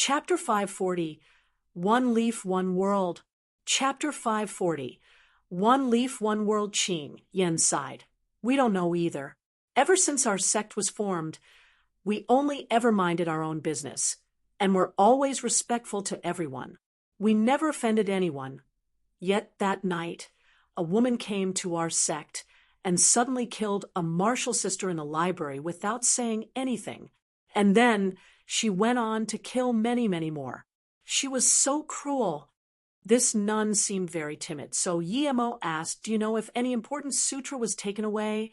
Chapter 540, One Leaf, One World. Chapter 540, One Leaf, One World. Qing, Yen sighed. We don't know either. Ever since our sect was formed, we only ever minded our own business, and were always respectful to everyone. We never offended anyone. Yet that night, a woman came to our sect and suddenly killed a martial sister in the library without saying anything. And then she went on to kill many, many more. She was so cruel. This nun seemed very timid, so Yemo asked, "Do you know if any important sutra was taken away?"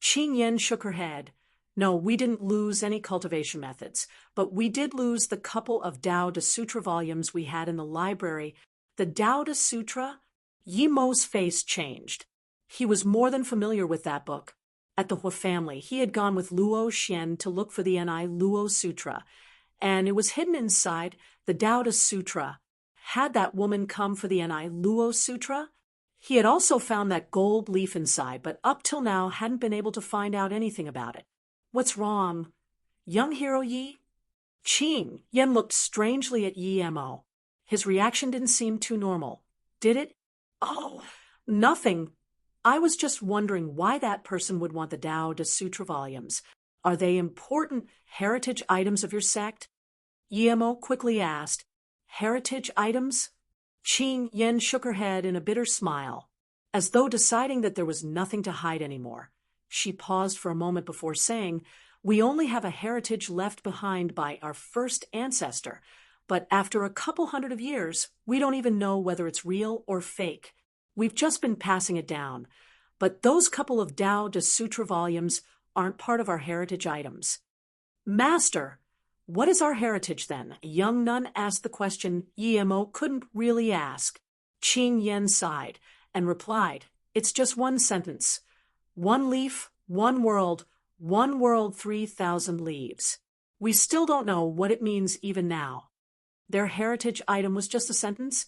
Qing Yen shook her head. "No, we didn't lose any cultivation methods, but we did lose the couple of Tao De Sutra volumes we had in the library." The Tao De Sutra? Yemo's face changed. He was more than familiar with that book. At the Hua family, he had gone with Luo Xian to look for the Ni Luo Sutra, and it was hidden inside the Tao De Sutra. Had that woman come for the Ni Luo Sutra? He had also found that gold leaf inside, but up till now hadn't been able to find out anything about it. What's wrong? Young hero Yi? Qing Yen looked strangely at Yemo. His reaction didn't seem too normal. Did it? Oh, nothing. I was just wondering why that person would want the Tao De Sutra volumes. Are they important heritage items of your sect? Yemo quickly asked. Heritage items? Qing Yen shook her head in a bitter smile, as though deciding that there was nothing to hide anymore. She paused for a moment before saying, "We only have a heritage left behind by our first ancestor, but after a couple hundred of years, we don't even know whether it's real or fake. We've just been passing it down, but those couple of Tao De Sutra volumes aren't part of our heritage items." "Master, what is our heritage then?" A young nun asked the question Yemo couldn't really ask. Qing Yen sighed and replied, "It's just one sentence. One leaf, one world, 3,000 leaves. We still don't know what it means even now." Their heritage item was just a sentence?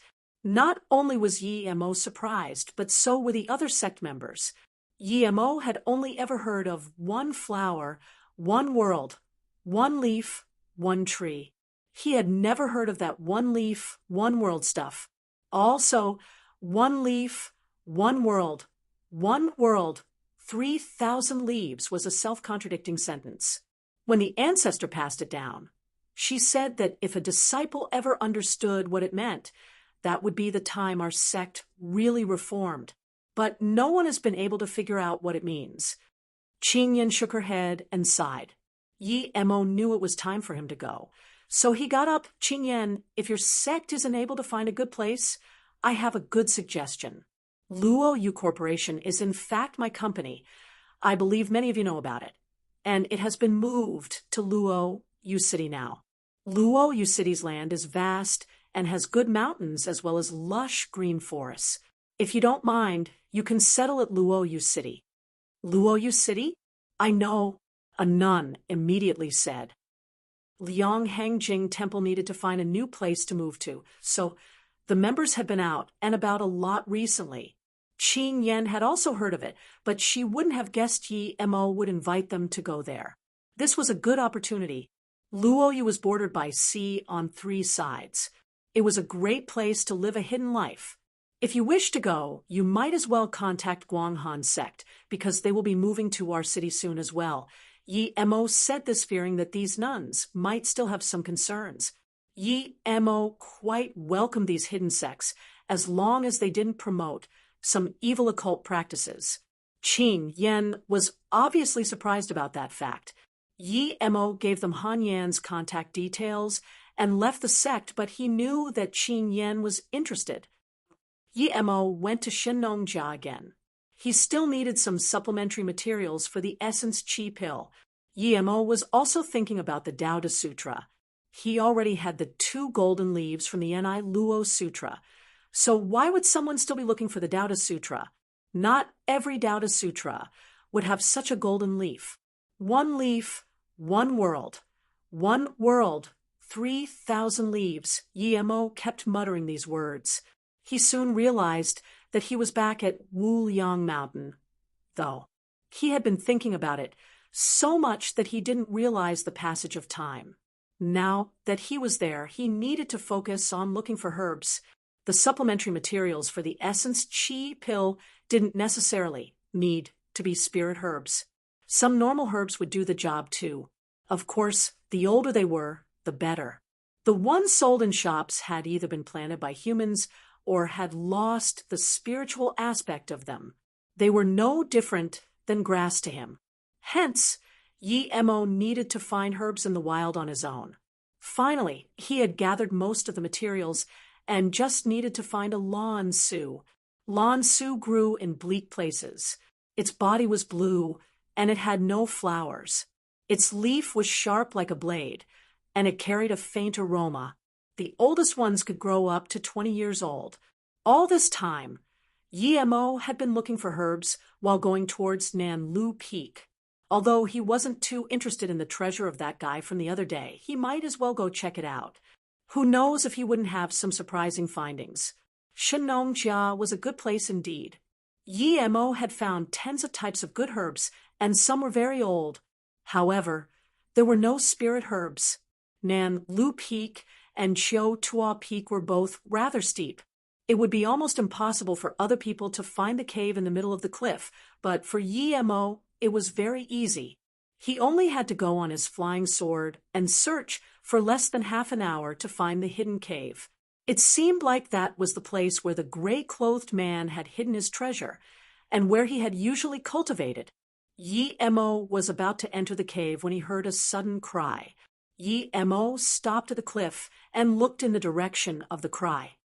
Not only was Yemo surprised, but so were the other sect members. Yemo had only ever heard of one flower, one world, one leaf, one tree. He had never heard of that one leaf, one world stuff. Also, one leaf, one world, 3,000 leaves was a self-contradicting sentence. When the ancestor passed it down, she said that if a disciple ever understood what it meant, that would be the time our sect really reformed. But no one has been able to figure out what it means. Qing Yen shook her head and sighed. Yemo knew it was time for him to go. So he got up. "Qing Yen, if your sect isn't able to find a good place, I have a good suggestion. Luo Yu Corporation is in fact my company. I believe many of you know about it. And it has been moved to Luo Yu City now. Luo Yu City's land is vast and has good mountains as well as lush green forests. If you don't mind, you can settle at Luo Yu City." "Luo Yu City? I know," a nun immediately said. Liang Hengjing Temple needed to find a new place to move to, so the members had been out and about a lot recently. Qing Yen had also heard of it, but she wouldn't have guessed Yemo would invite them to go there. This was a good opportunity. Luo Yu was bordered by sea on 3 sides. It was a great place to live a hidden life. If you wish to go, you might as well contact Guanghan sect, because they will be moving to our city soon as well. Yemo said this fearing that these nuns might still have some concerns. Yemo quite welcomed these hidden sects, as long as they didn't promote some evil occult practices. Qing Yen was obviously surprised about that fact. Yemo gave them Han Yan's contact details and left the sect, but he knew that Qing Yen was interested. Yemo went to Shinongjia again. He still needed some supplementary materials for the Essence Chi pill. Yemo was also thinking about the Tao De Sutra. He already had the 2 golden leaves from the Ni Luo Sutra. So why would someone still be looking for the Tao De Sutra? Not every Tao De Sutra would have such a golden leaf. One leaf, one world. 3,000 leaves. Yemo kept muttering these words. He soon realized that he was back at Wuliang Mountain, though. He had been thinking about it so much that he didn't realize the passage of time. Now that he was there, he needed to focus on looking for herbs. The supplementary materials for the Essence Chi pill didn't necessarily need to be spirit herbs. Some normal herbs would do the job too. Of course, the older they were, the better. The ones sold in shops had either been planted by humans or had lost the spiritual aspect of them. They were no different than grass to him. Hence, Yi Mo needed to find herbs in the wild on his own. Finally, he had gathered most of the materials and just needed to find a lawn su. Lawn su grew in bleak places. Its body was blue, and it had no flowers. Its leaf was sharp like a blade, and it carried a faint aroma. The oldest ones could grow up to 20 years old. All this time, Yi Mo had been looking for herbs while going towards Nanlu Peak. Although he wasn't too interested in the treasure of that guy from the other day, he might as well go check it out. Who knows if he wouldn't have some surprising findings. Shenongjia was a good place indeed. Yi Mo had found tens of types of good herbs, and some were very old. However, there were no spirit herbs. Nanlu Peak and Chiu Tua Peak were both rather steep. It would be almost impossible for other people to find the cave in the middle of the cliff, but for Yi Mo, it was very easy. He only had to go on his flying sword and search for less than half an hour to find the hidden cave. It seemed like that was the place where the gray-clothed man had hidden his treasure, and where he had usually cultivated. Yi Mo was about to enter the cave when he heard a sudden cry. Yi Mo stopped at the cliff and looked in the direction of the cry.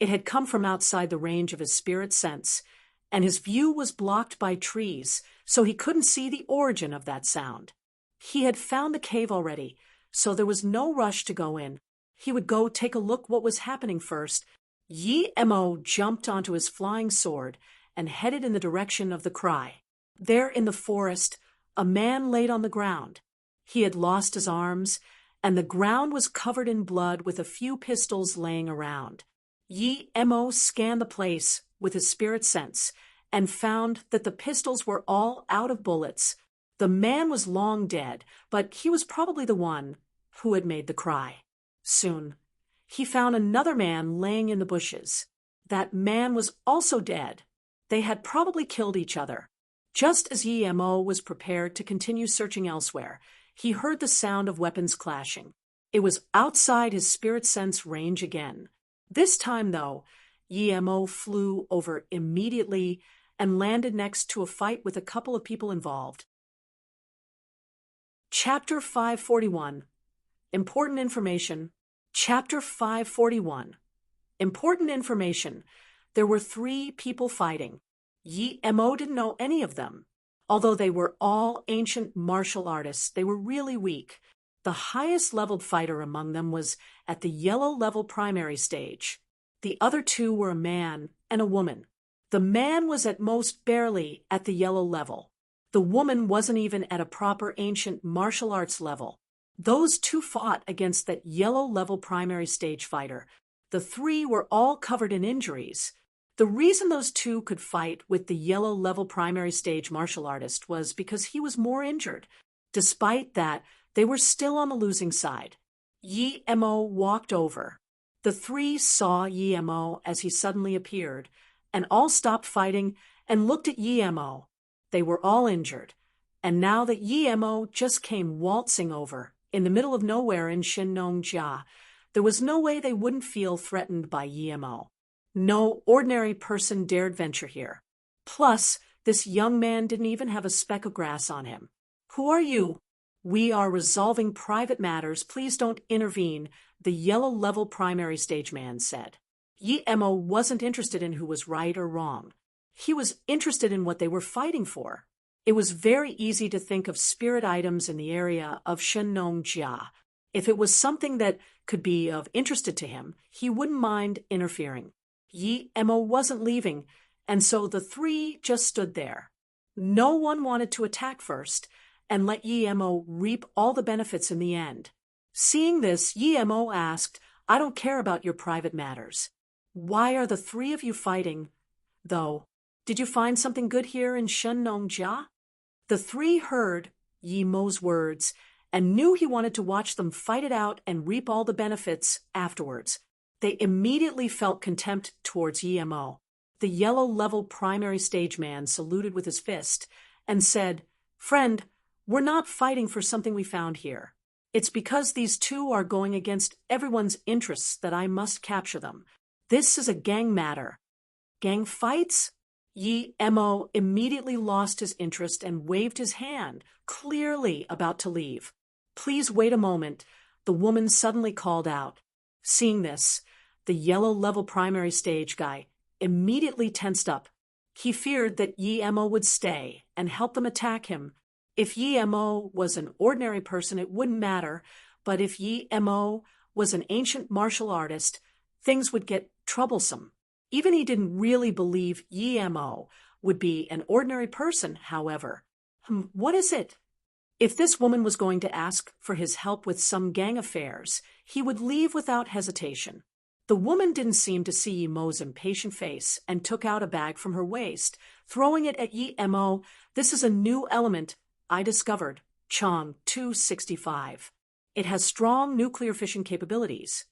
It had come from outside the range of his spirit sense, and his view was blocked by trees, so he couldn't see the origin of that sound. He had found the cave already, so there was no rush to go in. He would go take a look what was happening first. Yi Mo jumped onto his flying sword and headed in the direction of the cry. There in the forest, a man laid on the ground. He had lost his arms, and the ground was covered in blood with a few pistols laying around. Yi Mo scanned the place with his spirit sense and found that the pistols were all out of bullets. The man was long dead, but he was probably the one who had made the cry. Soon, he found another man laying in the bushes. That man was also dead. They had probably killed each other. Just as Yi Mo was prepared to continue searching elsewhere, he heard the sound of weapons clashing. It was outside his spirit sense range again. This time, though, Yi Mo flew over immediately and landed next to a fight with a couple of people involved. Chapter 541. Important Information. Chapter 541. Important information. There were 3 people fighting. Yi Mo didn't know any of them. Although they were all ancient martial artists, they were really weak. The highest leveled fighter among them was at the yellow level primary stage. The other 2 were a man and a woman. The man was at most barely at the yellow level. The woman wasn't even at a proper ancient martial arts level. Those 2 fought against that yellow level primary stage fighter. The 3 were all covered in injuries. The reason those 2 could fight with the yellow level primary stage martial artist was because he was more injured. Despite that, they were still on the losing side. Yi Mo walked over. The 3 saw Yi Mo as he suddenly appeared, and all stopped fighting and looked at Yi Mo. They were all injured, and now that Yi Mo just came waltzing over, in the middle of nowhere in Shenongjia, there was no way they wouldn't feel threatened by Yi Mo. No ordinary person dared venture here. Plus, this young man didn't even have a speck of grass on him. "Who are you?" "We are resolving private matters. Please don't intervene," the yellow level primary stage man said. Yi Mo wasn't interested in who was right or wrong. He was interested in what they were fighting for. It was very easy to think of spirit items in the area of Shenongjia. If it was something that could be of interest to him, he wouldn't mind interfering. Yi Mo wasn't leaving, and so the 3 just stood there. No one wanted to attack first and let Yi Mo reap all the benefits in the end. Seeing this, Yi Mo asked, "I don't care about your private matters. Why are the 3 of you fighting, though? Did you find something good here in Shenongjia?" The 3 heard Yi Mo's words and knew he wanted to watch them fight it out and reap all the benefits afterwards. They immediately felt contempt towards Yemo. The yellow-level primary stage man saluted with his fist and said, "Friend, we're not fighting for something we found here. It's because these two are going against everyone's interests that I must capture them. This is a gang matter." "Gang fights?" Yemo immediately lost his interest and waved his hand, clearly about to leave. "Please wait a moment," the woman suddenly called out. Seeing this, the yellow-level primary stage guy immediately tensed up. He feared that Yemo would stay and help them attack him. If Yemo was an ordinary person, it wouldn't matter, but if Yemo was an ancient martial artist, things would get troublesome. Even he didn't really believe Yemo would be an ordinary person, however. What is it? If this woman was going to ask for his help with some gang affairs, he would leave without hesitation. The woman didn't seem to see Yemo's impatient face and took out a bag from her waist, throwing it at Yemo. "This is a new element I discovered, Chong 265. It has strong nuclear fission capabilities.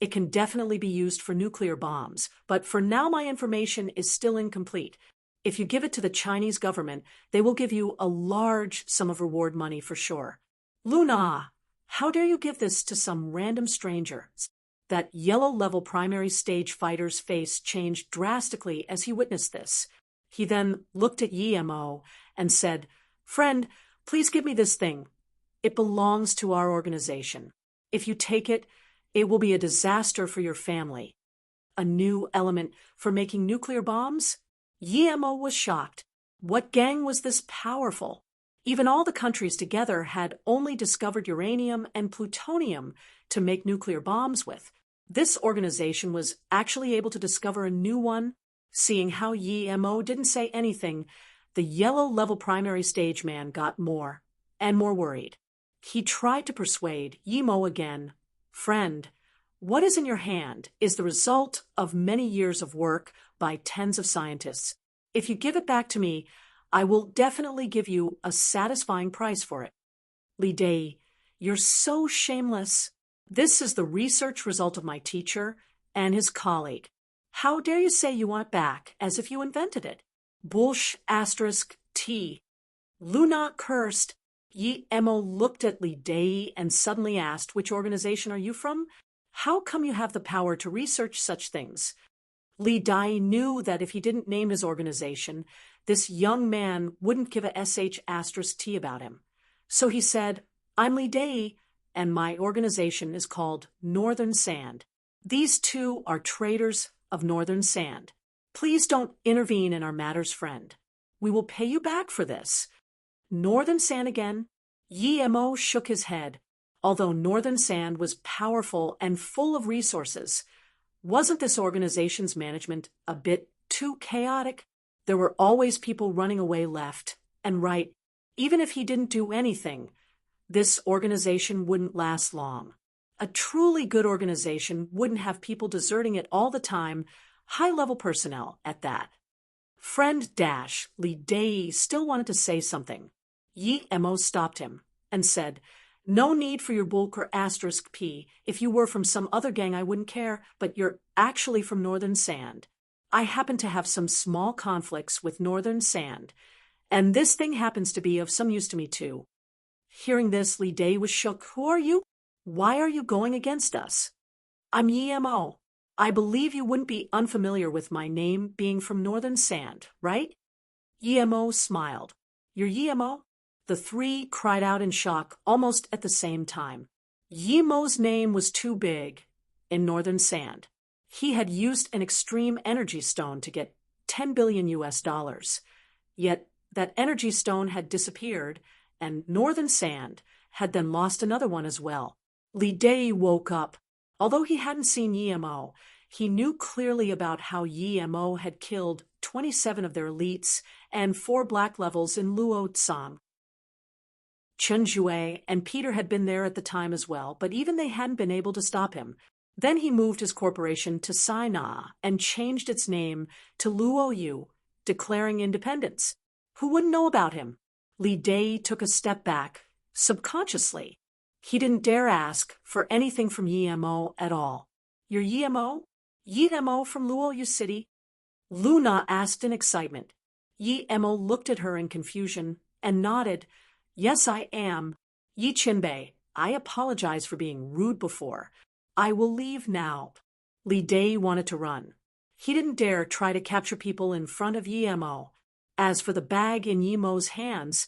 It can definitely be used for nuclear bombs, but for now my information is still incomplete. If you give it to the Chinese government, they will give you a large sum of reward money for sure." "Luna, how dare you give this to some random stranger?" That yellow-level primary stage fighter's face changed drastically as he witnessed this. He then looked at Yemo and said, "Friend, please give me this thing. It belongs to our organization. If you take it, it will be a disaster for your family." A new element for making nuclear bombs? Yemo was shocked. What gang was this powerful? Even all the countries together had only discovered uranium and plutonium to make nuclear bombs with. This organization was actually able to discover a new one. Seeing how Yemo didn't say anything, the yellow-level primary stage man got more and more worried. He tried to persuade Yemo again. "Friend, what is in your hand is the result of many years of work by tens of scientists. If you give it back to me, I will definitely give you a satisfying price for it." "Li Dei, you're so shameless. This is the research result of my teacher and his colleague. How dare you say you want it back as if you invented it?" Bullsh *T. Luna cursed. Yemo looked at Li Dei and suddenly asked, "Which organization are you from? How come you have the power to research such things?" Li Dei knew that if he didn't name his organization, this young man wouldn't give a *T about him. So he said, "I'm Li Dei, and my organization is called Northern Sand. These two are traders of Northern Sand. Please don't intervene in our matters, friend. We will pay you back for this." Northern Sand again? Yemo shook his head. Although Northern Sand was powerful and full of resources, wasn't this organization's management a bit too chaotic? There were always people running away left and right. Even if he didn't do anything, this organization wouldn't last long. A truly good organization wouldn't have people deserting it all the time, high-level personnel at that. Friend Li Dei still wanted to say something. Yemo stopped him and said, "No need for your bulk or *P. If you were from some other gang, I wouldn't care, but you're actually from Northern Sand. I happen to have some small conflicts with Northern Sand, and this thing happens to be of some use to me too." Hearing this, Li Dei was shook. "Who are you? Why are you going against us?" "I'm Yemo. I believe you wouldn't be unfamiliar with my name being from Northern Sand, right?" Yemo smiled. "You're Yemo?" The three cried out in shock almost at the same time. Yemo's name was too big in Northern Sand. He had used an extreme energy stone to get $10 billion. Yet that energy stone had disappeared, and Northern Sand had then lost another one as well. Li Dei woke up. Although he hadn't seen Yemo, he knew clearly about how Yemo had killed 27 of their elites and 4 black levels in Luotsang. Chen Jue and Peter had been there at the time as well, but even they hadn't been able to stop him. Then he moved his corporation to Sina and changed its name to Luoyu, declaring independence. Who wouldn't know about him? Li Dei took a step back Subconsciously, he didn't dare ask for anything from Yemo at all. Your Yemo? Yemo from Luoyu City? Luna asked in excitement. Yemo looked at her in confusion and nodded. Yes, I am. Yi Chinbei, I apologize for being rude before. I will leave now. Li Dei wanted to run. He didn't dare try to capture people in front of Yemo. As for the bag in Yemo's hands,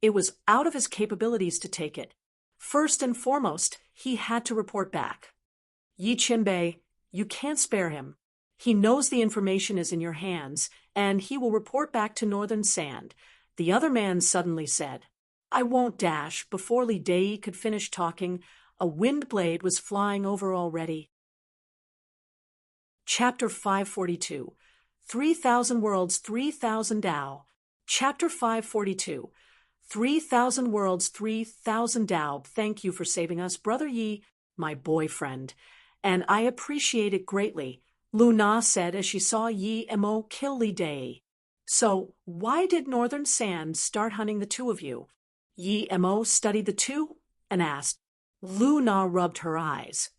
it was out of his capabilities to take it. First and foremost, he had to report back. Yi Chinbei, you can't spare him. He knows the information is in your hands, and he will report back to Northern Sand. The other man suddenly said. I won't dash. Before Li Dei could finish talking, a wind blade was flying over already. Chapter 542. 3,000 Worlds, 3,000 Dao. Chapter 542. 3,000 Worlds, 3,000 Dao. Thank you for saving us, Brother Yi, my boyfriend. And I appreciate it greatly, Luna said as she saw Yemo kill Li Dei. So, why did Northern Sand start hunting the two of you? Yemo studied the two and asked. Luna rubbed her eyes.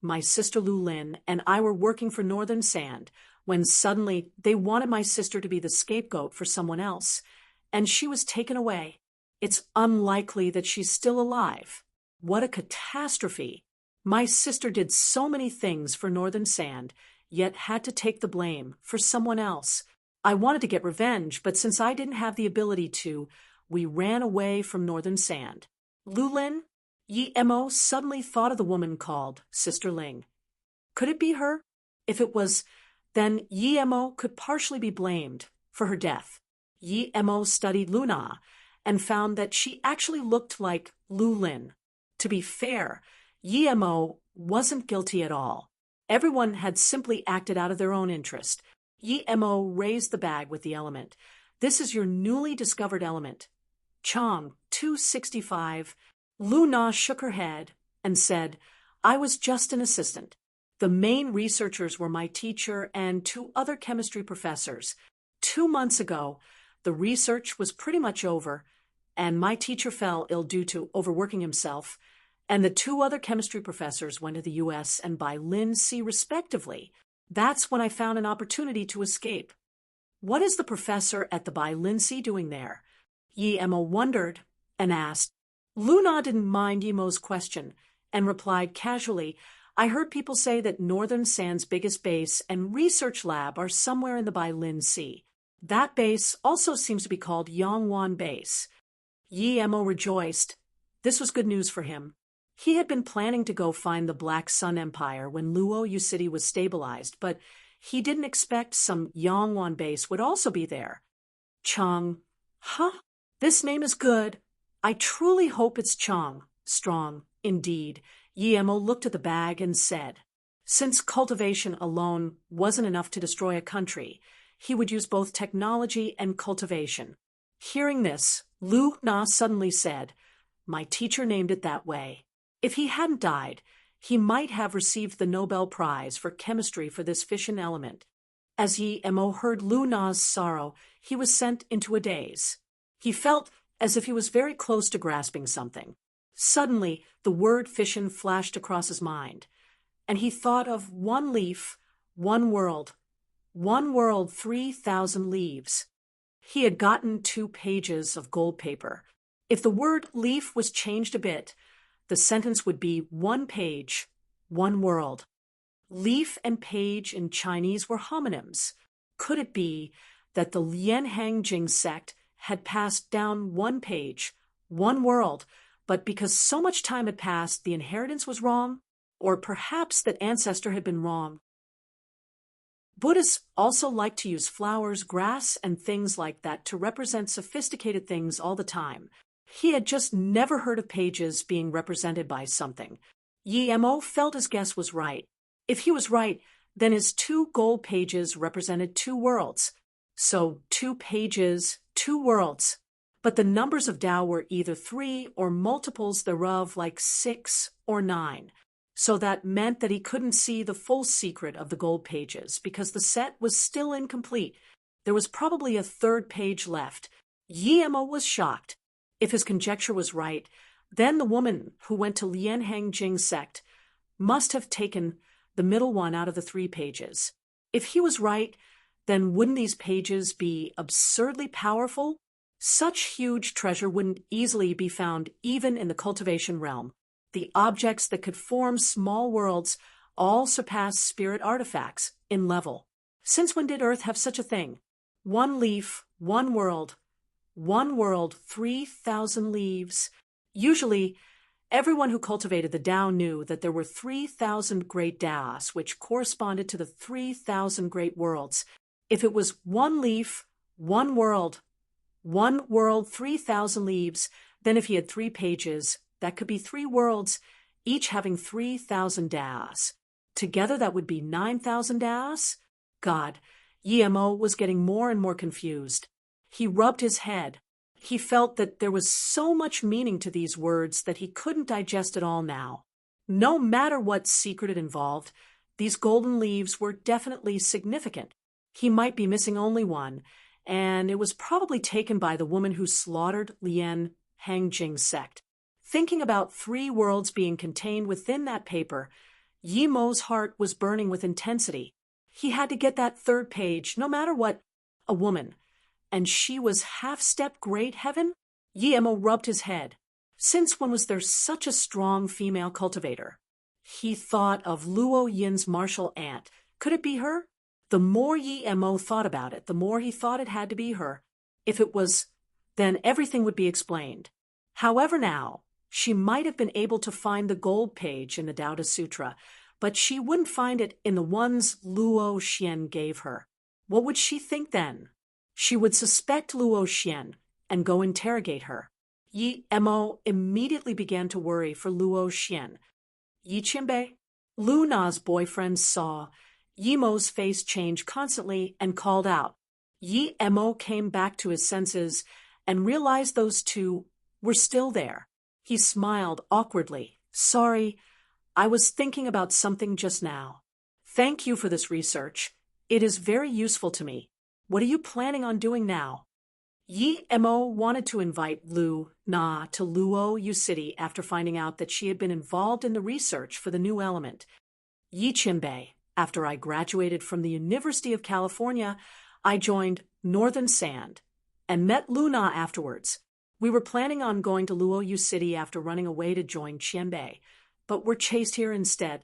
My sister Lu Lin and I were working for Northern Sand when suddenly they wanted my sister to be the scapegoat for someone else, and she was taken away. It's unlikely that she's still alive. What a catastrophe! My sister did so many things for Northern Sand, yet had to take the blame for someone else. I wanted to get revenge, but since I didn't have the ability to, we ran away from Northern Sand. Lulin? Yemo suddenly thought of the woman called Sister Ling. Could it be her? If it was, then Yemo could partially be blamed for her death. Yemo studied Luna and found that she actually looked like Lulin. To be fair, Yemo wasn't guilty at all. Everyone had simply acted out of their own interest. Yemo raised the bag with the element. This is your newly discovered element. Chong, 265. Luna shook her head and said, I was just an assistant. The main researchers were my teacher and two other chemistry professors. 2 months ago, the research was pretty much over, and my teacher fell ill due to overworking himself, and the two other chemistry professors went to the U.S. and by Lindsay respectively. That's when I found an opportunity to escape. What is the professor at the Bai Lindsay doing there? Yemo wondered and asked. Luna didn't mind Yemo's question and replied casually, I heard people say that Northern Sand's biggest base and research lab are somewhere in the Bai Lindsay. That base also seems to be called Yongwan Base. Yemo rejoiced. This was good news for him. He had been planning to go find the Black Sun Empire when Luoyu City was stabilized, but he didn't expect some Yongwan base would also be there. Chong. Huh? This name is good. I truly hope it's Chong. Strong, indeed. Yemo looked at the bag and said, since cultivation alone wasn't enough to destroy a country, he would use both technology and cultivation. Hearing this, Lu Na suddenly said, my teacher named it that way. If he hadn't died, he might have received the Nobel Prize for chemistry for this fission element. As Yemo heard Lu Na's sorrow, he was sent into a daze. He felt as if he was very close to grasping something. Suddenly, the word fission flashed across his mind, and he thought of one leaf, one world, 3,000 leaves. He had gotten 2 pages of gold paper. If the word leaf was changed a bit, the sentence would be 1 page, 1 world. Leaf and page in Chinese were homonyms. Could it be that the Lianhang Jing sect had passed down 1 page, 1 world, but because so much time had passed, the inheritance was wrong? Or perhaps that ancestor had been wrong. Buddhists also like to use flowers, grass, and things like that to represent sophisticated things all the time. He had just never heard of pages being represented by something. Yemo felt his guess was right. If he was right, then his 2 gold pages represented 2 worlds. So 2 pages, 2 worlds. But the numbers of Tao were either 3 or multiples thereof, like 6 or 9. So that meant that he couldn't see the full secret of the gold pages because the set was still incomplete. There was probably a 3rd page left. Yemo was shocked. If his conjecture was right, Then the woman who went to Lian Hang Jing's sect must have taken the middle one out of the 3 pages. If he was right, then wouldn't these pages be absurdly powerful? Such huge treasure wouldn't easily be found even in the cultivation realm. The objects that could form small worlds all surpass spirit artifacts in level. Since when did Earth have such a thing? 1 leaf, 1 world. 1 world, 3,000 leaves. Usually, everyone who cultivated the Tao knew that there were 3,000 great Taos, which corresponded to the 3,000 great worlds. If it was 1 leaf, 1 world, 1 world, 3,000 leaves, then if he had 3 pages, that could be 3 worlds, each having 3,000 Taos. Together that would be 9,000 Taos? God, Yemo was getting more and more confused. He rubbed his head. He felt that there was so much meaning to these words that he couldn't digest it all now. No matter what secret it involved, these golden leaves were definitely significant. He might be missing only one, and it was probably taken by the woman who slaughtered Lian Hangjing's sect. Thinking about 3 worlds being contained within that paper, Yemo's heart was burning with intensity. He had to get that 3rd page, no matter what. A woman. And she was half-step great heaven? Yemo rubbed his head. Since when was there such a strong female cultivator? He thought of Luo Yin's martial aunt. Could it be her? The more Yemo thought about it, the more he thought it had to be her. If it was, then everything would be explained. However now, she might have been able to find the gold page in the Tao Te Sutra, but she wouldn't find it in the ones Luo Xian gave her. What would she think then? She would suspect Luo Xian and go interrogate her. Yemo immediately began to worry for Luo Xian. Yi Qianbei? Lu Na's boyfriend saw Yemo's face change constantly and called out. Yemo came back to his senses and realized those 2 were still there. He smiled awkwardly. Sorry, I was thinking about something just now. Thank you for this research. It is very useful to me. What are you planning on doing now? Yemo wanted to invite Lu Na to Luo Yu City after finding out that she had been involved in the research for the new element. Yi Qianbei, after I graduated from the University of California, I joined Northern Sand and met Lu Na afterwards. We were planning on going to Luo Yu City after running away to join Qianbei, but were chased here instead.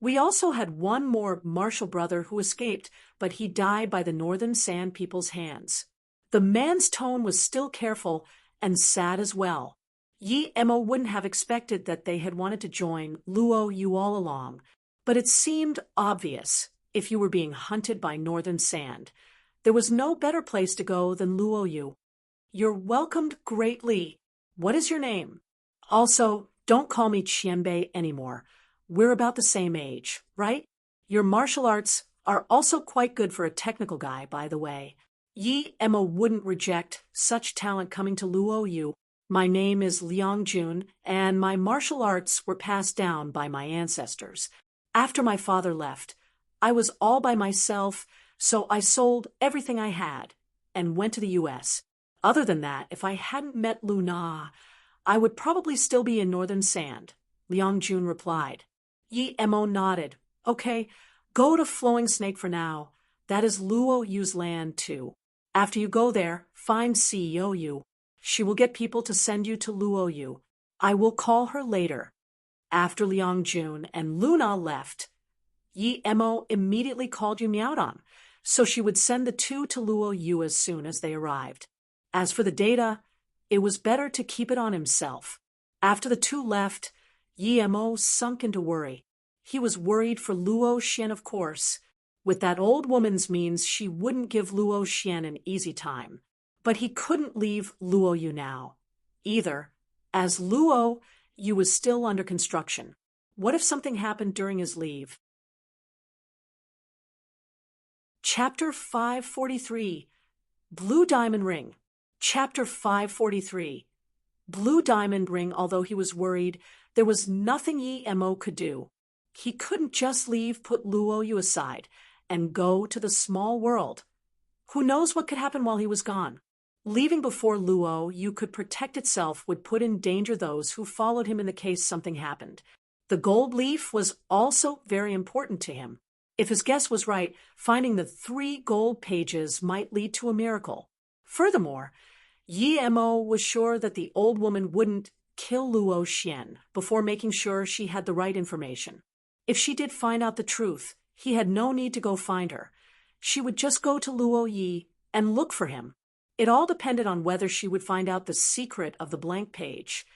We also had one more martial brother who escaped, but he died by the Northern Sand people's hands. The man's tone was still careful and sad as well. Yemo wouldn't have expected that they had wanted to join Luo Yu all along, but it seemed obvious if you were being hunted by Northern Sand. There was no better place to go than Luo Yu. You're welcomed greatly. What is your name? Also, don't call me Qianbei anymore. We're about the same age, right? Your martial arts are also quite good for a technical guy, by the way. Yemo wouldn't reject such talent coming to Luo Yu. My name is Liang Jun, and my martial arts were passed down by my ancestors. After my father left, I was all by myself, so I sold everything I had and went to the U.S. Other than that, if I hadn't met Lu Na, I would probably still be in Northern Sand, Liang Jun replied. Yemo nodded. Okay, go to Flowing Snake for now. That is Luo Yu's land, too. After you go there, find CEO Yu. She will get people to send you to Luo Yu. I will call her later. After Liang Jun and Lu Na left, Yemo immediately called Yu Miaodong, so she would send the 2 to Luo Yu as soon as they arrived. As for the data, it was better to keep it on himself. After the 2 left, Yemo sunk into worry. He was worried for Luo Xian, of course. With that old woman's means, she wouldn't give Luo Xian an easy time. But he couldn't leave Luo Yu now, either, as Luo Yu was still under construction. What if something happened during his leave? Chapter 543, Blue Diamond Ring. Chapter 543. Blue Diamond Ring. Although he was worried, there was nothing Yemo could do. He couldn't just leave, put Luo Yu aside, and go to the small world. Who knows what could happen while he was gone? Leaving before Luo Yu could protect itself would put in danger those who followed him in the case something happened. The gold leaf was also very important to him. If his guess was right, finding the 3 gold pages might lead to a miracle. Furthermore, Yi Mo was sure that the old woman wouldn't kill Luo Xian before making sure she had the right information. If she did find out the truth, he had no need to go find her. She would just go to Luo Yi and look for him. It all depended on whether she would find out the secret of the blank page.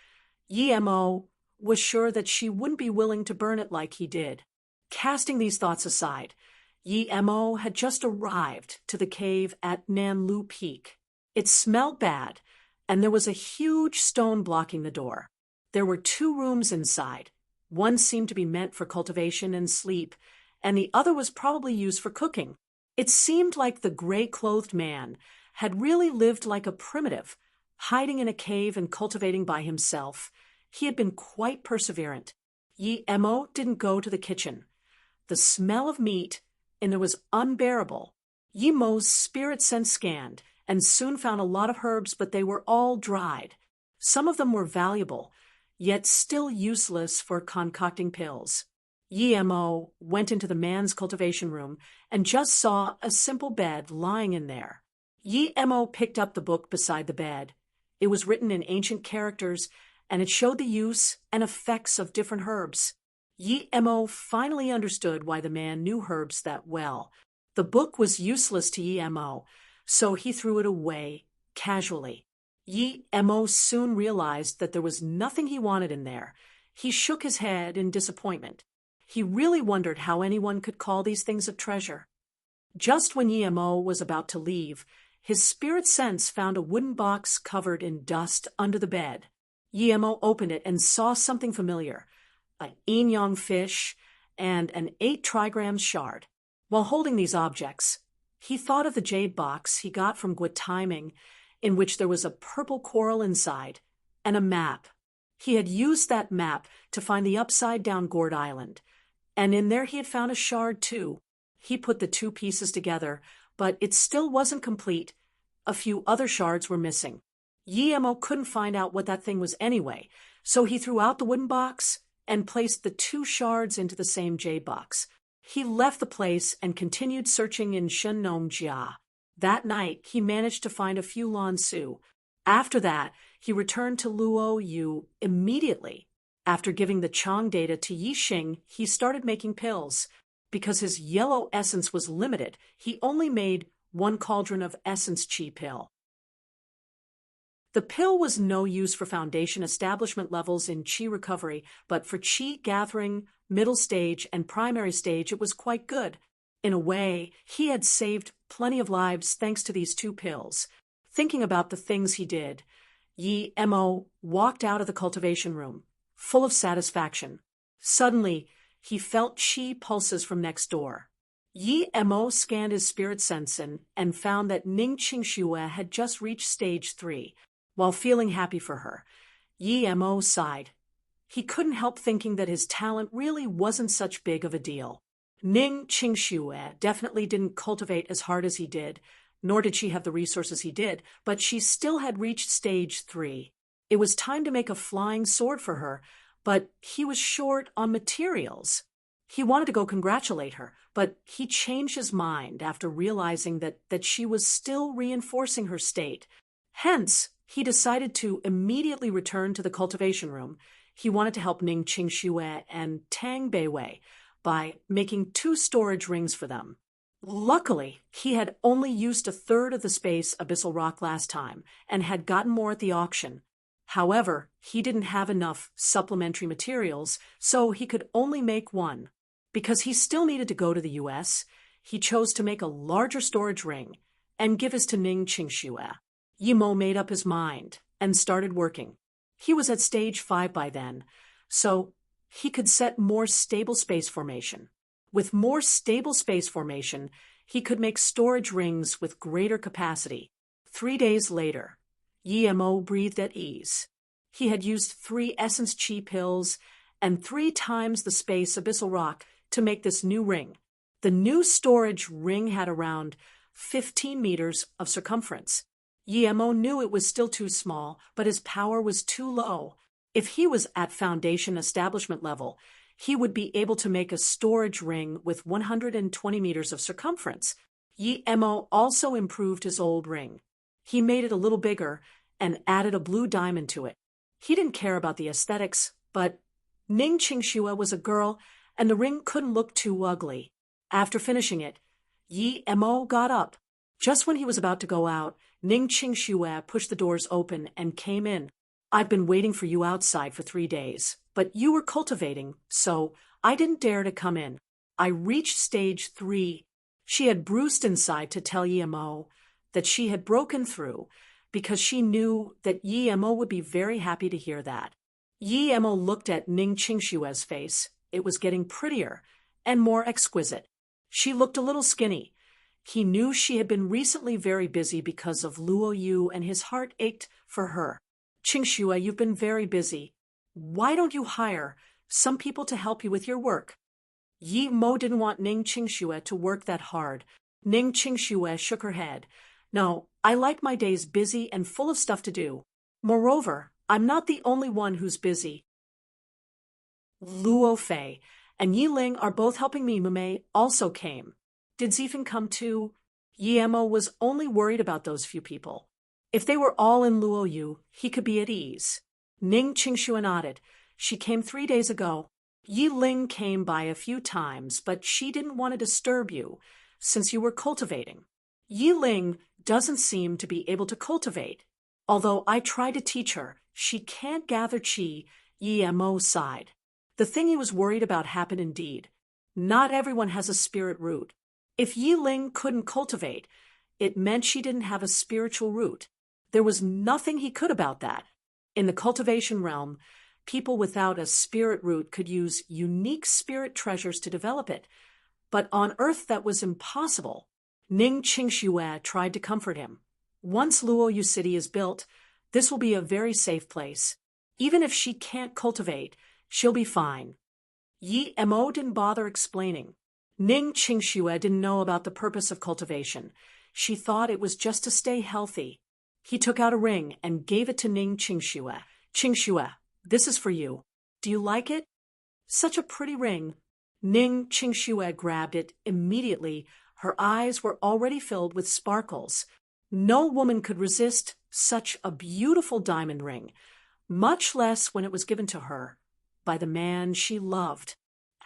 Yi Mo was sure that she wouldn't be willing to burn it like he did. Casting these thoughts aside, Yi Mo had just arrived to the cave at Nanlu Peak. It smelled bad, and there was a huge stone blocking the door. There were 2 rooms inside. One seemed to be meant for cultivation and sleep, and the other was probably used for cooking. It seemed like the gray-clothed man had really lived like a primitive, hiding in a cave and cultivating by himself. He had been quite perseverant. Yi Mo didn't go to the kitchen. The smell of meat in there was unbearable. Yi Mo's spirit sense scanned and soon found a lot of herbs, but they were all dried. Some of them were valuable, yet still useless for concocting pills. Yi Mo went into the man's cultivation room and just saw a simple bed lying in there. Yi Mo picked up the book beside the bed. It was written in ancient characters, and it showed the use and effects of different herbs. Yi Mo finally understood why the man knew herbs that well. The book was useless to Yi Mo, so he threw it away casually. Yi Mo soon realized that there was nothing he wanted in there. He shook his head in disappointment. He really wondered how anyone could call these things a treasure. Just when Yi Mo was about to leave, his spirit sense found a wooden box covered in dust under the bed. Yi Mo opened it and saw something familiar, an yin-yang fish and an 8 trigrams shard. While holding these objects, he thought of the jade box he got from Guatiming, in which there was a purple coral inside and a map. He had used that map to find the upside-down Gourd Island, and in there he had found a shard too. He put the 2 pieces together, but it still wasn't complete. A few other shards were missing. Yi Mo couldn't find out what that thing was anyway, so he threw out the wooden box and placed the 2 shards into the same jade box. He left the place and continued searching in Shennomjia. That night, he managed to find a few Lan Su. After that, he returned to Luo Yu immediately. After giving the Chang data to Yi Xing, he started making pills. Because his yellow essence was limited, he only made 1 cauldron of essence chi pill. The pill was no use for foundation establishment levels in chi recovery, but for chi gathering, middle stage, and primary stage it was quite good. In a way, he had saved plenty of lives thanks to these 2 pills. Thinking about the things he did, Yi Mo walked out of the cultivation room, full of satisfaction. Suddenly, he felt chi pulses from next door. Yi Mo scanned his spirit sense and found that Ning Qingxue had just reached stage 3. While feeling happy for her, Yi Mo sighed. He couldn't help thinking that his talent really wasn't such big of a deal. Ning Qingxue definitely didn't cultivate as hard as he did, nor did she have the resources he did, but she still had reached stage 3. It was time to make a flying sword for her, but he was short on materials. He wanted to go congratulate her, but he changed his mind after realizing that she was still reinforcing her state. Hence, he decided to immediately return to the cultivation room. He wanted to help Ning Qingxue and Tang Beiwei by making 2 storage rings for them. Luckily, he had only used 1/3 of the space Abyssal Rock last time and had gotten more at the auction. However, he didn't have enough supplementary materials, so he could only make 1. Because he still needed to go to the US, he chose to make a larger storage ring and give his to Ning Qingxue. Yi Mo made up his mind and started working. He was at stage 5 by then, so he could set more stable space formation. With more stable space formation, he could make storage rings with greater capacity. 3 days later, Yi Mo breathed at ease. He had used 3 essence chi pills and 3 times the space Abyssal Rock to make this new ring. The new storage ring had around 15 meters of circumference. Yemo knew it was still too small, but his power was too low. If he was at foundation establishment level, he would be able to make a storage ring with 120 meters of circumference. Yemo also improved his old ring. He made it a little bigger and added a blue diamond to it. He didn't care about the aesthetics, but Ning Qingxue was a girl, and the ring couldn't look too ugly. After finishing it, Yemo got up. Just when he was about to go out, Ning Qingxue pushed the doors open and came in. I've been waiting for you outside for 3 days, but you were cultivating, so I didn't dare to come in. I reached stage 3. She had bruised inside to tell Yemo that she had broken through because she knew that Yemo would be very happy to hear that. Yemo looked at Ning Qingxue's face. It was getting prettier and more exquisite. She looked a little skinny. He knew she had been recently very busy because of Luo Yu, and his heart ached for her. Qingxue, you've been very busy. Why don't you hire some people to help you with your work? Yemo didn't want Ning Qingxue to work that hard. Ning Qingxue shook her head. No, I like my days busy and full of stuff to do. Moreover, I'm not the only one who's busy. Luo Fei and Yiling are both helping me. Mume also came. Did Zifeng come too? Yemo was only worried about those few people. If they were all in Luo Yu, he could be at ease. Ning Qingxue nodded. She came 3 days ago. Yiling came by a few times, but she didn't want to disturb you, since you were cultivating. Yiling doesn't seem to be able to cultivate. Although I tried to teach her, she can't gather qi. Yemo sighed. The thing he was worried about happened indeed. Not everyone has a spirit root. If Yiling couldn't cultivate, it meant she didn't have a spiritual root. There was nothing he could about that. In the cultivation realm, people without a spirit root could use unique spirit treasures to develop it. But on Earth that was impossible. Ning Qingxue tried to comfort him. Once Luo Yu City is built, this will be a very safe place. Even if she can't cultivate, she'll be fine. Yemo didn't bother explaining. Ning Qingxue didn't know about the purpose of cultivation. She thought it was just to stay healthy. He took out a ring and gave it to Ning Qingxue. Qingxue, this is for you. Do you like it? Such a pretty ring. Ning Qingxue grabbed it immediately. Her eyes were already filled with sparkles. No woman could resist such a beautiful diamond ring, much less when it was given to her by the man she loved.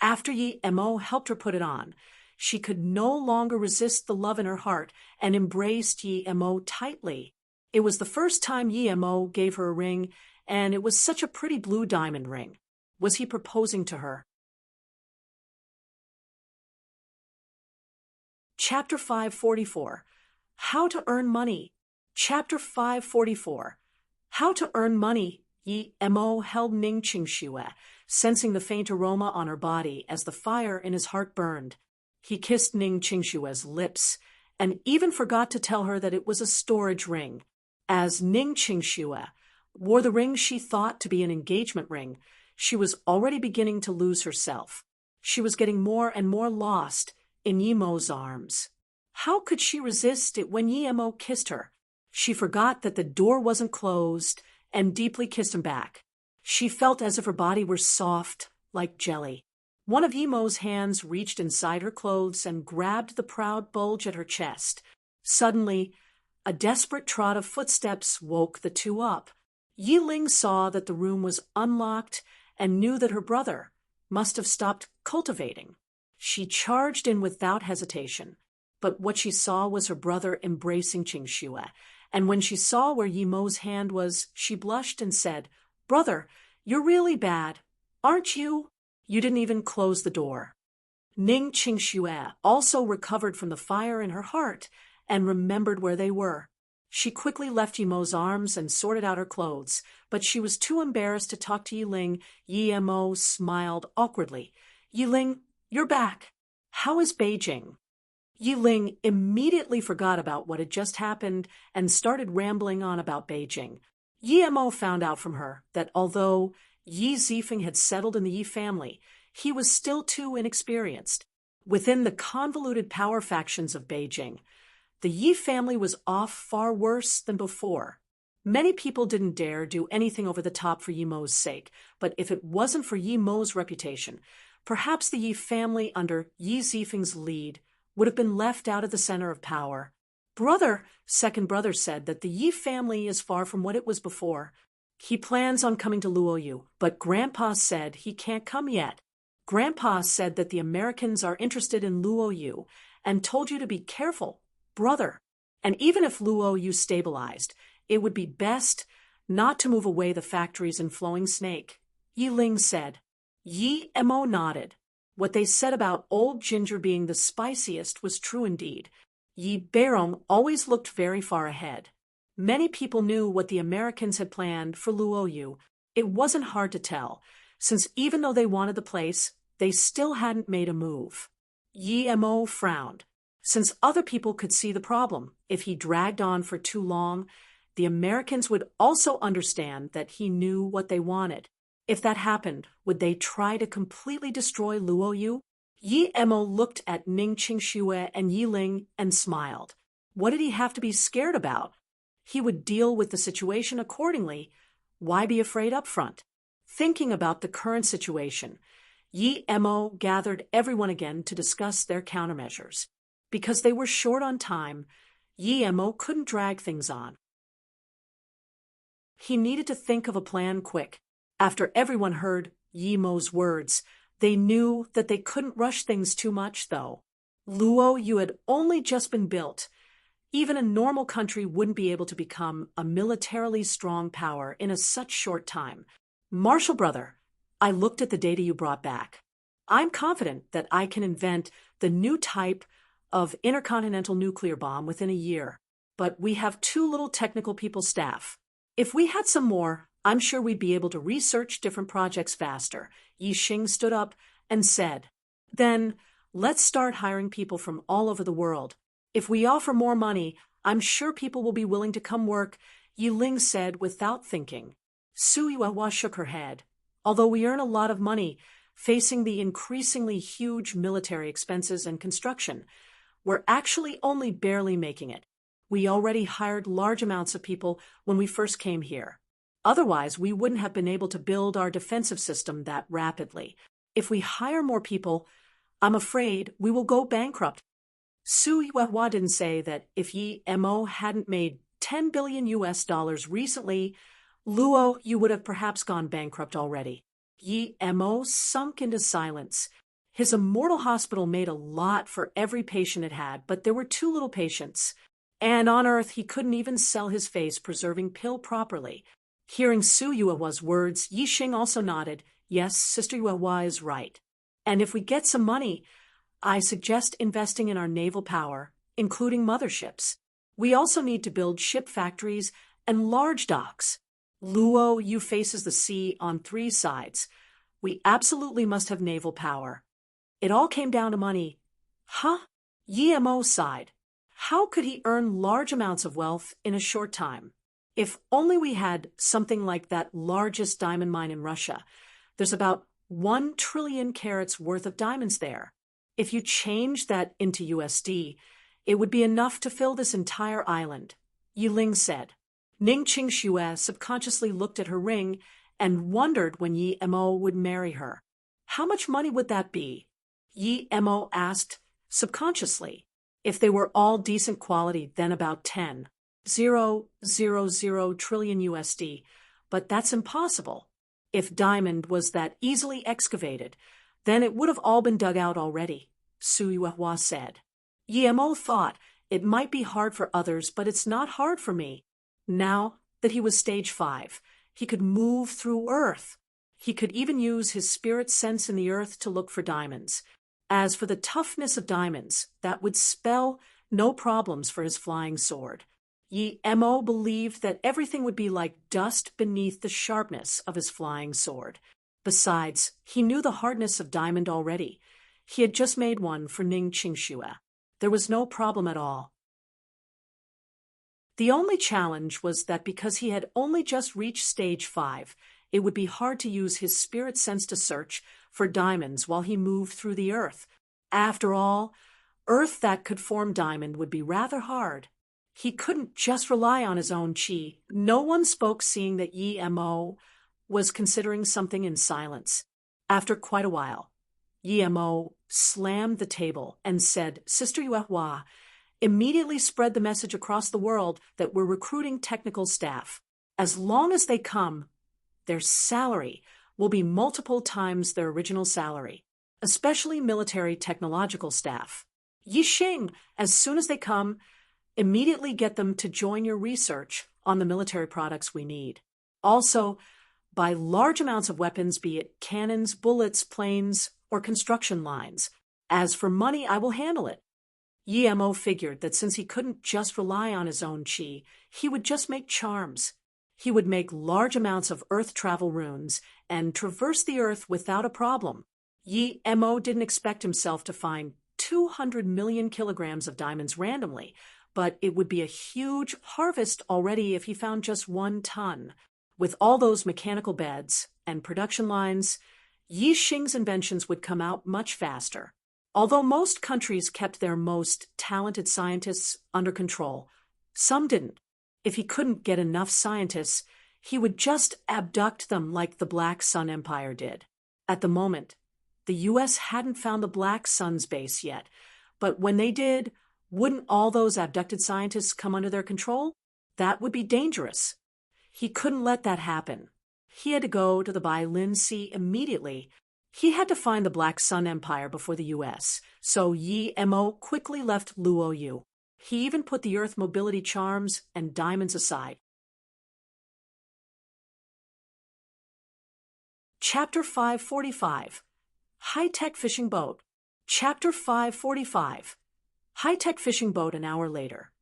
After Yemo helped her put it on, she could no longer resist the love in her heart and embraced Yemo tightly. It was the first time Yemo gave her a ring, and it was such a pretty blue diamond ring. Was he proposing to her? Chapter 544. How to Earn Money. Chapter 544. How to Earn Money. Yemo held Ning Qingxue, sensing the faint aroma on her body as the fire in his heart burned. He kissed Ning Qingxue's lips and even forgot to tell her that it was a storage ring. As Ning Qingxue wore the ring she thought to be an engagement ring, she was already beginning to lose herself. She was getting more and more lost in Yemo's arms. How could she resist it when Yemo kissed her? She forgot that the door wasn't closed and deeply kissed him back. She felt as if her body were soft, like jelly. One of Yemo's hands reached inside her clothes and grabbed the proud bulge at her chest. Suddenly, a desperate trot of footsteps woke the two up. Yiling saw that the room was unlocked and knew that her brother must have stopped cultivating. She charged in without hesitation, but what she saw was her brother embracing Qingxue, and when she saw where Yemo's hand was, she blushed and said, "Brother, you're really bad, aren't you? You didn't even close the door." Ning Qingxue also recovered from the fire in her heart and remembered where they were. She quickly left Yemo's arms and sorted out her clothes, but she was too embarrassed to talk to Yiling. Yemo smiled awkwardly. "Yiling, you're back. How is Beijing?" Yiling immediately forgot about what had just happened and started rambling on about Beijing. Yemo found out from her that although Yi Zifeng had settled in the Yi family, he was still too inexperienced. Within the convoluted power factions of Beijing, The Yi family was off far worse than before. Many people didn't dare do anything over the top for Yi Mo's sake, but if it wasn't for Yi Mo's reputation, perhaps the Yi family under Yi Zifeng's lead would have been left out of the center of power. Second brother said that the Yi family is far from what it was before. He plans on coming to Luoyu, but Grandpa said he can't come yet. Grandpa said that the Americans are interested in Luoyu and told you to be careful, brother. And even if Luoyu stabilized, it would be best not to move away the factories in Flowing Snake, Yi Ling said. Yi Mo nodded. What they said about Old Ginger being the spiciest was true indeed. Yi Beirong always looked very far ahead. Many people knew what the Americans had planned for Luoyu. It wasn't hard to tell, since even though they wanted the place, they still hadn't made a move. Yi Mo frowned. Since other people could see the problem, if he dragged on for too long, the Americans would also understand that he knew what they wanted. If that happened, would they try to completely destroy Luoyu? Yi Mo looked at Ning Qingxue and Yi Ling and smiled. What did he have to be scared about? He would deal with the situation accordingly. Why be afraid up front? Thinking about the current situation, Yi Mo gathered everyone again to discuss their countermeasures. Because they were short on time, Yi Mo couldn't drag things on. He needed to think of a plan quick. After everyone heard Yi Mo's words, they knew that they couldn't rush things too much, though. Luoyu had only just been built. Even a normal country wouldn't be able to become a militarily strong power in such short time. Marshal brother, I looked at the data you brought back. I'm confident that I can invent the new type of intercontinental nuclear bomb within a year. But we have too little technical people staff. If we had some more, I'm sure we'd be able to research different projects faster. Yi Xing stood up and said, Then, let's start hiring people from all over the world. If we offer more money, I'm sure people will be willing to come work, Yi Ling said without thinking. Su Yuehua shook her head. Although we earn a lot of money, facing the increasingly huge military expenses and construction, we're actually only barely making it. We already hired large amounts of people when we first came here. Otherwise, we wouldn't have been able to build our defensive system that rapidly. If we hire more people, I'm afraid we will go bankrupt. Su Yuehua didn't say that if Yi Mo hadn't made $10 billion recently, Luoyu would have perhaps gone bankrupt already. Yi Mo sunk into silence. His immortal hospital made a lot for every patient it had, but there were too little patients. And on Earth, he couldn't even sell his face-preserving pill properly. Hearing Su Yuehua's words, Yi Xing also nodded. Yes, Sister Yuehua is right. And if we get some money, I suggest investing in our naval power, including motherships. We also need to build ship factories and large docks. Luoyu faces the sea on 3 sides. We absolutely must have naval power. It all came down to money. Huh? Yi Mo sighed. How could he earn large amounts of wealth in a short time? If only we had something like that largest diamond mine in Russia. There's about 1 trillion carats worth of diamonds there. If you change that into USD, it would be enough to fill this entire island, Yi Ling said. Ning Qingxue subconsciously looked at her ring and wondered when Yi Mo would marry her. How much money would that be? Yi Mo asked subconsciously. If they were all decent quality, then about 10,000 trillion USD. But that's impossible. If diamond was that easily excavated, then it would have all been dug out already, Su Yuehua said. Yi Mo thought, it might be hard for others, but it's not hard for me. Now that he was stage 5, he could move through Earth. He could even use his spirit sense in the Earth to look for diamonds. As for the toughness of diamonds, that would spell no problems for his flying sword. Yi Mo believed that everything would be like dust beneath the sharpness of his flying sword. Besides, he knew the hardness of diamond already. He had just made one for Ning Qingxue. There was no problem at all. The only challenge was that because he had only just reached stage 5, it would be hard to use his spirit sense to search for diamonds while he moved through the Earth. After all, Earth that could form diamond would be rather hard. He couldn't just rely on his own chi. No one spoke, seeing that Yi Mo was considering something in silence. After quite a while, Yi Mo slammed the table and said, Sister Yuehua, immediately spread the message across the world that we're recruiting technical staff. As long as they come, their salary will be multiple times their original salary, especially military technological staff. Yixing, as soon as they come, immediately get them to join your research on the military products we need. Also, buy large amounts of weapons, be it cannons, bullets, planes, or construction lines. As for money, I will handle it. Yi Mo figured that since he couldn't just rely on his own chi, he would just make charms. He would make large amounts of earth travel runes and traverse the earth without a problem. Yi Mo didn't expect himself to find 200 million kilograms of diamonds randomly, but it would be a huge harvest already if he found just 1 ton. With all those mechanical beds and production lines, Yi Xing's inventions would come out much faster. Although most countries kept their most talented scientists under control, some didn't. If he couldn't get enough scientists, he would just abduct them like the Black Sun Empire did. At the moment, the U.S. hadn't found the Black Sun's base yet, but when they did, wouldn't all those abducted scientists come under their control? That would be dangerous. He couldn't let that happen. He had to go to the Bailin Sea immediately. He had to find the Black Sun Empire before the U.S., so Yi Mo quickly left Luoyu. He even put the Earth mobility charms and diamonds aside. Chapter 545. High-Tech Fishing Boat. Chapter 545. High-Tech Fishing Boat. An hour later,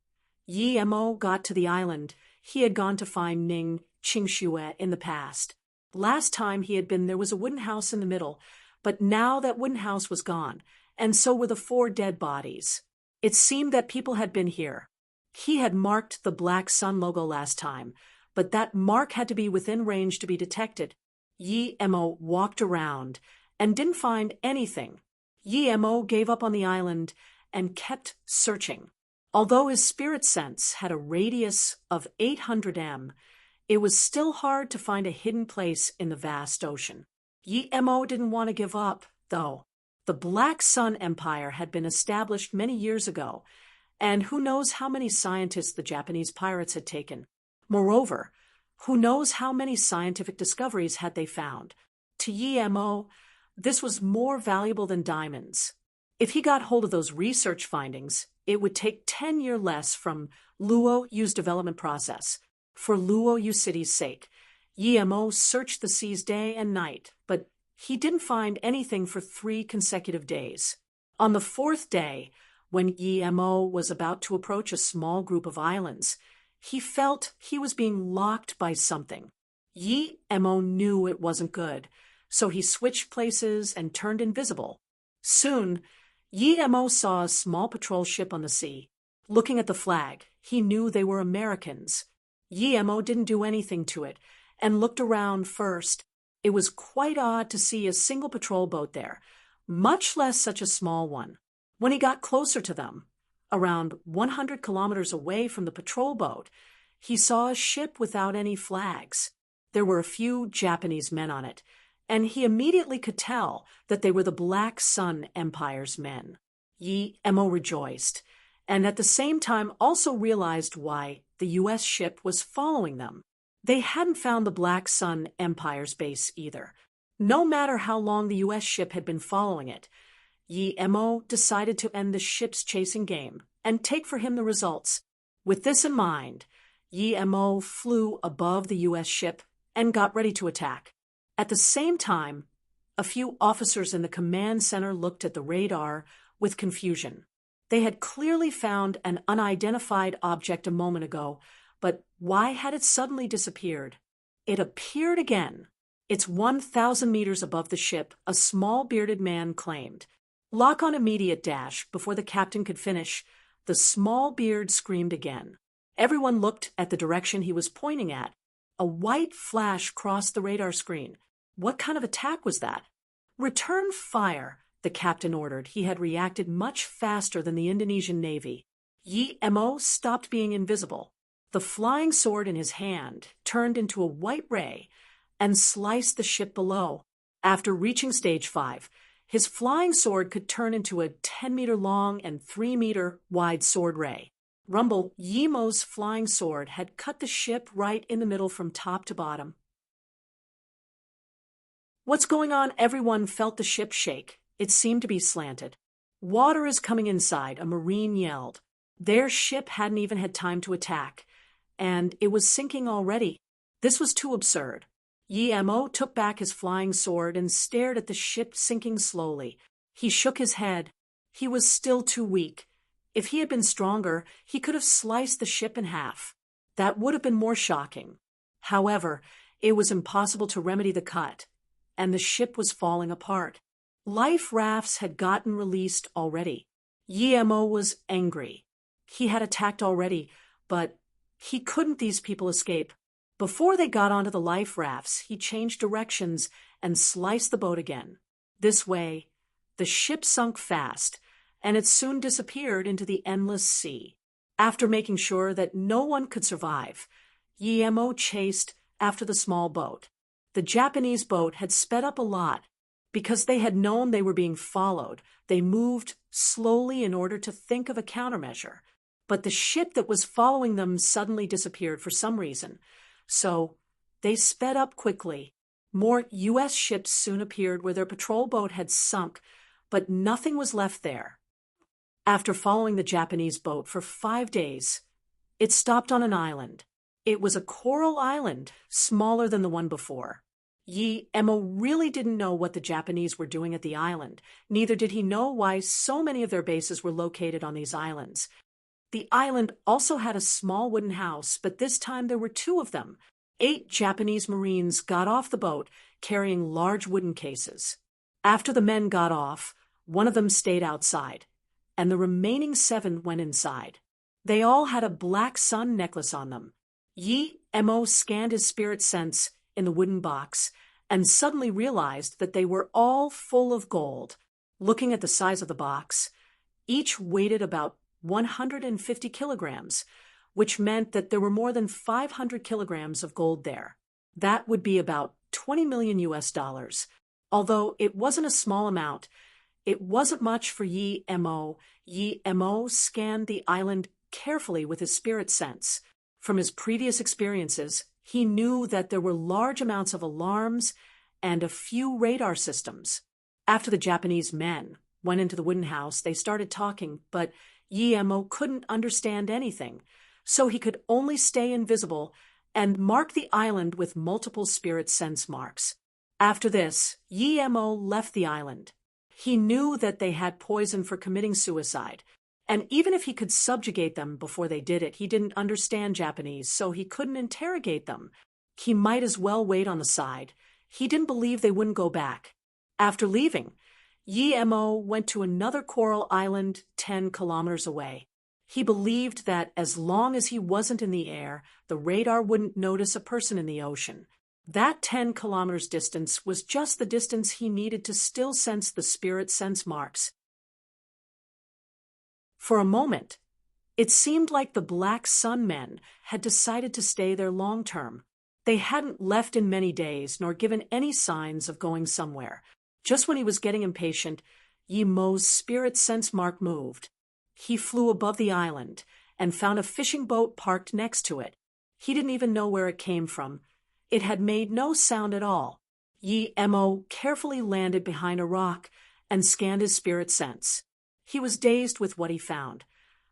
Yi Mo got to the island he had gone to find Ning Qingxue in the past. Last time he had been, there was a wooden house in the middle, but now that wooden house was gone, and so were the 4 dead bodies. It seemed that people had been here. He had marked the Black Sun logo last time, but that mark had to be within range to be detected. Yi Mo walked around and didn't find anything. Yi Mo gave up on the island and kept searching. Although his spirit sense had a radius of 800 m, it was still hard to find a hidden place in the vast ocean. Yi Mo didn't want to give up, though. The Black Sun Empire had been established many years ago, and who knows how many scientists the Japanese pirates had taken. Moreover, who knows how many scientific discoveries had they found. To Yi Mo, this was more valuable than diamonds. If he got hold of those research findings, it would take 10 years less from Luoyu's development process. For Luoyu City's sake, Yi Mo searched the seas day and night, but he didn't find anything for 3 consecutive days. On the 4th day, when Yi Mo was about to approach a small group of islands, he felt he was being locked by something. Yi Mo knew it wasn't good, so he switched places and turned invisible. Soon, Yi Mo saw a small patrol ship on the sea. Looking at the flag, he knew they were Americans. Yi Mo didn't do anything to it and looked around first. It was quite odd to see a single patrol boat there, much less such a small one. When he got closer to them, around 100 kilometers away from the patrol boat, he saw a ship without any flags. There were a few Japanese men on it, and he immediately could tell that they were the Black Sun Empire's men. Yi Mo rejoiced, and at the same time also realized why the U.S. ship was following them. They hadn't found the Black Sun Empire's base either. No matter how long the U.S. ship had been following it, Yi Mo decided to end the ship's chasing game and take for him the results. With this in mind, Yi Mo flew above the U.S. ship and got ready to attack. At the same time, a few officers in the command center looked at the radar with confusion. They had clearly found an unidentified object a moment ago, but why had it suddenly disappeared? It appeared again. It's 1,000 meters above the ship, a small bearded man claimed. Lock on immediate dash. Before the captain could finish, the small beard screamed again. Everyone looked at the direction he was pointing at. A white flash crossed the radar screen. What kind of attack was that? Return fire, the captain ordered. He had reacted much faster than the Indonesian Navy. Yi Mo stopped being invisible. The flying sword in his hand turned into a white ray and sliced the ship below. After reaching stage 5, his flying sword could turn into a 10-meter-long and 3-meter-wide sword ray. Rumble, Yi Mo's flying sword had cut the ship right in the middle from top to bottom. "What's going on?" Everyone felt the ship shake. It seemed to be slanted. "Water is coming inside," a Marine yelled. Their ship hadn't even had time to attack, and it was sinking already. This was too absurd. Yi Mo took back his flying sword and stared at the ship sinking slowly. He shook his head. He was still too weak. If he had been stronger, he could have sliced the ship in half. That would have been more shocking. However, it was impossible to remedy the cut, and the ship was falling apart. Life rafts had gotten released already. Yi Mo was angry. He had attacked already, but he couldn't these people escape. Before they got onto the life rafts, he changed directions and sliced the boat again. This way, the ship sunk fast, and it soon disappeared into the endless sea. After making sure that no one could survive, Yi Mo chased after the small boat. The Japanese boat had sped up a lot. Because they had known they were being followed, they moved slowly in order to think of a countermeasure. But the ship that was following them suddenly disappeared for some reason. So they sped up quickly. More U.S. ships soon appeared where their patrol boat had sunk, but nothing was left there. After following the Japanese boat for 5 days, it stopped on an island. It was a coral island, smaller than the one before. Yi Mo really didn't know what the Japanese were doing at the island. Neither did he know why so many of their bases were located on these islands. The island also had a small wooden house, but this time there were 2 of them. 8 Japanese Marines got off the boat, carrying large wooden cases. After the men got off, one of them stayed outside, and the remaining 7 went inside. They all had a black sun necklace on them. Yi Mo scanned his spirit sense in the wooden box and suddenly realized that they were all full of gold. Looking at the size of the box, each weighed about 150 kilograms, which meant that there were more than 500 kilograms of gold there. That would be about 20 million US dollars. Although it wasn't a small amount, it wasn't much for Yi Mo. Yi Mo scanned the island carefully with his spirit sense. From his previous experiences, he knew that there were large amounts of alarms and a few radar systems. After the Japanese men went into the wooden house, they started talking, but Yi Mo couldn't understand anything, so he could only stay invisible and mark the island with multiple spirit sense marks. After this, Yi Mo left the island. He knew that they had poison for committing suicide, and even if he could subjugate them before they did it, he didn't understand Japanese, so he couldn't interrogate them. He might as well wait on the side. He didn't believe they wouldn't go back. After leaving, Yi Mo went to another coral island 10 kilometers away. He believed that as long as he wasn't in the air, the radar wouldn't notice a person in the ocean. That 10 kilometers distance was just the distance he needed to still sense the spirit sense marks. For a moment, it seemed like the Black Sun men had decided to stay there long term. They hadn't left in many days, nor given any signs of going somewhere. Just when he was getting impatient, Yi Mo's spirit sense mark moved. He flew above the island and found a fishing boat parked next to it. He didn't even know where it came from. It had made no sound at all. Yi Mo carefully landed behind a rock and scanned his spirit sense. He was dazed with what he found.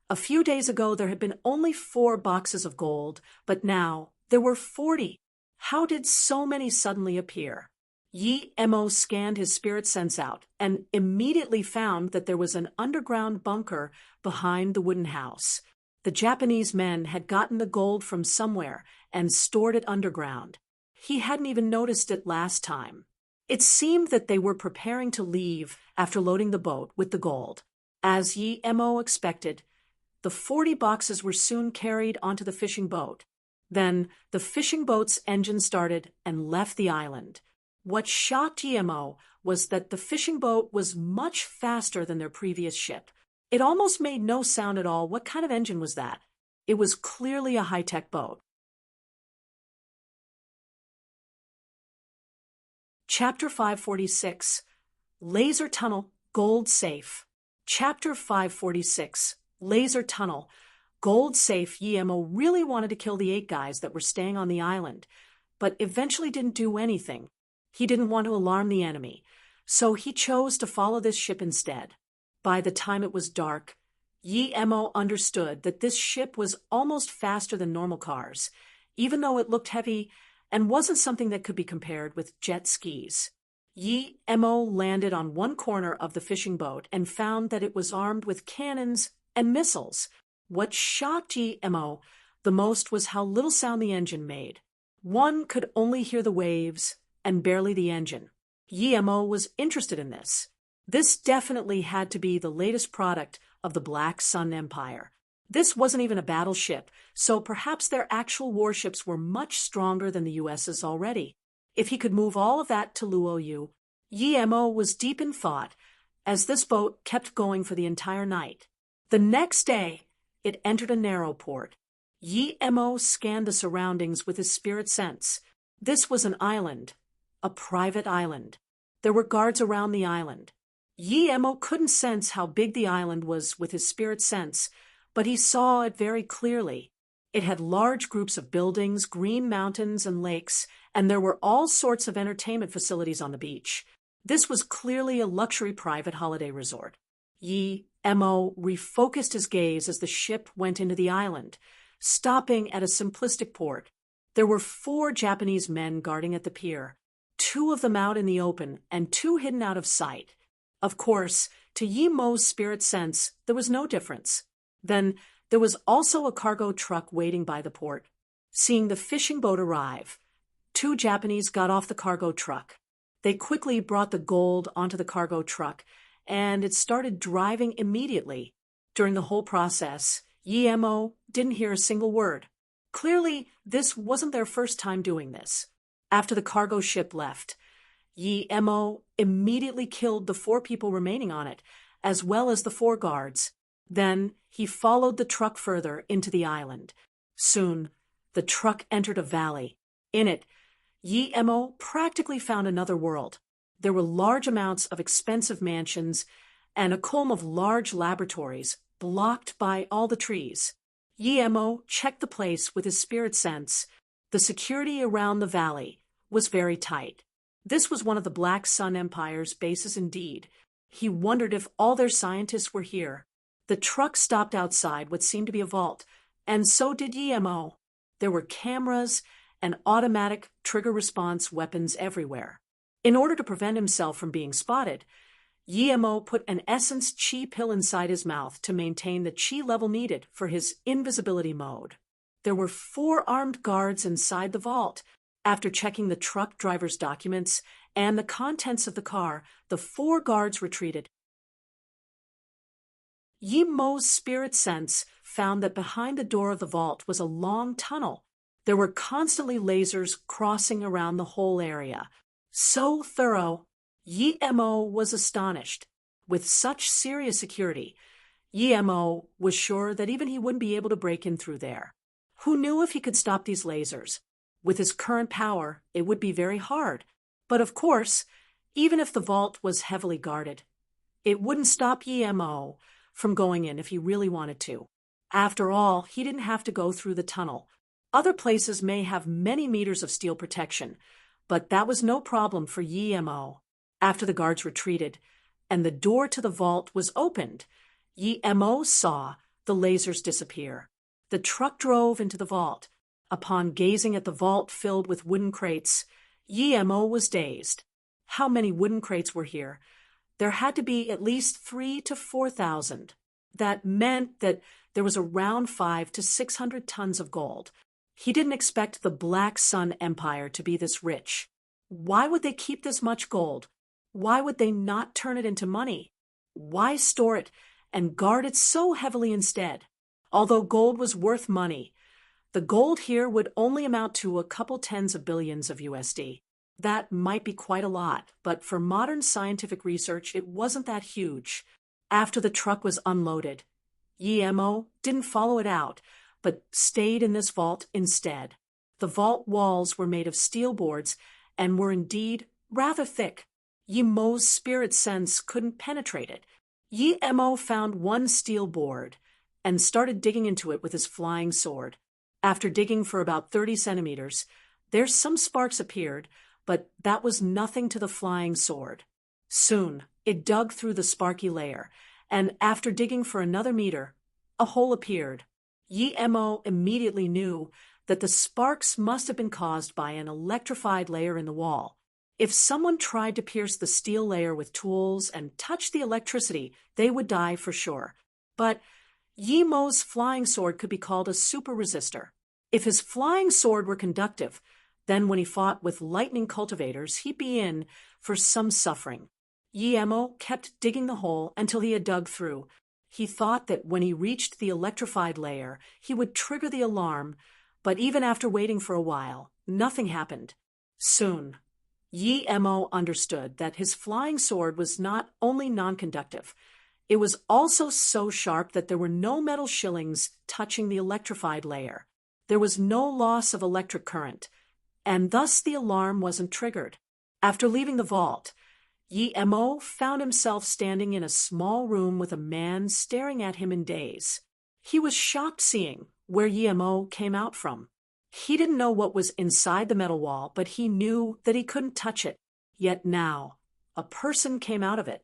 A few days ago there had been only 4 boxes of gold, but now there were 40. How did so many suddenly appear? Yi Mo scanned his spirit sense out and immediately found that there was an underground bunker behind the wooden house. The Japanese men had gotten the gold from somewhere and stored it underground. He hadn't even noticed it last time. It seemed that they were preparing to leave after loading the boat with the gold. As Yi Mo expected, the 40 boxes were soon carried onto the fishing boat. Then the fishing boat's engine started and left the island. What shocked Yemo was that the fishing boat was much faster than their previous ship. It almost made no sound at all. What kind of engine was that? It was clearly a high-tech boat. Chapter 546, Laser Tunnel, Gold Safe. Chapter 546, Laser Tunnel, Gold Safe. Yemo really wanted to kill the 8 guys that were staying on the island, but eventually didn't do anything. He didn't want to alarm the enemy, so he chose to follow this ship instead. By the time it was dark, Yemo understood that this ship was almost faster than normal cars, even though it looked heavy and wasn't something that could be compared with jet skis. Yemo landed on one corner of the fishing boat and found that it was armed with cannons and missiles. What shocked Yemo the most was how little sound the engine made. One could only hear the waves and barely the engine. Yemo was interested in this. This definitely had to be the latest product of the Black Sun Empire. This wasn't even a battleship, so perhaps their actual warships were much stronger than the US's already. If he could move all of that to Luoyu, Yemo was deep in thought as this boat kept going for the entire night. The next day, it entered a narrow port. Yemo scanned the surroundings with his spirit sense. This was an island, a private island. There were guards around the island. Yemo couldn't sense how big the island was with his spirit sense, but he saw it very clearly. It had large groups of buildings, green mountains, and lakes, and there were all sorts of entertainment facilities on the beach. This was clearly a luxury private holiday resort. Yemo refocused his gaze as the ship went into the island, stopping at a simplistic port. There were 4 Japanese men guarding at the pier, 2 of them out in the open and 2 hidden out of sight. Of course, to Yemo's spirit sense, there was no difference. Then there was also a cargo truck waiting by the port. Seeing the fishing boat arrive, 2 Japanese got off the cargo truck. They quickly brought the gold onto the cargo truck, and it started driving immediately. During the whole process, Yemo didn't hear a single word. Clearly, this wasn't their first time doing this. After the cargo ship left, Yemo immediately killed the 4 people remaining on it, as well as the 4 guards. Then he followed the truck further into the island. Soon, the truck entered a valley. In it, Yemo practically found another world. There were large amounts of expensive mansions and a comb of large laboratories blocked by all the trees. Yemo checked the place with his spirit sense. The security around the valley was very tight. This was one of the Black Sun Empire's bases indeed. He wondered if all their scientists were here. The truck stopped outside what seemed to be a vault, and so did Yemo. There were cameras and automatic trigger response weapons everywhere. In order to prevent himself from being spotted, Yemo put an essence chi pill inside his mouth to maintain the chi level needed for his invisibility mode. There were 4 armed guards inside the vault. After checking the truck driver's documents and the contents of the car, the 4 guards retreated. Yemo's spirit sense found that behind the door of the vault was a long tunnel. There were constantly lasers crossing around the whole area. So thorough, Yemo was astonished. With such serious security, Yemo was sure that even he wouldn't be able to break in through there. Who knew if he could stop these lasers? With his current power, it would be very hard. But of course, even if the vault was heavily guarded, it wouldn't stop Yemo from going in if he really wanted to. After all, he didn't have to go through the tunnel. Other places may have many meters of steel protection, but that was no problem for Yemo. After the guards retreated and the door to the vault was opened, Yemo saw the lasers disappear. The truck drove into the vault. Upon gazing at the vault filled with wooden crates, Yemo was dazed. How many wooden crates were here? There had to be at least 3,000 to 4,000. That meant that there was around 500 to 600 tons of gold. He didn't expect the Black Sun Empire to be this rich. Why would they keep this much gold? Why would they not turn it into money? Why store it and guard it so heavily instead? Although gold was worth money, the gold here would only amount to a couple tens of billions of USD. That might be quite a lot, but for modern scientific research, it wasn't that huge. After the truck was unloaded, Yemo didn't follow it out, but stayed in this vault instead. The vault walls were made of steel boards and were indeed rather thick. Yemo's spirit sense couldn't penetrate it. Yemo found one steel board and started digging into it with his flying sword. After digging for about 30 centimeters, there some sparks appeared, but that was nothing to the flying sword. Soon, it dug through the sparky layer, and after digging for another meter, a hole appeared. Yemo immediately knew that the sparks must have been caused by an electrified layer in the wall. If someone tried to pierce the steel layer with tools and touch the electricity, they would die for sure. But Yemo's flying sword could be called a super resistor. If his flying sword were conductive, then when he fought with lightning cultivators, he'd be in for some suffering. Yemo kept digging the hole until he had dug through. He thought that when he reached the electrified layer, he would trigger the alarm, but even after waiting for a while, nothing happened. Soon, Yemo understood that his flying sword was not only non-conductive, it was also so sharp that there were no metal shillings touching the electrified layer. There was no loss of electric current, and thus the alarm wasn't triggered. After leaving the vault, Yemo found himself standing in a small room with a man staring at him in daze. He was shocked seeing where Yemo came out from. He didn't know what was inside the metal wall, but he knew that he couldn't touch it. Yet now, a person came out of it.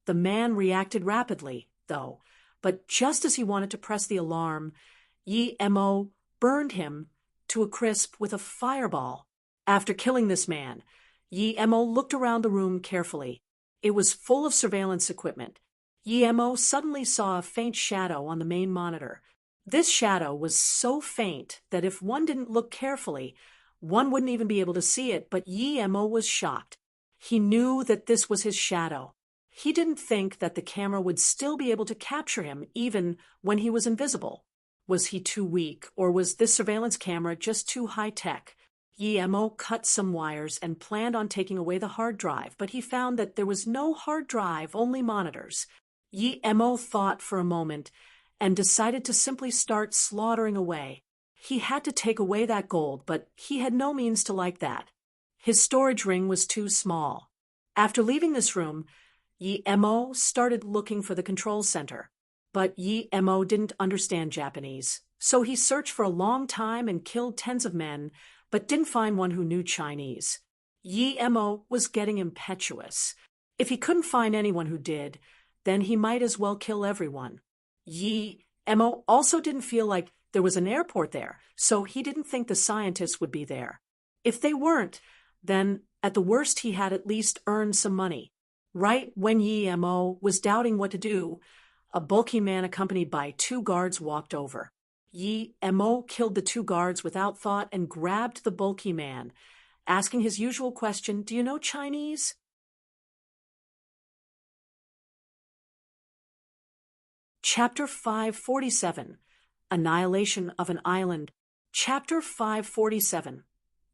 The man reacted rapidly, though, but just as he wanted to press the alarm, Yemo burned him to a crisp with a fireball. After killing this man, Yemo looked around the room carefully. It was full of surveillance equipment. Yemo suddenly saw a faint shadow on the main monitor. This shadow was so faint that if one didn't look carefully, one wouldn't even be able to see it, but Yemo was shocked. He knew that this was his shadow. He didn't think that the camera would still be able to capture him even when he was invisible. Was he too weak, or was this surveillance camera just too high-tech? Yemo cut some wires and planned on taking away the hard drive, but he found that there was no hard drive, only monitors. Yemo thought for a moment and decided to simply start slaughtering away. He had to take away that gold, but he had no means to like that. His storage ring was too small. After leaving this room, Yemo started looking for the control center. But Yemo didn't understand Japanese, so he searched for a long time and killed tens of men, but didn't find one who knew Chinese. Yemo was getting impetuous. If he couldn't find anyone who did, then he might as well kill everyone. Yemo also didn't feel like there was an airport there, so he didn't think the scientists would be there. If they weren't, then at the worst he had at least earned some money. Right when Yemo was doubting what to do, a bulky man accompanied by 2 guards walked over. Yemo killed the 2 guards without thought and grabbed the bulky man, asking his usual question, "Do you know Chinese?" Chapter 547, Annihilation of an Island. Chapter 547,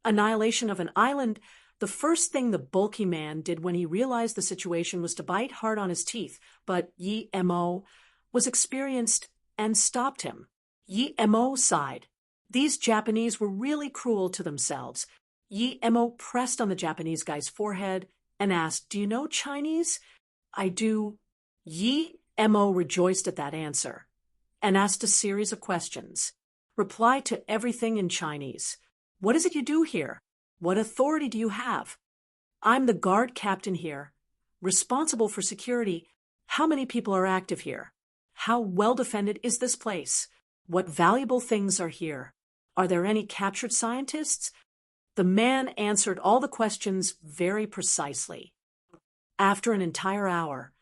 Annihilation of an Island. The first thing the bulky man did when he realized the situation was to bite hard on his teeth, but Yemo was experienced and stopped him. Yemo sighed. These Japanese were really cruel to themselves. Yemo pressed on the Japanese guy's forehead and asked, "Do you know Chinese?" "I do." Yemo rejoiced at that answer and asked a series of questions. Reply to everything in Chinese. "What is it you do here? What authority do you have?" "I'm the guard captain here, responsible for security. How many people are active here? How well defended is this place? What valuable things are here? Are there any captured scientists?" The man answered all the questions very precisely. After an entire hour,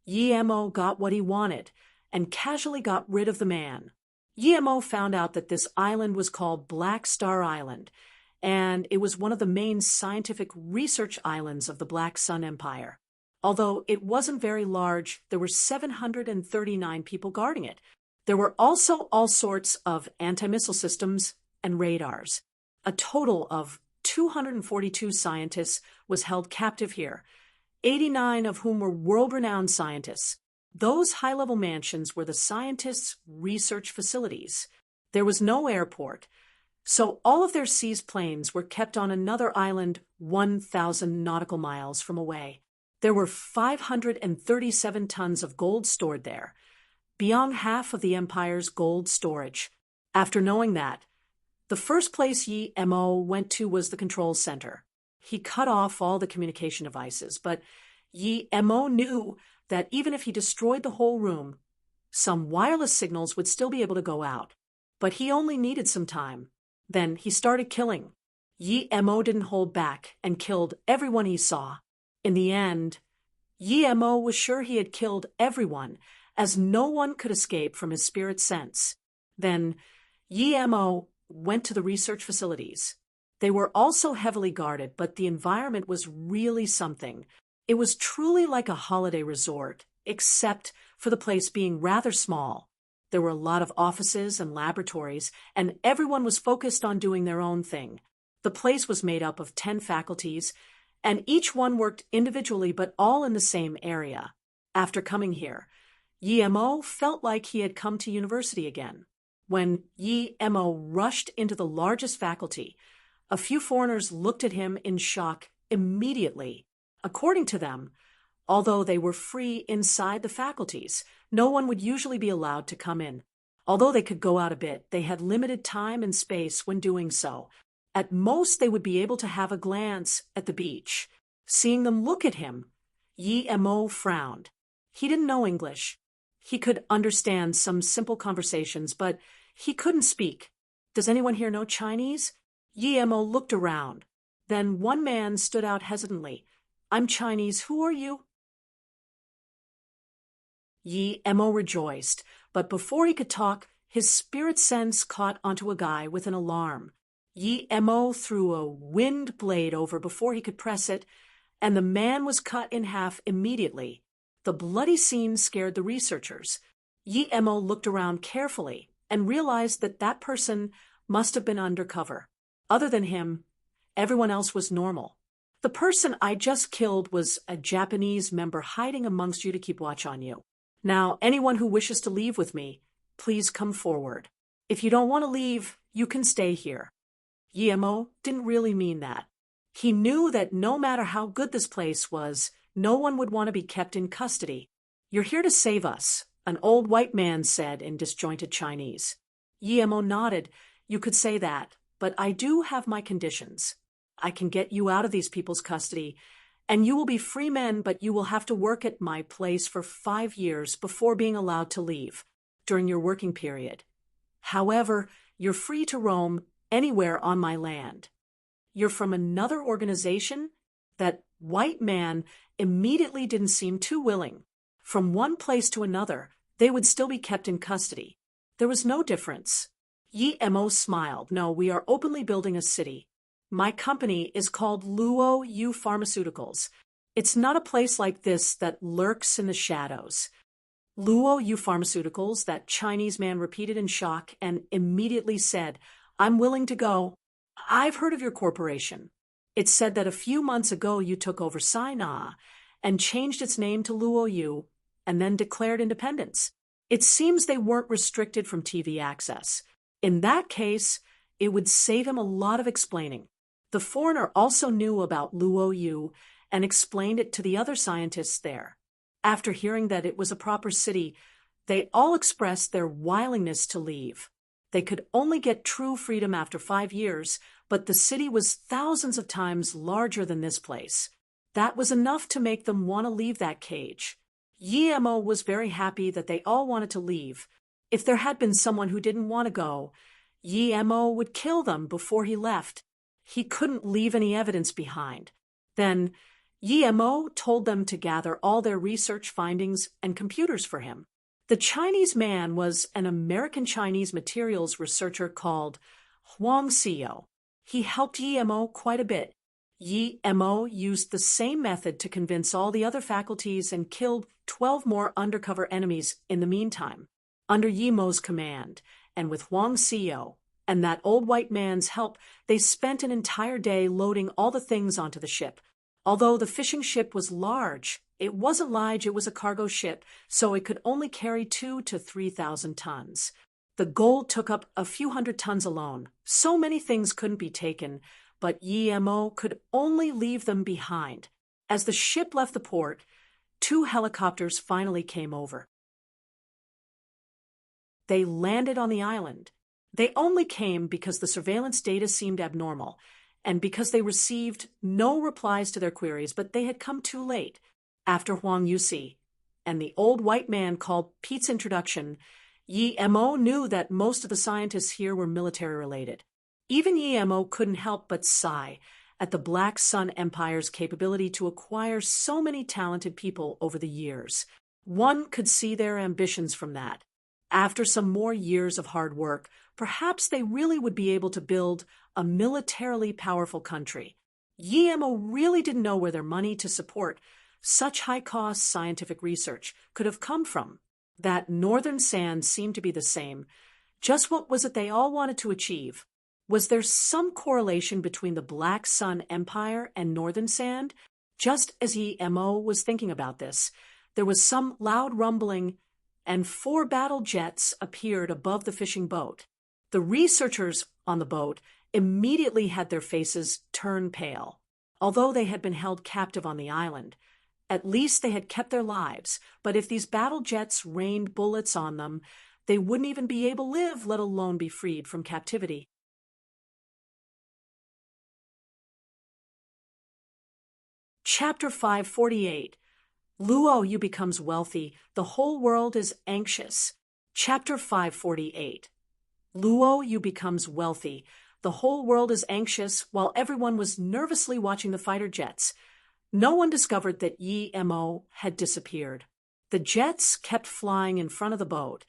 Yemo got what he wanted and casually got rid of the man. Yemo found out that this island was called Black Star Island, and it was one of the main scientific research islands of the Black Sun Empire. Although it wasn't very large, there were 739 people guarding it. There were also all sorts of anti-missile systems and radars. A total of 242 scientists was held captive here, 89 of whom were world-renowned scientists. Those high-level mansions were the scientists' research facilities. There was no airport, so all of their seized planes were kept on another island 1,000 nautical miles from away. There were 537 tons of gold stored there, beyond half of the empire's gold storage. After knowing that, the first place Yi Mo went to was the control center. He cut off all the communication devices, but Yi Mo knew that even if he destroyed the whole room, some wireless signals would still be able to go out. But he only needed some time. Then he started killing. Yi Mo didn't hold back and killed everyone he saw. In the end, Yi Mo was sure he had killed everyone, as no one could escape from his spirit sense. Then Yi Mo went to the research facilities. They were also heavily guarded, but the environment was really something. It was truly like a holiday resort, except for the place being rather small. There were a lot of offices and laboratories, and everyone was focused on doing their own thing. The place was made up of 10 faculties, and each one worked individually but all in the same area. After coming here, Yi Mo felt like he had come to university again. When Yi Mo rushed into the largest faculty, a few foreigners looked at him in shock immediately. According to them, although they were free inside the faculties, no one would usually be allowed to come in. Although they could go out a bit, they had limited time and space when doing so. At most, they would be able to have a glance at the beach. Seeing them look at him, Yi Mo frowned. He didn't know English. He could understand some simple conversations, but he couldn't speak. Does anyone here know Chinese? Yi Mo looked around. Then one man stood out hesitantly. I'm Chinese. Who are you? Yi Mo rejoiced, but before he could talk, his spirit sense caught onto a guy with an alarm. Yi Mo threw a wind blade over before he could press it, and the man was cut in half immediately. The bloody scene scared the researchers. Yi Mo looked around carefully and realized that that person must have been undercover. Other than him, everyone else was normal. The person I just killed was a Japanese member hiding amongst you to keep watch on you. Now, anyone who wishes to leave with me, please come forward. If you don't want to leave, you can stay here. Yi Mo didn't really mean that. He knew that no matter how good this place was, no one would want to be kept in custody. You're here to save us, an old white man said in disjointed Chinese. Yi Mo nodded. You could say that, but I do have my conditions. I can get you out of these people's custody, and you will be free men, but you will have to work at my place for 5 years before being allowed to leave during your working period. However, you're free to roam anywhere on my land. You're from another organization? That white man immediately didn't seem too willing. From one place to another, they would still be kept in custody. There was no difference. Yi Mo smiled. No, we are openly building a city. My company is called Luo Yu Pharmaceuticals. It's not a place like this that lurks in the shadows. Luo Yu Pharmaceuticals, that Chinese man repeated in shock and immediately said, I'm willing to go. I've heard of your corporation. It's said that a few months ago you took over Sinai and changed its name to Luo Yu and then declared independence. It seems they weren't restricted from TV access. In that case, it would save him a lot of explaining. The foreigner also knew about Luo Yu and explained it to the other scientists there. After hearing that it was a proper city, they all expressed their willingness to leave. They could only get true freedom after 5 years, but the city was thousands of times larger than this place. That was enough to make them want to leave that cage. Yi Mo was very happy that they all wanted to leave. If there had been someone who didn't want to go, Yi Mo would kill them before he left. He couldn't leave any evidence behind. Then Yi Mo told them to gather all their research findings and computers for him. The Chinese man was an American Chinese materials researcher called Huang Xiao. He helped Yi Mo quite a bit. Yi Mo used the same method to convince all the other faculties and killed 12 more undercover enemies in the meantime. Under Yi Mo's command, and with Huang Xiao, and that old white man's help, they spent an entire day loading all the things onto the ship. Although the fishing ship was large, it wasn't large, it was a cargo ship, so it could only carry 2,000 to 3,000 tons. The gold took up a few hundred tons alone. So many things couldn't be taken, but Yi-Mo could only leave them behind. As the ship left the port, 2 helicopters finally came over. They landed on the island. They only came because the surveillance data seemed abnormal, and because they received no replies to their queries, but they had come too late. After Huang Yusi and the old white man called Pete's introduction, Yi-Mo knew that most of the scientists here were military-related. Even Yi-Mo couldn't help but sigh at the Black Sun Empire's capability to acquire so many talented people over the years. One could see their ambitions from that. After some more years of hard work, perhaps they really would be able to build a militarily powerful country. Yi-Mo really didn't know where their money to support such high-cost scientific research could have come from. That northern sand seemed to be the same. Just what was it they all wanted to achieve? Was there some correlation between the Black Sun Empire and northern sand? Just as Yi-Mo was thinking about this, there was some loud rumbling, and 4 battle jets appeared above the fishing boat. The researchers on the boat immediately had their faces turn pale. Although they had been held captive on the island, at least they had kept their lives, but if these battle jets rained bullets on them, they wouldn't even be able to live, let alone be freed from captivity. Chapter 548. Luo Yu becomes wealthy. The whole world is anxious. Chapter 548. Luo Yu becomes wealthy. The whole world is anxious while everyone was nervously watching the fighter jets. No one discovered that Yi-Mo had disappeared. The jets kept flying in front of the boat.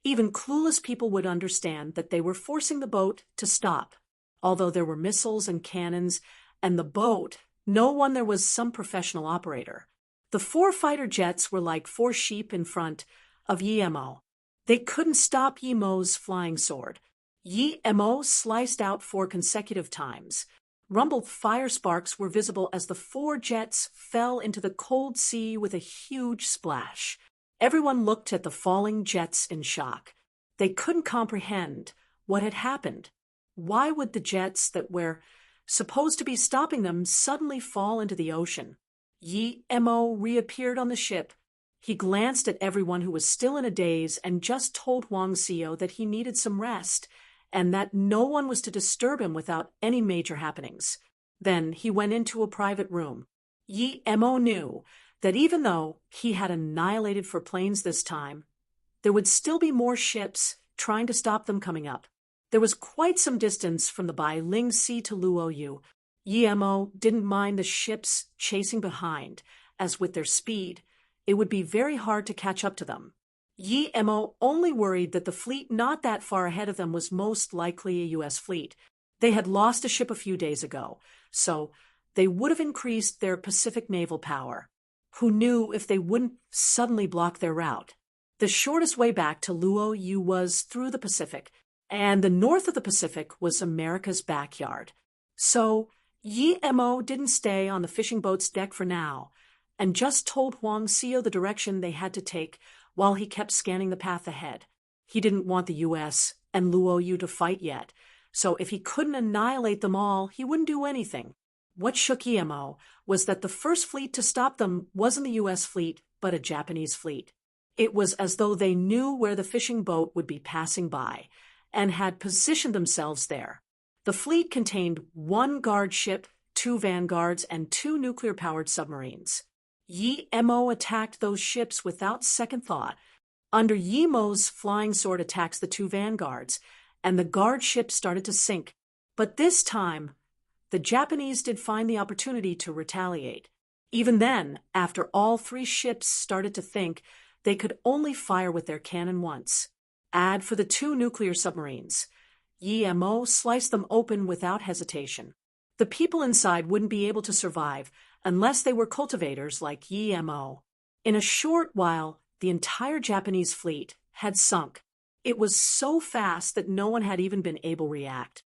Even clueless people would understand that they were forcing the boat to stop. Although there were missiles and cannons, and the boat, no one there was some professional operator. The 4 fighter jets were like 4 sheep in front of Yi-Mo. They couldn't stop Yi-Mo's flying sword. Yi-Mo sliced out 4 consecutive times. Rumbled fire sparks were visible as the 4 jets fell into the cold sea with a huge splash. Everyone looked at the falling jets in shock. They couldn't comprehend what had happened. Why would the jets that were supposed to be stopping them suddenly fall into the ocean? Yi-Mo reappeared on the ship. He glanced at everyone who was still in a daze and just told Huang Xiao that he needed some rest, and that no one was to disturb him without any major happenings. Then he went into a private room. Yi-Mo knew that even though he had annihilated 4 planes this time, there would still be more ships trying to stop them coming up. There was quite some distance from the Bailing Sea to Luo Yu. Yi-Mo didn't mind the ships chasing behind, as with their speed, it would be very hard to catch up to them. Yi-Mo only worried that the fleet not that far ahead of them was most likely a U.S. fleet. They had lost a ship a few days ago, so they would have increased their Pacific naval power. Who knew if they wouldn't suddenly block their route? The shortest way back to Luo Yu was through the Pacific, and the north of the Pacific was America's backyard. So Yi-Mo didn't stay on the fishing boat's deck for now, and just told Huang Xiao the direction they had to take while he kept scanning the path ahead. He didn't want the U.S. and Luo Yu to fight yet, so if he couldn't annihilate them all, he wouldn't do anything. What shook Yi-Mo was that the first fleet to stop them wasn't the U.S. fleet, but a Japanese fleet. It was as though they knew where the fishing boat would be passing by, and had positioned themselves there. The fleet contained 1 guard ship, 2 vanguards, and 2 nuclear-powered submarines. Yi-Mo attacked those ships without second thought. Under Yi-Mo's flying sword attacks the 2 vanguards, and the guard ship started to sink. But this time, the Japanese did find the opportunity to retaliate. Even then, after all 3 ships started to think, they could only fire with their cannon once. Add for the 2 nuclear submarines. Yi-Mo sliced them open without hesitation. The people inside wouldn't be able to survive unless they were cultivators like Yi-Mo. In a short while, the entire Japanese fleet had sunk. It was so fast that no one had even been able to react.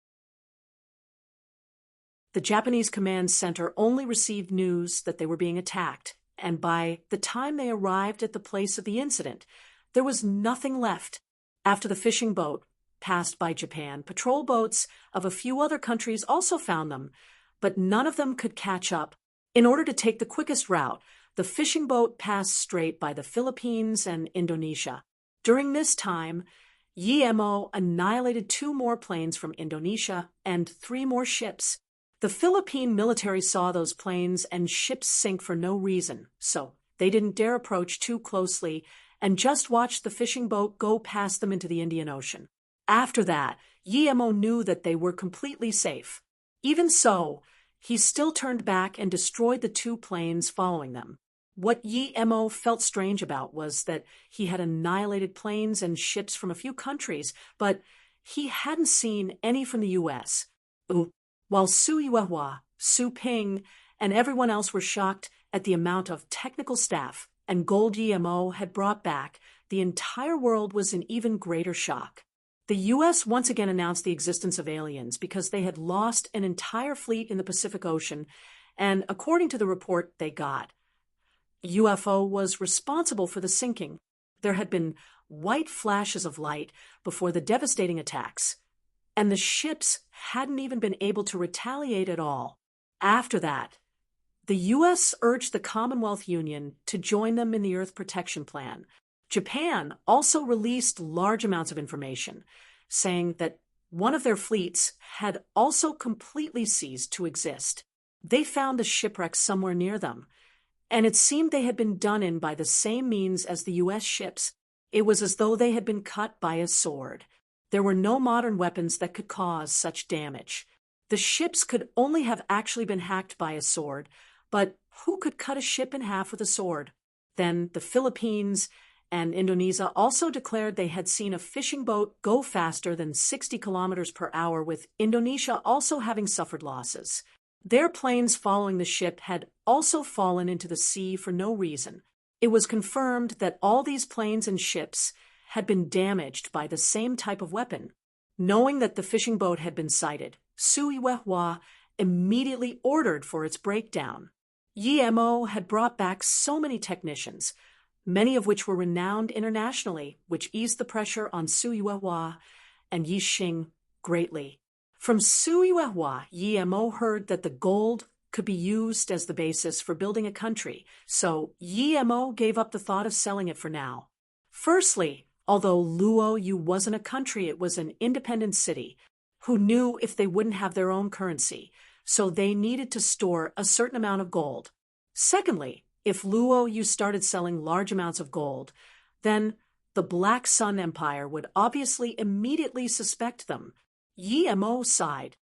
The Japanese command center only received news that they were being attacked, and by the time they arrived at the place of the incident, there was nothing left. After the fishing boat passed by Japan, patrol boats of a few other countries also found them, but none of them could catch up. In order to take the quickest route, the fishing boat passed straight by the Philippines and Indonesia. During this time, YMO annihilated 2 more planes from Indonesia and 3 more ships. The Philippine military saw those planes and ships sink for no reason, so they didn't dare approach too closely and just watched the fishing boat go past them into the Indian Ocean. After that, YMO knew that they were completely safe. Even so, he still turned back and destroyed the 2 planes following them. What YMO felt strange about was that he had annihilated planes and ships from a few countries, but he hadn't seen any from the U.S. While Su Yuehua, Su Ping, and everyone else were shocked at the amount of technical staff and gold YMO had brought back, the entire world was in even greater shock. The U.S. once again announced the existence of aliens because they had lost an entire fleet in the Pacific Ocean, and according to the report they got, UFO was responsible for the sinking. There had been white flashes of light before the devastating attacks, and the ships hadn't even been able to retaliate at all. After that, the U.S. urged the Commonwealth Union to join them in the Earth Protection Plan. Japan also released large amounts of information, saying that one of their fleets had also completely ceased to exist. They found the shipwreck somewhere near them, and it seemed they had been done in by the same means as the U.S. ships. It was as though they had been cut by a sword. There were no modern weapons that could cause such damage. The ships could only have actually been hacked by a sword, but who could cut a ship in half with a sword? Then the Philippines and Indonesia also declared they had seen a fishing boat go faster than 60 kilometers per hour, with Indonesia also having suffered losses. Their planes following the ship had also fallen into the sea for no reason. It was confirmed that all these planes and ships had been damaged by the same type of weapon. Knowing that the fishing boat had been sighted, Su Yuehua immediately ordered for its breakdown. YMO had brought back so many technicians, many of which were renowned internationally, which eased the pressure on Su Yuehua and Yixing greatly. From Su Yuehua, YMO heard that the gold could be used as the basis for building a country, so YMO gave up the thought of selling it for now. Firstly, although Luoyu wasn't a country, it was an independent city, who knew if they wouldn't have their own currency, so they needed to store a certain amount of gold. Secondly, if Luoyu started selling large amounts of gold, then the Black Sun Empire would obviously immediately suspect them. YMO sighed.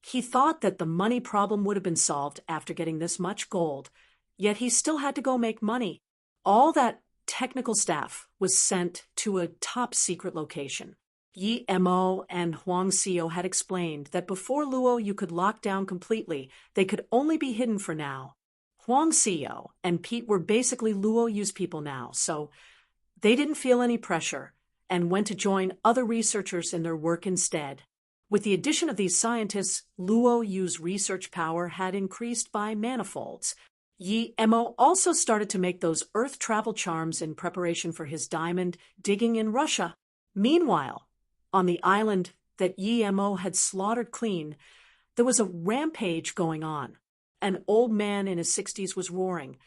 He thought that the money problem would have been solved after getting this much gold, yet he still had to go make money. All that technical staff was sent to a top-secret location. YMO and Huang Xiao had explained that before Luoyu could lock down completely, they could only be hidden for now. Huang Xiao and Pete were basically Luoyu's people now, so they didn't feel any pressure and went to join other researchers in their work instead. With the addition of these scientists, Luoyu's research power had increased by manifolds. YMO also started to make those Earth travel charms in preparation for his diamond digging in Russia. Meanwhile, on the island that YMO had slaughtered clean, there was a rampage going on. An old man in his 60s was roaring,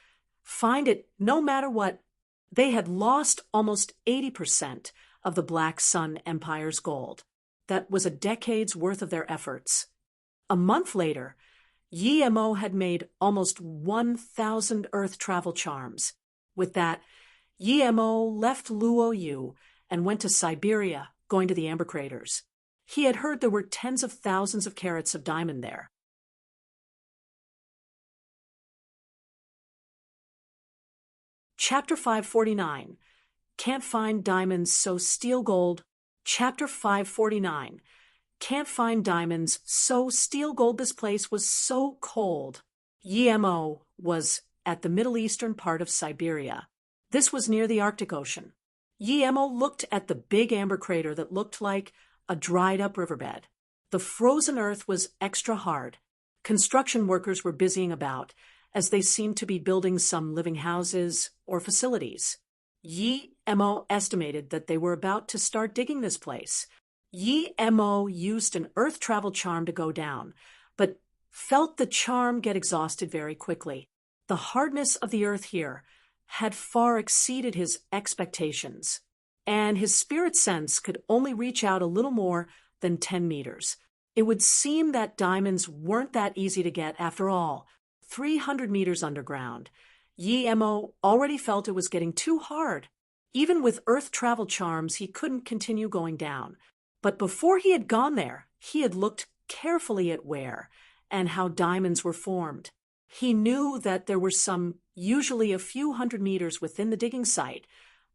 "Find it, no matter what." They had lost almost 80% of the Black Sun Empire's gold. That was a decade's worth of their efforts. A month later, YMO had made almost 1,000 Earth travel charms. With that, YMO left Luoyu and went to Siberia, going to the Amber Craters. He had heard there were tens of thousands of carats of diamond there. Chapter 549. Can't find diamonds, so steal gold. Chapter 549. Can't find diamonds, so steal gold. This place was so cold. YMO was at the Middle Eastern part of Siberia. This was near the Arctic Ocean. Guillermo looked at the big amber crater that looked like a dried-up riverbed. The frozen earth was extra hard. Construction workers were busying about, as they seemed to be building some living houses or facilities. Guillermo estimated that they were about to start digging this place. Guillermo used an earth travel charm to go down, but felt the charm get exhausted very quickly. The hardness of the earth here had far exceeded his expectations, and his spirit sense could only reach out a little more than 10 meters. It would seem that diamonds weren't that easy to get after all. 300 meters underground. Guillermo already felt it was getting too hard. Even with earth travel charms, he couldn't continue going down. But before he had gone there, he had looked carefully at where and how diamonds were formed. He knew that there were some, usually a few hundred meters within the digging site,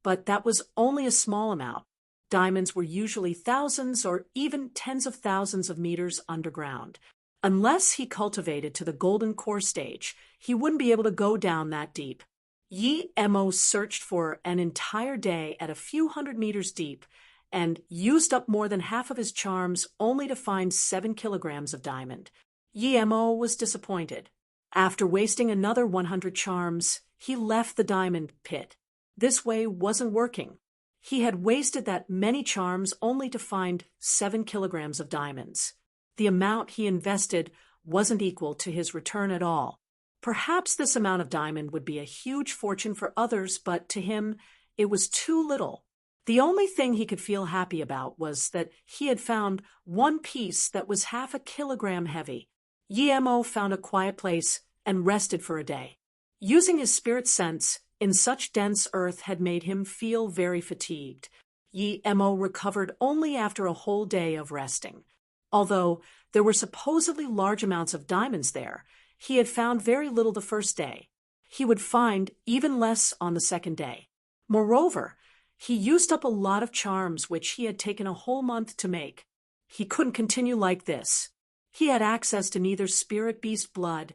but that was only a small amount. Diamonds were usually thousands or even tens of thousands of meters underground. Unless he cultivated to the golden core stage, he wouldn't be able to go down that deep. Guillermo searched for an entire day at a few hundred meters deep and used up more than half of his charms only to find 7 kilograms of diamond. Guillermo was disappointed. After wasting another 100 charms, he left the diamond pit. This way wasn't working. He had wasted that many charms only to find 7 kilograms of diamonds. The amount he invested wasn't equal to his return at all. Perhaps this amount of diamond would be a huge fortune for others, but to him, it was too little. The only thing he could feel happy about was that he had found one piece that was half a kilogram heavy. Guillermo found a quiet place and rested for a day. Using his spirit sense in such dense earth had made him feel very fatigued. Guillermo recovered only after a whole day of resting. Although there were supposedly large amounts of diamonds there, he had found very little the first day. He would find even less on the second day. Moreover, he used up a lot of charms which he had taken a whole month to make. He couldn't continue like this. He had access to neither spirit beast blood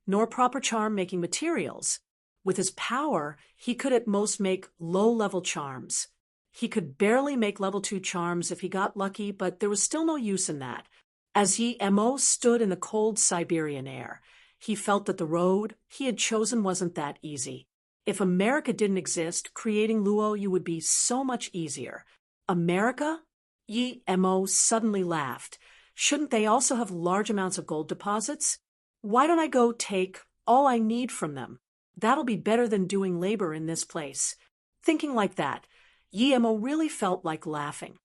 nor proper charm-making materials. With his power, he could at most make low-level charms. He could barely make level 2 charms if he got lucky, but there was still no use in that. As Guillermo stood in the cold Siberian air, he felt that the road he had chosen wasn't that easy. If America didn't exist, creating Luoyu would be so much easier. America? Guillermo suddenly laughed. Shouldn't they also have large amounts of gold deposits? Why don't I go take all I need from them? That'll be better than doing labor in this place. Thinking like that, Guillermo really felt like laughing.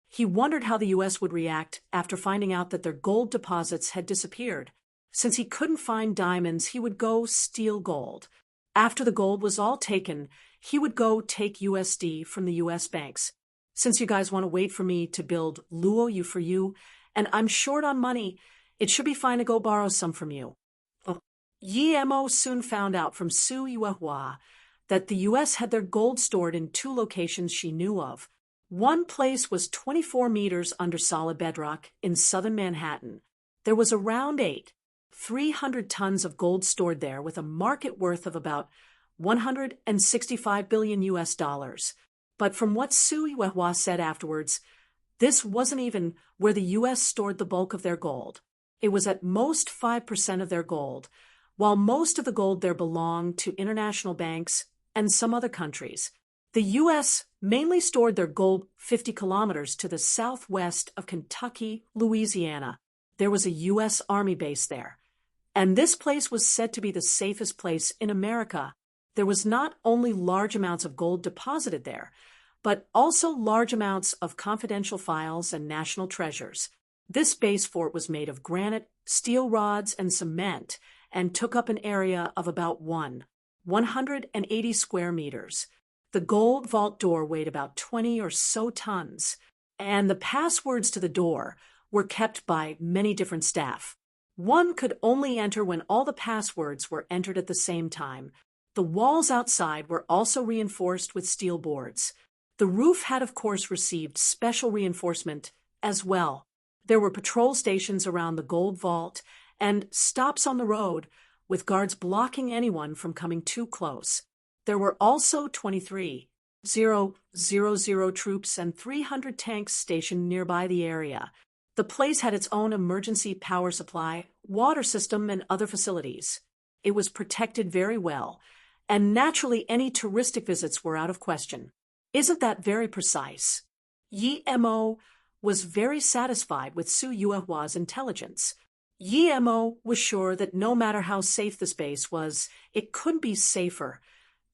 He wondered how the U.S. would react after finding out that their gold deposits had disappeared. Since he couldn't find diamonds, he would go steal gold. After the gold was all taken, he would go take USD from the U.S. banks. Since you guys want to wait for me to build Luoyu for you, and I'm short on money, it should be fine to go borrow some from you. Guillermo soon found out from Su Yuehua that the U.S. had their gold stored in 2 locations she knew of. One place was 24 meters under solid bedrock in southern Manhattan. There was around 300 tons of gold stored there with a market worth of about 165 billion US dollars. But from what Su Yuehua said afterwards, this wasn't even where the U.S. stored the bulk of their gold. It was at most 5% of their gold, while most of the gold there belonged to international banks and some other countries. The U.S. mainly stored their gold 50 kilometers to the southwest of Kentucky, Louisiana. There was a U.S. Army base there, and this place was said to be the safest place in America. There was not only large amounts of gold deposited there, but also large amounts of confidential files and national treasures. This base fort was made of granite, steel rods, and cement, and took up an area of about 180 square meters. The gold vault door weighed about 20 or so tons, and the passwords to the door were kept by many different staff. One could only enter when all the passwords were entered at the same time. The walls outside were also reinforced with steel boards. The roof had, of course, received special reinforcement as well. There were patrol stations around the gold vault and stops on the road with guards blocking anyone from coming too close. There were also 23,000 troops and 300 tanks stationed nearby the area. The place had its own emergency power supply, water system, and other facilities. It was protected very well, and naturally any touristic visits were out of question. Isn't that very precise? Yi Mo was very satisfied with Su Yuehua's intelligence. Yi Mo was sure that no matter how safe this base was, it couldn't be safer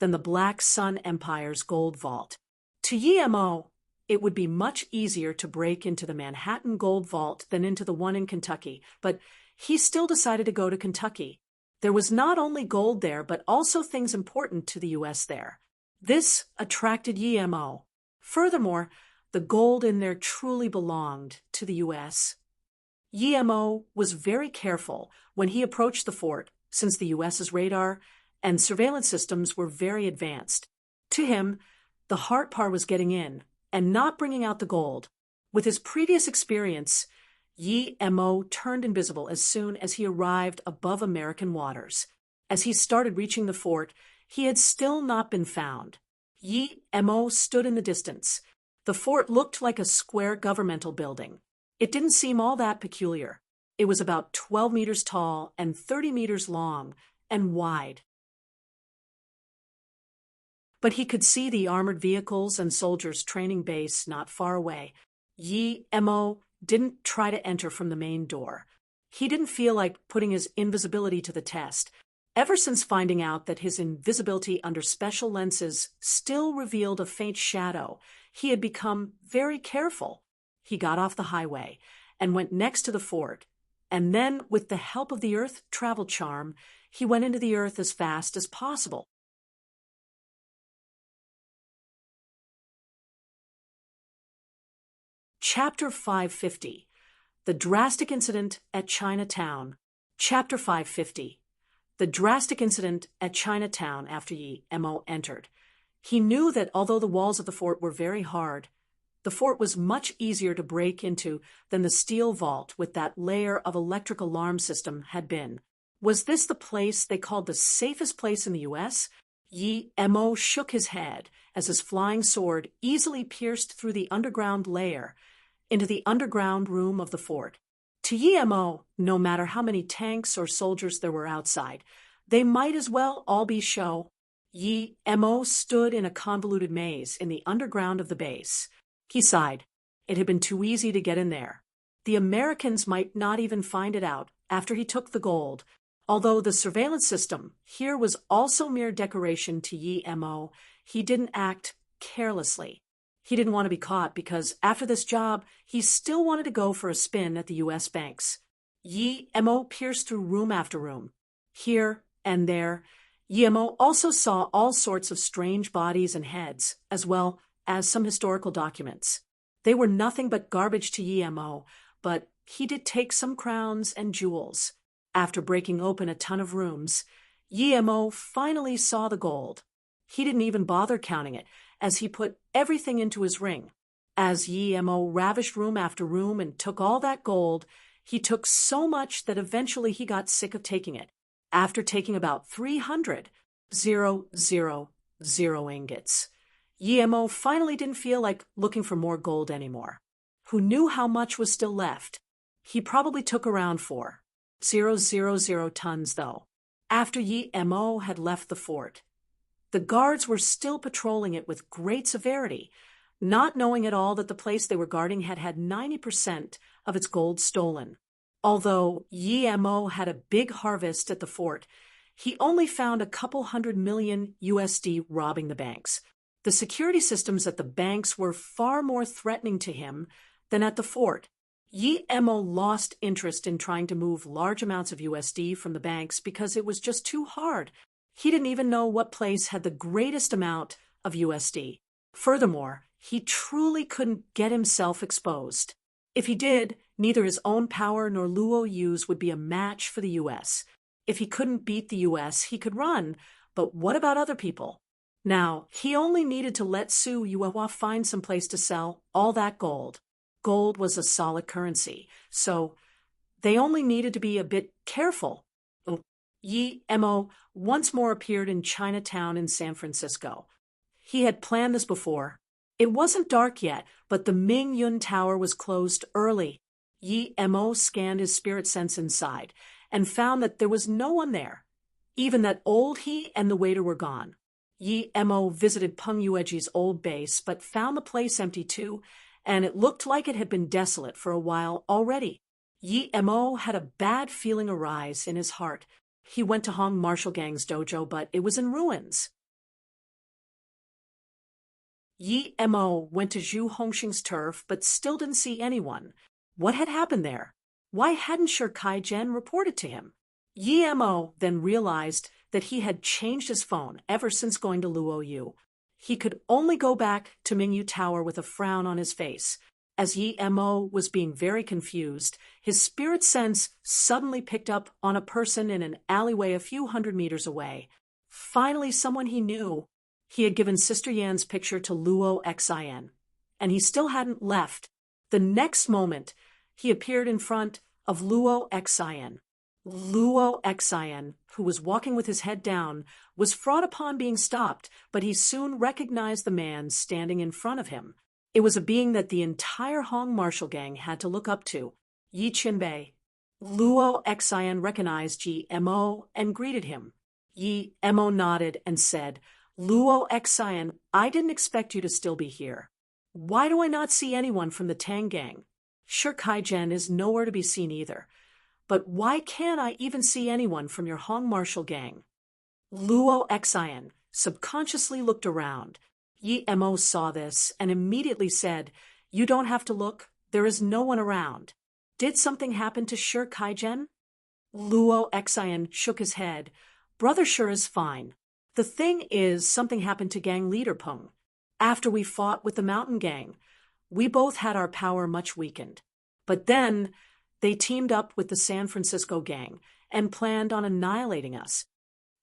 than the Black Sun Empire's gold vault. To Yi Mo, it would be much easier to break into the Manhattan Gold Vault than into the one in Kentucky, but he still decided to go to Kentucky. There was not only gold there, but also things important to the U.S. there. This attracted Yi Mo. Furthermore, the gold in there truly belonged to the U.S. Yi Mo was very careful when he approached the fort, since the U.S.'s radar and surveillance systems were very advanced. To him, the hard part was getting in and not bringing out the gold. With his previous experience, Yi Mo turned invisible as soon as he arrived above American waters. As he started reaching the fort, he had still not been found. Yi Mo stood in the distance. The fort looked like a square governmental building. It didn't seem all that peculiar. It was about 12 meters tall and 30 meters long and wide. But he could see the armored vehicles and soldiers' training base not far away. Yi Mo didn't try to enter from the main door. He didn't feel like putting his invisibility to the test. Ever since finding out that his invisibility under special lenses still revealed a faint shadow, he had become very careful. He got off the highway and went next to the fort, and then, with the help of the Earth travel charm, he went into the Earth as fast as possible. Chapter 550. The Drastic Incident at Chinatown. Chapter 550. The drastic incident at Chinatown after Yi Mo entered. He knew that although the walls of the fort were very hard, the fort was much easier to break into than the steel vault with that layer of electric alarm system had been. Was this the place they called the safest place in the U.S.? Yi Mo shook his head as his flying sword easily pierced through the underground layer into the underground room of the fort. To Yi Mo, no matter how many tanks or soldiers there were outside, they might as well all be show. Yi Mo stood in a convoluted maze in the underground of the base. He sighed. It had been too easy to get in there. The Americans might not even find it out after he took the gold. Although the surveillance system here was also mere decoration to Yi Mo, he didn't act carelessly. He didn't want to be caught because after this job, he still wanted to go for a spin at the U.S. banks. Yi Mo pierced through room after room. Here and there, Yi Mo also saw all sorts of strange bodies and heads, as well as some historical documents. They were nothing but garbage to Yi Mo, but he did take some crowns and jewels. After breaking open a ton of rooms, Yi Mo finally saw the gold. He didn't even bother counting it, as he put everything into his ring. As Yi Mo ravished room after room and took all that gold, he took so much that eventually he got sick of taking it. After taking about 300,000 ingots, Yi Mo finally didn't feel like looking for more gold anymore. Who knew how much was still left? He probably took around 4,000 tons, though. After Yi Mo had left the fort, the guards were still patrolling it with great severity, not knowing at all that the place they were guarding had had 90% of its gold stolen. Although Yi Mo had a big harvest at the fort, he only found a couple $100 million USD robbing the banks. The security systems at the banks were far more threatening to him than at the fort. Yi Mo lost interest in trying to move large amounts of USD from the banks because it was just too hard. He didn't even know what place had the greatest amount of USD. Furthermore, he truly couldn't get himself exposed. If he did, neither his own power nor Luo Yu's would be a match for the U.S. If he couldn't beat the U.S., he could run, but what about other people? Now, he only needed to let Su Yuehua find some place to sell all that gold. Gold was a solid currency, so they only needed to be a bit careful. Yi Mo once more appeared in Chinatown in San Francisco. He had planned this before. It wasn't dark yet, but the Ming Yun Tower was closed early. Yi Mo scanned his spirit sense inside and found that there was no one there. Even that old he and the waiter were gone. Yi Mo visited Peng Yueji's old base, but found the place empty too, and it looked like it had been desolate for a while already. Yi Mo had a bad feeling arise in his heart. He went to Hong Martial Gang's dojo, but it was in ruins. Yi Mo went to Zhu Hongxing's turf, but still didn't see anyone. What had happened there? Why hadn't Shi Kai-Jen reported to him? Yi Mo then realized that he had changed his phone ever since going to Luoyu. He could only go back to Mingyu Tower with a frown on his face. As Yi Mo was being very confused, his spirit sense suddenly picked up on a person in an alleyway a few hundred meters away. Finally, someone he knew. He had given Sister Yan's picture to Luo Xin, and he still hadn't left. The next moment, he appeared in front of Luo Xin. Luo Xin, who was walking with his head down, was fraught upon being stopped, but he soon recognized the man standing in front of him. It was a being that the entire Hong Martial Gang had to look up to, Yi Qinbei. Luo Xin recognized Yi Mo and greeted him. Yi Mo nodded and said, "Luo Xin, I didn't expect you to still be here. Why do I not see anyone from the Tang Gang? Shi Kai-Jen is nowhere to be seen either. But why can't I even see anyone from your Hong Martial Gang?" Luo Xin subconsciously looked around. Yi Mo saw this and immediately said, "You don't have to look. There is no one around. Did something happen to Shi Kai-Jen?" Luo Xin shook his head. "Brother Shi is fine. The thing is, something happened to gang leader Peng. After we fought with the mountain gang, we both had our power much weakened. But then they teamed up with the San Francisco gang and planned on annihilating us.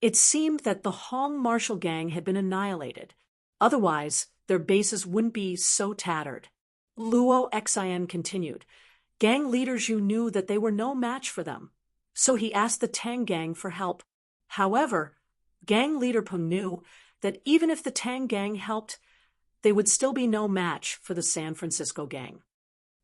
It seemed that the Hong Martial Gang had been annihilated. Otherwise, their bases wouldn't be so tattered." Luo Xin continued. "Gang leaders you knew that they were no match for them. So he asked the Tang Gang for help. However, gang leader Peng knew that even if the Tang Gang helped, they would still be no match for the San Francisco Gang.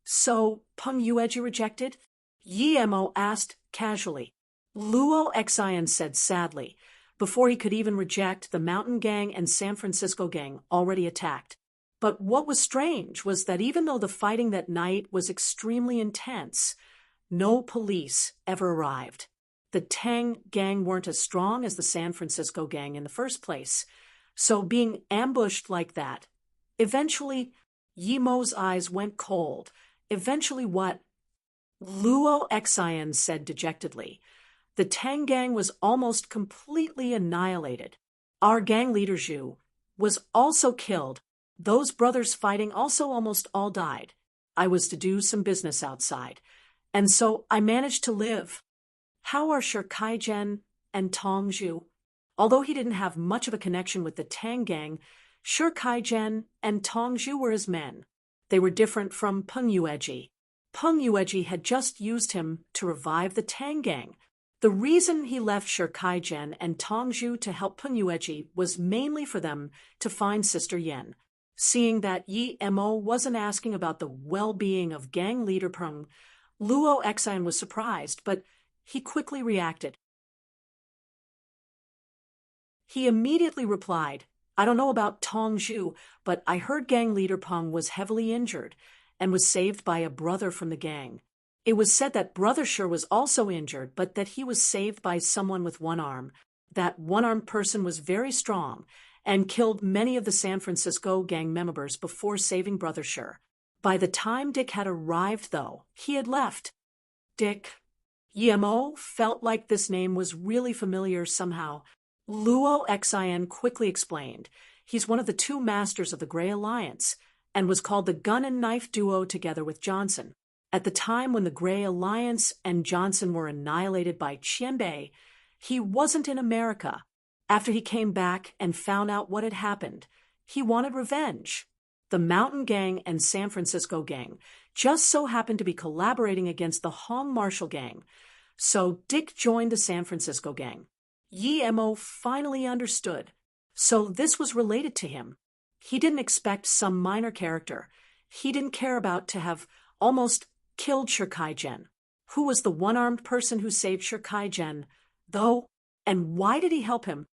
So Peng Yueji rejected?" Yi Mo asked casually. Luo Xin said sadly. Before he could even reject, the Mountain Gang and San Francisco Gang already attacked. But what was strange was that even though the fighting that night was extremely intense, no police ever arrived. The Tang Gang weren't as strong as the San Francisco Gang in the first place, so being ambushed like that, eventually, Yi Mo's eyes went cold. Eventually what? Luo Xin said dejectedly. "The Tang Gang was almost completely annihilated. Our gang leader Zhu was also killed. Those brothers fighting also almost all died. I was to do some business outside, and so I managed to live." How are Shi Kai-Jen and Tong Zhu? Although he didn't have much of a connection with the Tang Gang, Shi Kai-Jen and Tong Zhu were his men. They were different from Peng Yueji. Peng Yueji had just used him to revive the Tang Gang. The reason he left Shi Kai-Jen and Tong Zhu to help Peng Yueji was mainly for them to find Sister Yan. Seeing that Yi Mo wasn't asking about the well-being of gang leader Peng, Luo Xin was surprised, but he quickly reacted. He immediately replied, "I don't know about Tong Zhu, but I heard gang leader Peng was heavily injured and was saved by a brother from the gang. It was said that Brother Shi was also injured, but that he was saved by someone with one arm. That one-armed person was very strong and killed many of the San Francisco gang members before saving Brother Shi. By the time Dick had arrived, though, he had left." Dick. Yi Mo felt like this name was really familiar somehow. Luo Xin quickly explained. He's one of the two masters of the Gray Alliance, and was called the Gun and Knife Duo together with Johnson. At the time when the Gray Alliance and Johnson were annihilated by Qianbei, he wasn't in America. After he came back and found out what had happened, he wanted revenge. The Mountain Gang and San Francisco Gang just so happened to be collaborating against the Hong Martial Gang, So Dick joined the San Francisco gang. Yi Mo finally understood. So this was related to him. He didn't expect some minor character. He didn't care about to have almost killed Shirkai-jen. Who was the one-armed person who saved Shirkai-jen, though? And why did he help him?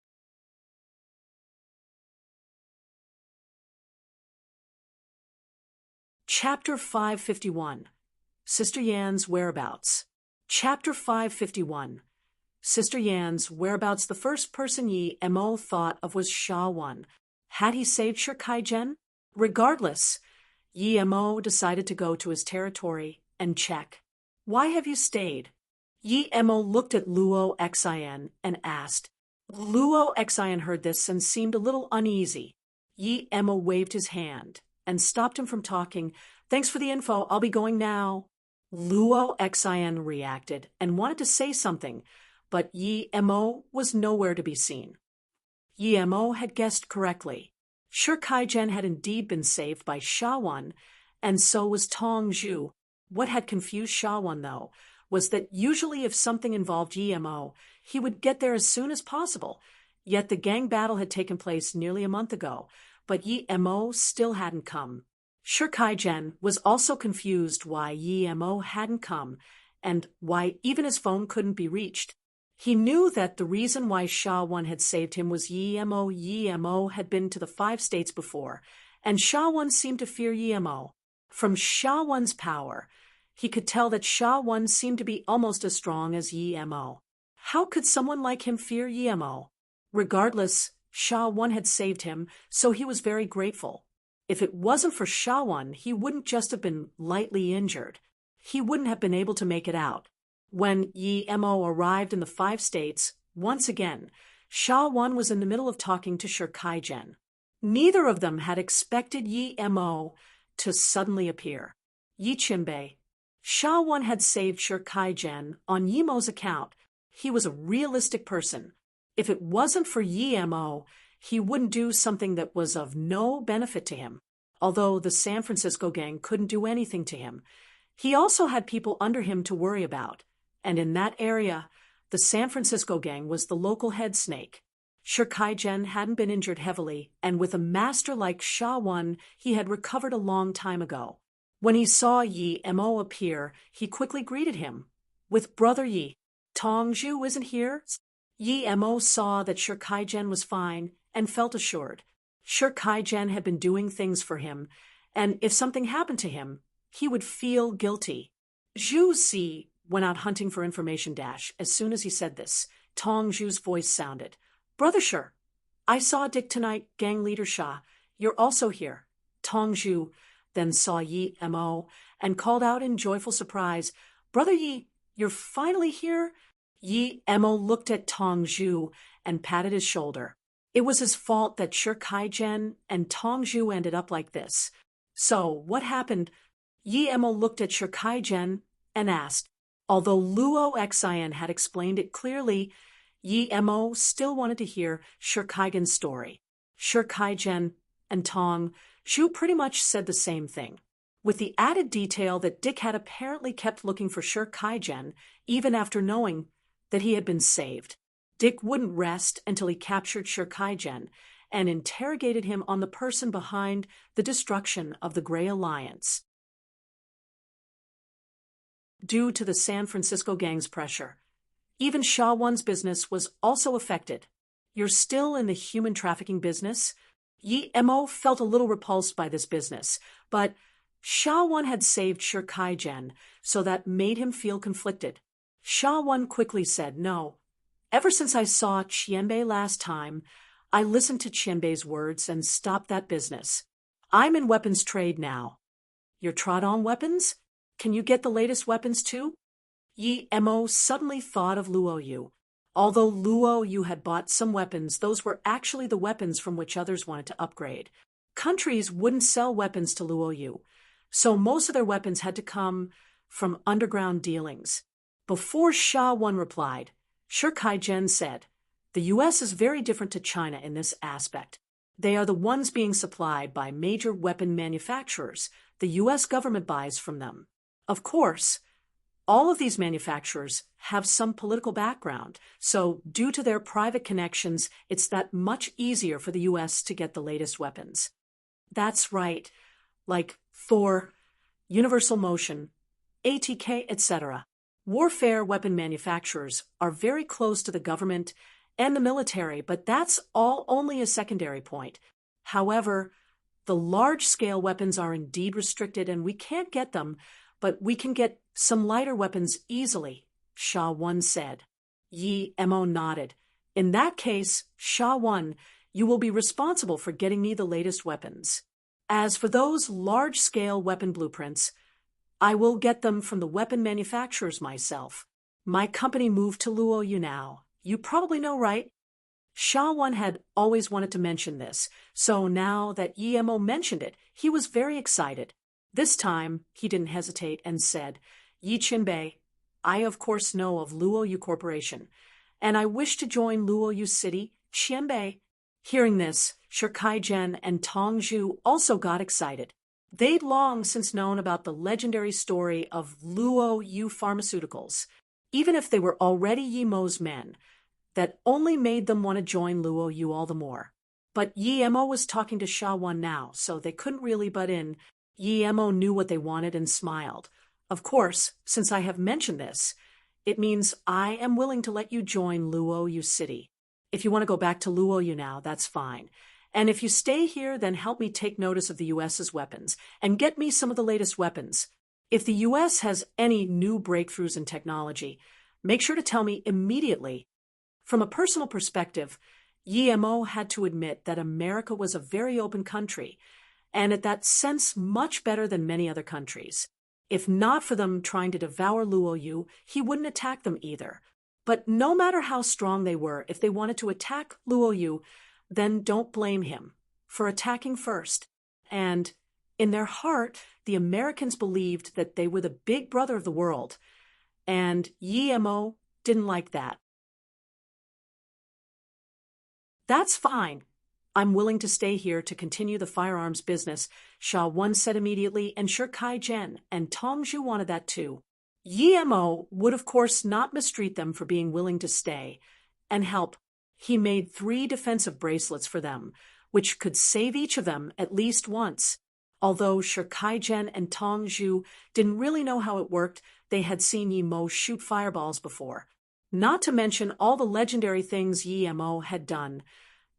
Chapter 551. Sister Yan's Whereabouts. Chapter 551. Sister Yan's whereabouts. The first person Yi Mo thought of was Sha-won. Had he saved Shirkai-jen? Regardless, Yi Mo decided to go to his territory and check. Why have you stayed? Yi Mo looked at Luo Xin and asked. Luo Xin heard this and seemed a little uneasy. Yi Mo waved his hand and stopped him from talking. Thanks for the info, I'll be going now. Luo Xin reacted and wanted to say something, but Yi Mo was nowhere to be seen. Yi Mo had guessed correctly. Shirkai-jen had indeed been saved by Sha-won, and so was Tong Zhu. What had confused Sha-won, though, was that usually if something involved Yi Mo, he would get there as soon as possible. Yet the gang battle had taken place nearly a month ago, but Yi Mo still hadn't come. Shirkai-jen was also confused why Yi Mo hadn't come, and why even his phone couldn't be reached. He knew that the reason why Sha-won had saved him was Yi Mo. Yi Mo had been to the 5 states before, and Sha-won seemed to fear Yi Mo. From Sha-won's power, he could tell that Sha-won seemed to be almost as strong as Yi Mo. How could someone like him fear Yi Mo? Regardless, Sha-won had saved him, so he was very grateful. If it wasn't for Sha-won, he wouldn't just have been lightly injured. He wouldn't have been able to make it out. When Yi Mo arrived in the 5 states, once again, Sha-won was in the middle of talking to Shirkai-jen. Neither of them had expected Yi Mo to suddenly appear. Yi Chinbei. Sha-won had saved Shirkai-jen on Yi Mo's account. He was a realistic person. If it wasn't for Yi Mo, he wouldn't do something that was of no benefit to him. Although the San Francisco gang couldn't do anything to him, he also had people under him to worry about. And in that area, the San Francisco gang was the local head snake. Shirkai-jen hadn't been injured heavily, and with a master like Sha-won, he had recovered a long time ago. When he saw Yi Mo appear, he quickly greeted him. With Brother Yi, Tong Zhu isn't here? Yi Mo saw that Shirkai-jen was fine and felt assured. Shirkai-jen had been doing things for him, and if something happened to him, he would feel guilty. Zhu Si went out hunting for information. As soon as he said this, Tong Zhu's voice sounded. Brother Shir, I saw Dick tonight, gang leader Sha. You're also here. Tong Zhu then saw Yi Mo and called out in joyful surprise, Brother Yi, you're finally here? Yi Mo looked at Tong Zhu and patted his shoulder. It was his fault that Shirkai-jen and Tong Zhu ended up like this. So, what happened? Yi Mo looked at Shirkai-jen and asked. Although Luo Xin had explained it clearly, Yi Mo still wanted to hear Shirkai-gen's story. Shirkai-jen and Tong Zhu pretty much said the same thing, with the added detail that Dick had apparently kept looking for Shirkai-jen even after knowing that he had been saved. Dick wouldn't rest until he captured Shirkai-jen and interrogated him on the person behind the destruction of the Gray Alliance. Due to the San Francisco gang's pressure, even Sha-won's business was also affected. You're still in the human trafficking business? Yi Mo felt a little repulsed by this business, but Sha-won had saved Shirkai-jen, so that made him feel conflicted. Sha-won quickly said no. Ever since I saw Qianbei last time, I listened to Qianbei's words and stopped that business. I'm in weapons trade now. You're trod-on weapons? Can you get the latest weapons too? Yi Mo suddenly thought of Luo Yu. Although Luo Yu had bought some weapons, those were actually the weapons from which others wanted to upgrade. Countries wouldn't sell weapons to Luo Yu, so most of their weapons had to come from underground dealings. Before Sha-won replied, Shirkai-jen said, The U.S. is very different to China in this aspect. They are the ones being supplied by major weapon manufacturers. The U.S. government buys from them. Of course, All of these manufacturers have some political background, so due to their private connections, it's that much easier for the US to get the latest weapons. That's right, like Thor, Universal Motion, ATK, etc. Warfare weapon manufacturers are very close to the government and the military, but that's all only a secondary point. However, the large-scale weapons are indeed restricted and we can't get them, but we can get some lighter weapons easily, Sha One said. Yi Mo nodded. In that case, Sha One, you will be responsible for getting me the latest weapons. As for those large-scale weapon blueprints, I will get them from the weapon manufacturers myself. My company moved to Luoyu now. You probably know, right? Sha One had always wanted to mention this, so now that Yi Mo mentioned it, he was very excited. This time, he didn't hesitate and said, Yi Qinbei, I of course know of Luoyu Corporation, and I wish to join Luoyu City, Qianbei. Hearing this, Shikai Zhen and Tong Zhu also got excited. They'd long since known about the legendary story of Luoyu Pharmaceuticals, even if they were already Yi Mo's men. That only made them want to join Luoyu all the more. But Yi Mo was talking to Sha One now, so they couldn't really butt in. Yi Mo knew what they wanted and smiled. Of course, since I have mentioned this, it means I am willing to let you join Luoyu City. If you want to go back to Luoyu now, that's fine. And if you stay here, then help me take notice of the US's weapons and get me some of the latest weapons. If the US has any new breakthroughs in technology, make sure to tell me immediately. From a personal perspective, Yi Mo had to admit that America was a very open country, and in that sense much better than many other countries. If not for them trying to devour Luoyu, he wouldn't attack them either. But no matter how strong they were, if they wanted to attack Luoyu, then don't blame him for attacking first. And in their heart, the Americans believed that they were the big brother of the world, and Yi Mo didn't like that. That's fine. I'm willing to stay here to continue the firearms business, Sha One said immediately, and Shikai Zhen and Tong Zhu wanted that too. Yi Mo would of course not mistreat them for being willing to stay and help. He made 3 defensive bracelets for them, which could save each of them at least once. Although Shikai Zhen and Tong Zhu didn't really know how it worked, they had seen Yi Mo shoot fireballs before. Not to mention all the legendary things Yi Mo had done.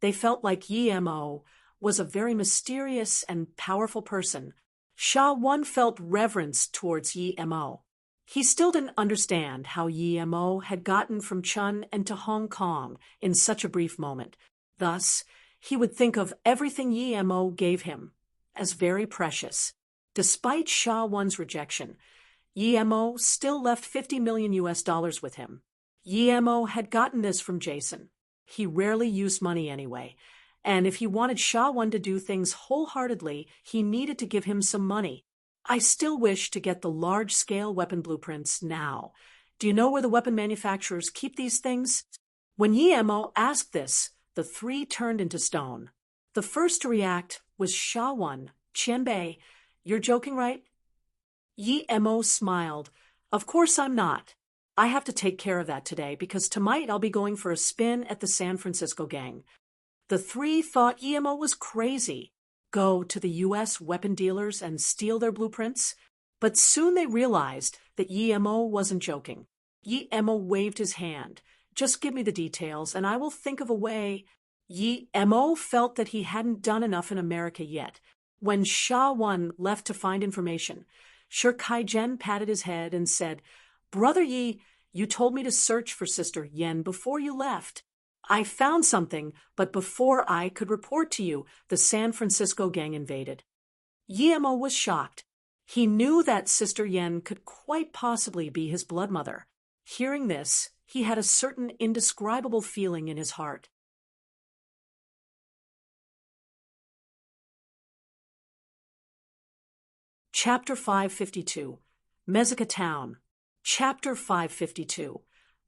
They felt like Yi Mo was a very mysterious and powerful person. Sha One felt reverence towards Yi Mo. He still didn't understand how Yi Mo had gotten from Chun and to Hong Kong in such a brief moment. Thus, he would think of everything Yi Mo gave him as very precious. Despite Sha One's rejection, Yi Mo still left $50 million with him. Yi Mo had gotten this from Jason. He rarely used money anyway, and if he wanted Sha One to do things wholeheartedly, he needed to give him some money. I still wish to get the large-scale weapon blueprints now. Do you know where the weapon manufacturers keep these things? When Yi Mo asked this, the 3 turned into stone. The first to react was Sha One. Qianbei, you're joking, right? Yi Mo smiled. Of course I'm not. I have to take care of that today because tonight I'll be going for a spin at the San Francisco gang. The 3 thought Yi Mo was crazy. Go to the U.S. weapon dealers and steal their blueprints? But soon they realized that Yi Mo wasn't joking. Yi Mo waved his hand. Just give me the details and I will think of a way. Yi Mo felt that he hadn't done enough in America yet. When Sha One left to find information, Shikai Zhen patted his head and said, Brother Yi, you told me to search for Sister Yen before you left. I found something, but before I could report to you, the San Francisco gang invaded. Yi Mo was shocked. He knew that Sister Yen could quite possibly be his blood mother. Hearing this, he had a certain indescribable feeling in his heart. Chapter 552, Mexico Town. Chapter 552.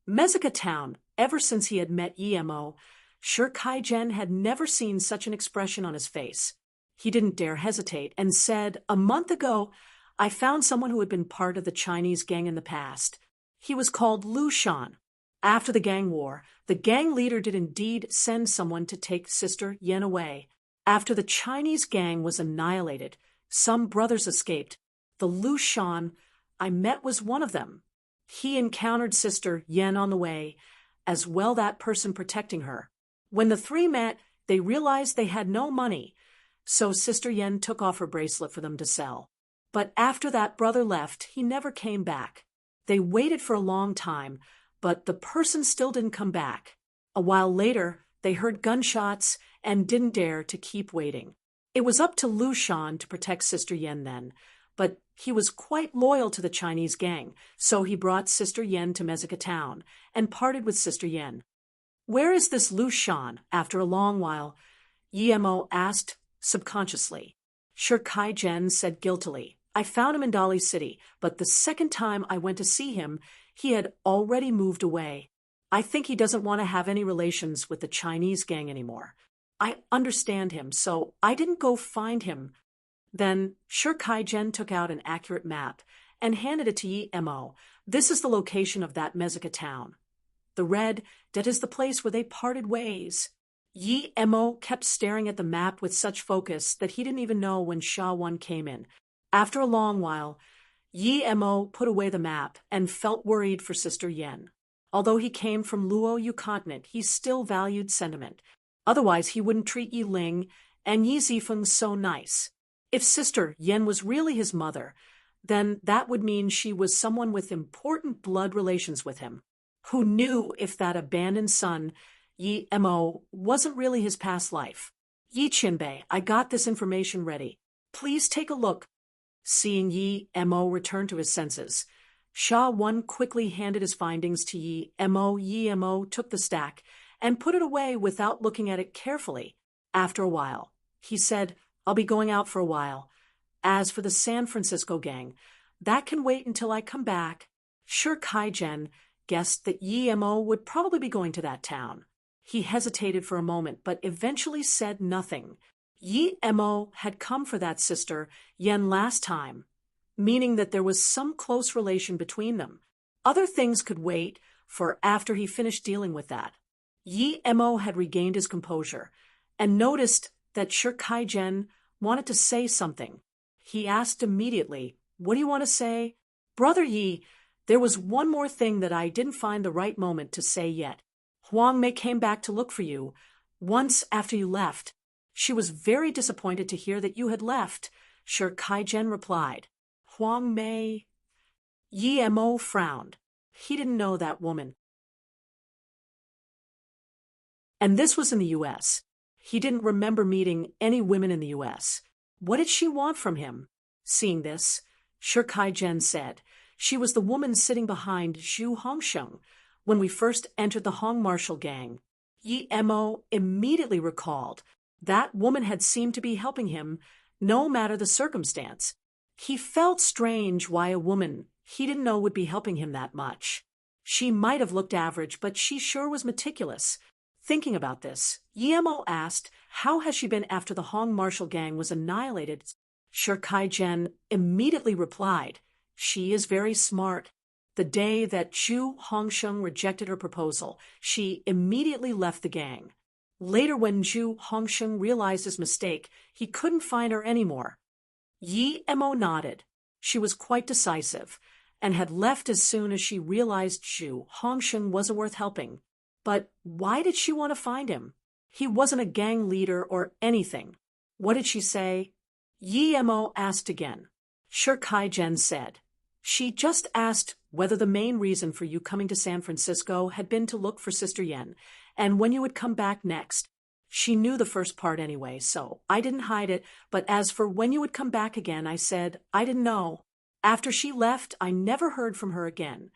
Mexico Town. Ever since he had met Yi Mo, Shikai Zhen had never seen such an expression on his face. He didn't dare hesitate and said, a month ago, I found someone who had been part of the Chinese gang in the past. He was called Lu Shan. After the gang war, the gang leader did indeed send someone to take Sister Yen away. After the Chinese gang was annihilated, some brothers escaped. The Lu Shan I met was one of them. He encountered Sister Yen on the way, as well that person protecting her. When the three met, they realized they had no money, so Sister Yen took off her bracelet for them to sell. But after that brother left, he never came back. They waited for a long time, but the person still didn't come back. A while later, they heard gunshots and didn't dare to keep waiting. It was up to Lu Shan to protect Sister Yen then, but he was quite loyal to the Chinese gang, so he brought Sister Yen to Mezika town and parted with Sister Yen. "Where is this Lu Shan?" After a long while, Yemo asked subconsciously. Shi Kai-jen said guiltily, "I found him in Dali City, but the second time I went to see him, he had already moved away. I think he doesn't want to have any relations with the Chinese gang anymore. I understand him, so I didn't go find him." Then Shi Kai-jen took out an accurate map and handed it to Yemo. "This is the location of that Mezika town. The red, that is the place where they parted ways." Yemo kept staring at the map with such focus that he didn't even know when Sha-1 came in. After a long while, Yemo put away the map and felt worried for Sister Yen. Although he came from Luoyu continent, he still valued sentiment. Otherwise, he wouldn't treat Yi Ling and Yi Zifeng so nice. If Sister Yen was really his mother, then that would mean she was someone with important blood relations with him. Who knew if that abandoned son, Yemo, wasn't really his past life? "Yi Qinbei, I got this information ready. Please take a look." Seeing Yemo return to his senses, Sha-1 quickly handed his findings to Yemo. Yemo took the stack and put it away without looking at it carefully. After a while, he said, "I'll be going out for a while. As for the San Francisco gang, that can wait until I come back." Shi Kai-jen guessed that Yemo would probably be going to that town. He hesitated for a moment, but eventually said nothing. Yemo had come for that Sister Yen last time, meaning that there was some close relation between them. Other things could wait for after he finished dealing with that. Yemo had regained his composure and noticed that Shi Kai-jen wanted to say something. He asked immediately, "What do you want to say?" "Brother Yi, there was one more thing that I didn't find the right moment to say yet. Huang Mei came back to look for you once after you left. She was very disappointed to hear that you had left," Shi Kai-jen replied. "Huang Mei?" Yemo frowned. He didn't know that woman. And this was in the U.S. He didn't remember meeting any women in the U.S. What did she want from him? Seeing this, Shi Kai-jen said, "She was the woman sitting behind Zhu Hongsheng when we first entered the Hong Marshal gang." Yemo immediately recalled that woman had seemed to be helping him no matter the circumstance. He felt strange why a woman he didn't know would be helping him that much. She might have looked average, but she sure was meticulous. Thinking about this, Yemo asked, "How has she been after the Hong Marshal gang was annihilated?" Shi Kai-jen immediately replied, "She is very smart. The day that Zhu Hongsheng rejected her proposal, she immediately left the gang. Later, when Zhu Hongsheng realized his mistake, he couldn't find her anymore." Yemo nodded. She was quite decisive and had left as soon as she realized Zhu Hongsheng wasn't worth helping. But why did she want to find him? He wasn't a gang leader or anything. What did she say? Yemo asked again. Shi Kai-jen said, "She just asked whether the main reason for you coming to San Francisco had been to look for Sister Yen, and when you would come back next. She knew the first part anyway, so I didn't hide it, but as for when you would come back again, I said I didn't know. After she left, I never heard from her again."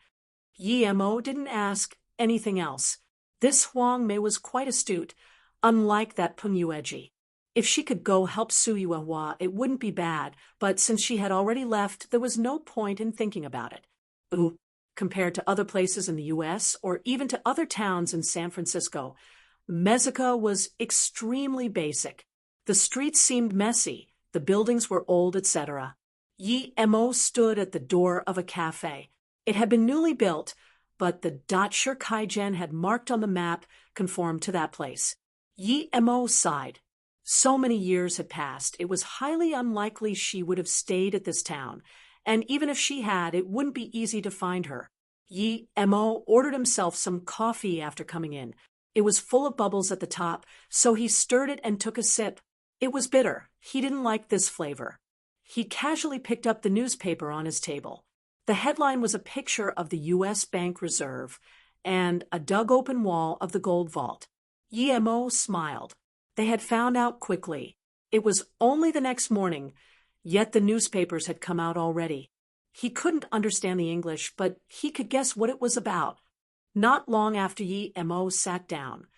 Yemo didn't ask anything else. This Huang Mei was quite astute, unlike that Peng Yueji. If she could go help Su Yuehua, it wouldn't be bad, but since she had already left, there was no point in thinking about it. Compared to other places in the U.S., or even to other towns in San Francisco, Mezika was extremely basic. The streets seemed messy, the buildings were old, etc. Yi Mo stood at the door of a cafe. It had been newly built, but the Datscher Kaijen had marked on the map conformed to that place. Yi Mo sighed. So many years had passed, it was highly unlikely she would have stayed at this town, and even if she had, it wouldn't be easy to find her. Yi Mo ordered himself some coffee after coming in. It was full of bubbles at the top, so he stirred it and took a sip. It was bitter. He didn't like this flavor. He casually picked up the newspaper on his table. The headline was a picture of the U.S. Bank Reserve and a dug-open wall of the gold vault. Yi Mo smiled. They had found out quickly. It was only the next morning, yet the newspapers had come out already. He couldn't understand the English, but he could guess what it was about. Not long after Yi Mo sat down,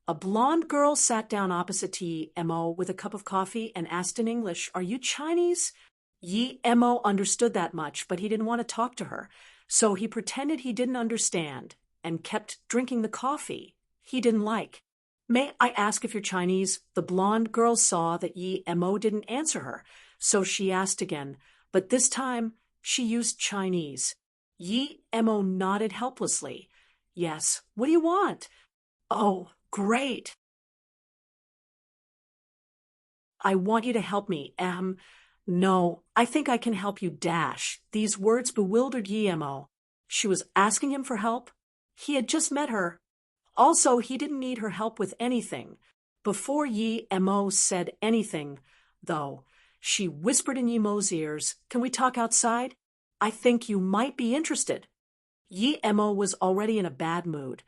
a blonde girl sat down opposite to Yi Mo with a cup of coffee and asked in English, "Are you Chinese?" Yi Mo understood that much, but he didn't want to talk to her, so he pretended he didn't understand and kept drinking the coffee he didn't like. "May I ask if you're Chinese?" The blonde girl saw that Yi Mo didn't answer her, so she asked again, but this time she used Chinese. Yi Mo nodded helplessly. "Yes, what do you want?" "Oh, great. I want you to help me. No, I think I can help you dash." These words bewildered Yi Mo. She was asking him for help? He had just met her. Also, he didn't need her help with anything. Before Yi Mo said anything, though, she whispered in Yi Mo's ears, "Can we talk outside? I think you might be interested." Yi Mo was already in a bad mood,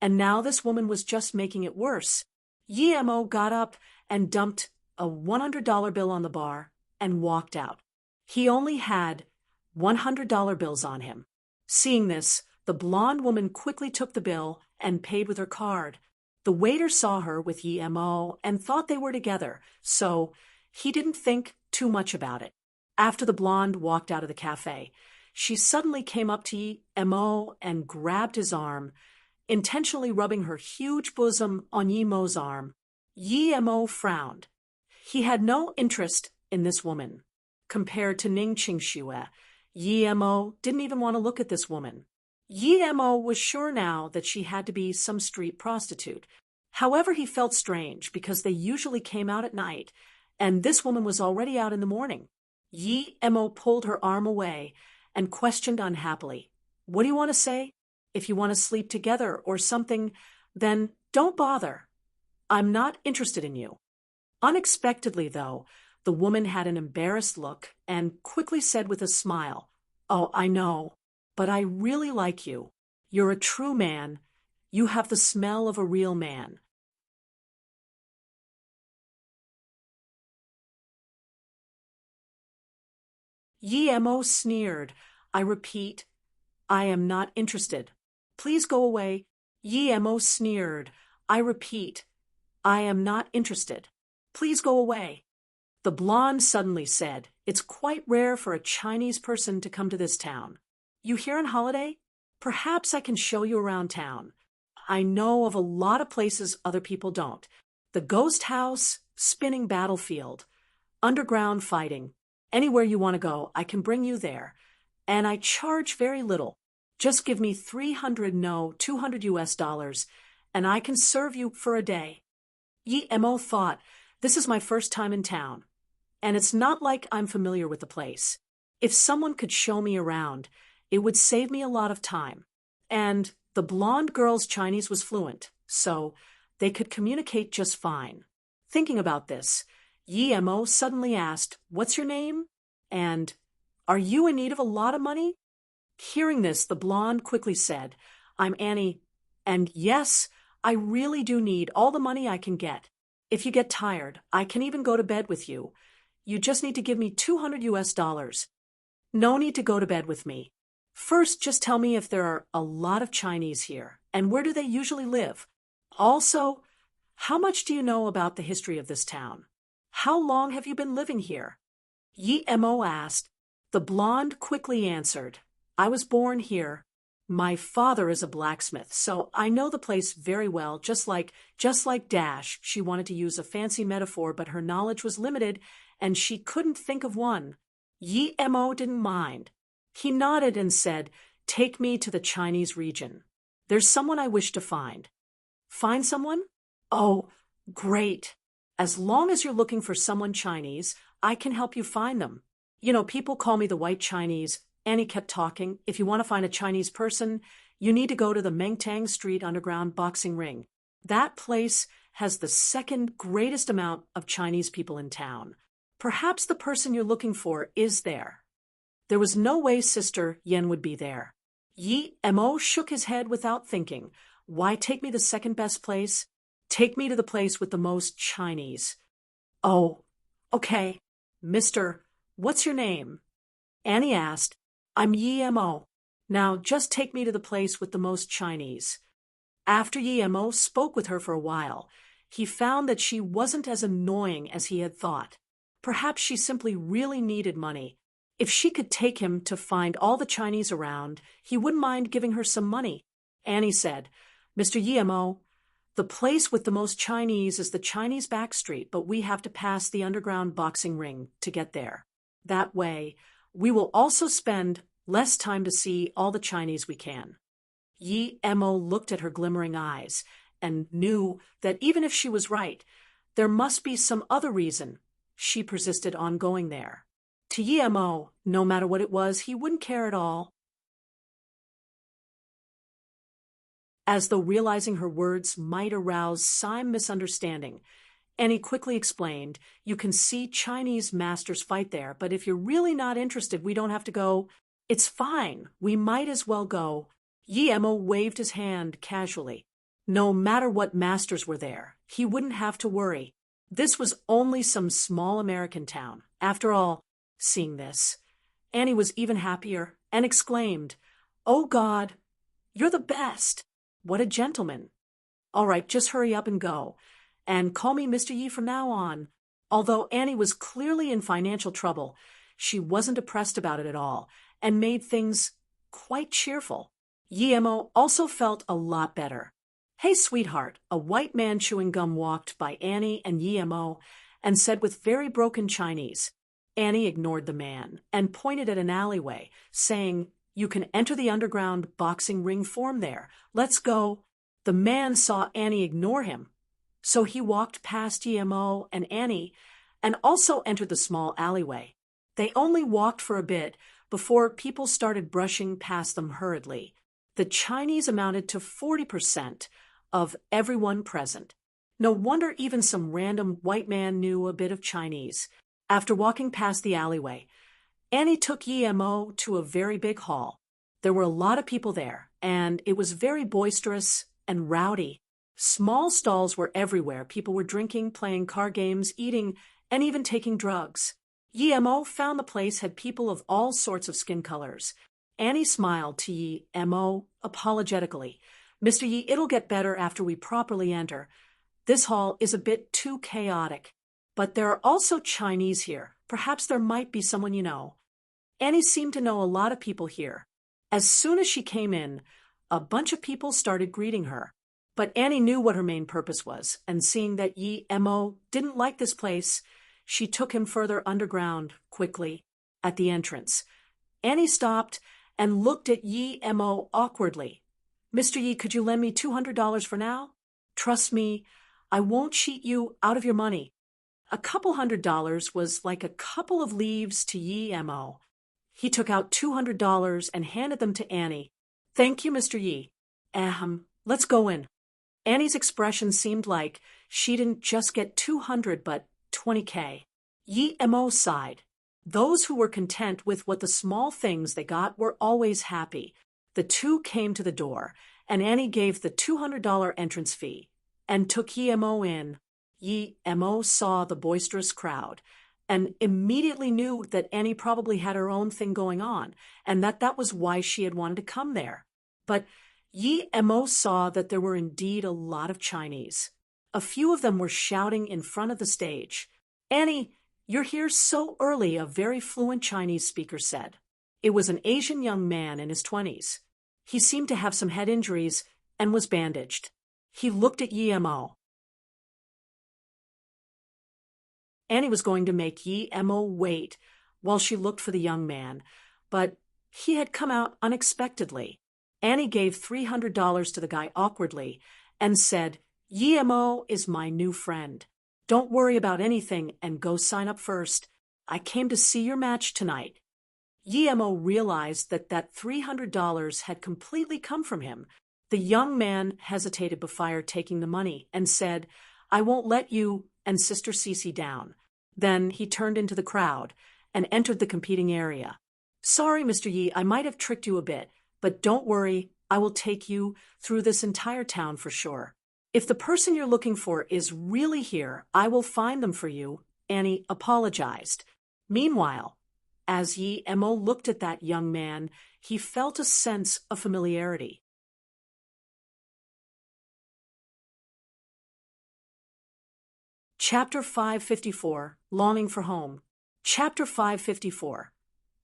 and now this woman was just making it worse. Yi Mo got up and dumped a $100 bill on the bar and walked out. He only had $100 bills on him. Seeing this, the blonde woman quickly took the bill and paid with her card. The waiter saw her with Yi Mo and thought they were together, so he didn't think too much about it. After the blonde walked out of the cafe, she suddenly came up to Yi Mo and grabbed his arm, intentionally rubbing her huge bosom on Yi Mo's arm. Yi Mo frowned. He had no interest in this woman. Compared to Ning Qingxue, Yi Mo didn't even want to look at this woman. Yi Mo was sure now that she had to be some street prostitute. However, he felt strange because they usually came out at night, and this woman was already out in the morning. Yi Mo pulled her arm away and questioned unhappily, "What do you want to say? If you want to sleep together or something, then don't bother. I'm not interested in you." Unexpectedly, though, the woman had an embarrassed look and quickly said with a smile, "Oh, I know, but I really like you. You're a true man. You have the smell of a real man." Yi Mo sneered. "I repeat, I am not interested. Please go away." Yi Mo sneered. "I repeat, I am not interested. Please go away." The blonde suddenly said, "It's quite rare for a Chinese person to come to this town. You here on holiday? Perhaps I can show you around town. I know of a lot of places other people don't. The ghost house, spinning battlefield, underground fighting. Anywhere you want to go, I can bring you there. And I charge very little. Just give me 300, no, 200 US dollars, and I can serve you for a day." Yi Mo thought, "This is my first time in town, and it's not like I'm familiar with the place. If someone could show me around, it would save me a lot of time." And the blonde girl's Chinese was fluent, so they could communicate just fine. Thinking about this, Yi Mo suddenly asked, "What's your name? And are you in need of a lot of money?" Hearing this, the blonde quickly said, "I'm Annie, and yes, I really do need all the money I can get. If you get tired, I can even go to bed with you. You just need to give me 200 US dollars. No need to go to bed with me. First, just tell me if there are a lot of Chinese here, and where do they usually live? Also, how much do you know about the history of this town? How long have you been living here?" Yi Mo asked. The blonde quickly answered, "I was born here. My father is a blacksmith, so I know the place very well, just like Dash." She wanted to use a fancy metaphor, but her knowledge was limited, and she couldn't think of one. Yi Mo didn't mind. He nodded and said, "Take me to the Chinese region. There's someone I wish to find." "Find someone? Oh, great. As long as you're looking for someone Chinese, I can help you find them. You know, people call me the White Chinese." Annie kept talking. "If you want to find a Chinese person, you need to go to the Mengtang Street underground boxing ring. That place has the second greatest amount of Chinese people in town. Perhaps the person you're looking for is there." There was no way Sister Yen would be there. Yi Mo shook his head without thinking. "Why take me the second best place? Take me to the place with the most Chinese." "Oh, okay. Mister, what's your name?" Annie asked. "I'm Yi Mo. Now just take me to the place with the most Chinese." After Yi Mo spoke with her for a while, he found that she wasn't as annoying as he had thought. Perhaps she simply really needed money. If she could take him to find all the Chinese around, he wouldn't mind giving her some money. Annie said, "Mr. Yi Mo, the place with the most Chinese is the Chinese back street, but we have to pass the underground boxing ring to get there. That way, we will also spend less time to see all the Chinese we can." Yi Mo looked at her glimmering eyes and knew that even if she was right, there must be some other reason she persisted on going there. To Yi Mo, no matter what it was, he wouldn't care at all. As though realizing her words might arouse some misunderstanding, Annie quickly explained, "You can see Chinese masters fight there, but if you're really not interested, we don't have to go." "It's fine. We might as well go." Yi Mo waved his hand casually. No matter what masters were there, he wouldn't have to worry. This was only some small American town. After all, seeing this, Annie was even happier and exclaimed, "Oh God, you're the best. What a gentleman. All right, just hurry up and go. And call me Mr. Yi from now on." Although Annie was clearly in financial trouble, she wasn't depressed about it at all and made things quite cheerful. Yi Mo also felt a lot better. "Hey, sweetheart," a white man chewing gum walked by Annie and Yi Mo and said with very broken Chinese. Annie ignored the man and pointed at an alleyway, saying, "You can enter the underground boxing ring form there. Let's go." The man saw Annie ignore him, so he walked past Yi Mo and Annie and also entered the small alleyway. They only walked for a bit before people started brushing past them hurriedly. The Chinese amounted to 40% of everyone present. No wonder even some random white man knew a bit of Chinese. After walking past the alleyway, Annie took Yi Mo to a very big hall. There were a lot of people there, and it was very boisterous and rowdy. Small stalls were everywhere. People were drinking, playing card games, eating, and even taking drugs. Yi Mo found the place had people of all sorts of skin colors. Annie smiled to Yi Mo apologetically. "Mr. Yi, it'll get better after we properly enter. This hall is a bit too chaotic. But there are also Chinese here. Perhaps there might be someone you know." Annie seemed to know a lot of people here. As soon as she came in, a bunch of people started greeting her. But Annie knew what her main purpose was, and seeing that Yi Mo didn't like this place, she took him further underground quickly. At the entrance, Annie stopped and looked at Yi Mo awkwardly. "Mr. Yi, could you lend me $200 for now? Trust me, I won't cheat you out of your money." A couple $100 was like a couple of leaves to Yi Mo. He took out $200 and handed them to Annie. "Thank you, Mr. Yi. Let's go in." Annie's expression seemed like she didn't just get 200 but 20K. Yi Mo sighed. Those who were content with what the small things they got were always happy. The two came to the door, and Annie gave the $200 entrance fee and took Yi Mo in. Yi Mo saw the boisterous crowd and immediately knew that Annie probably had her own thing going on and that was why she had wanted to come there. But Yi Mo saw that there were indeed a lot of Chinese. A few of them were shouting in front of the stage. "Annie, you're here so early," a very fluent Chinese speaker said. It was an Asian young man in his 20s. He seemed to have some head injuries and was bandaged. He looked at Yi Mo. Annie was going to make Yi Mo wait, while she looked for the young man, but he had come out unexpectedly. Annie gave $300 to the guy awkwardly and said, "Yemo is my new friend. Don't worry about anything and go sign up first. I came to see your match tonight." Yemo realized that $300 had completely come from him. The young man hesitated before taking the money and said, "I won't let you and Sister Cece down." Then he turned into the crowd and entered the competing area. "Sorry, Mr. Yi, I might have tricked you a bit, but don't worry, I will take you through this entire town for sure. If the person you're looking for is really here, I will find them for you," Annie apologized. Meanwhile, as Yi Emo looked at that young man, he felt a sense of familiarity. Chapter 554, Longing for Home. Chapter 554,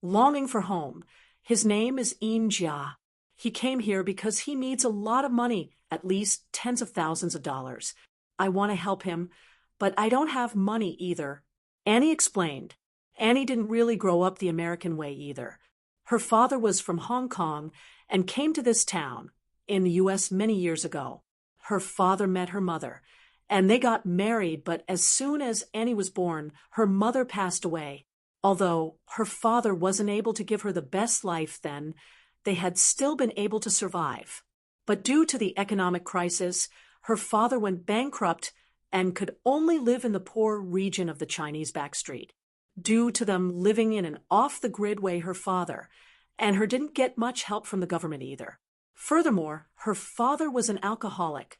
Longing for Home. His name is In Jia. He came here because he needs a lot of money, at least tens of thousands of dollars. I want to help him, but I don't have money either. Annie explained. Annie didn't really grow up the American way either. Her father was from Hong Kong and came to this town in the U.S. many years ago. Her father met her mother, and they got married, but as soon as Annie was born, her mother passed away. Although her father wasn't able to give her the best life then, they had still been able to survive. But due to the economic crisis, her father went bankrupt and could only live in the poor region of the Chinese backstreet. Due to them living in an off-the-grid way, her father and her didn't get much help from the government either. Furthermore, her father was an alcoholic,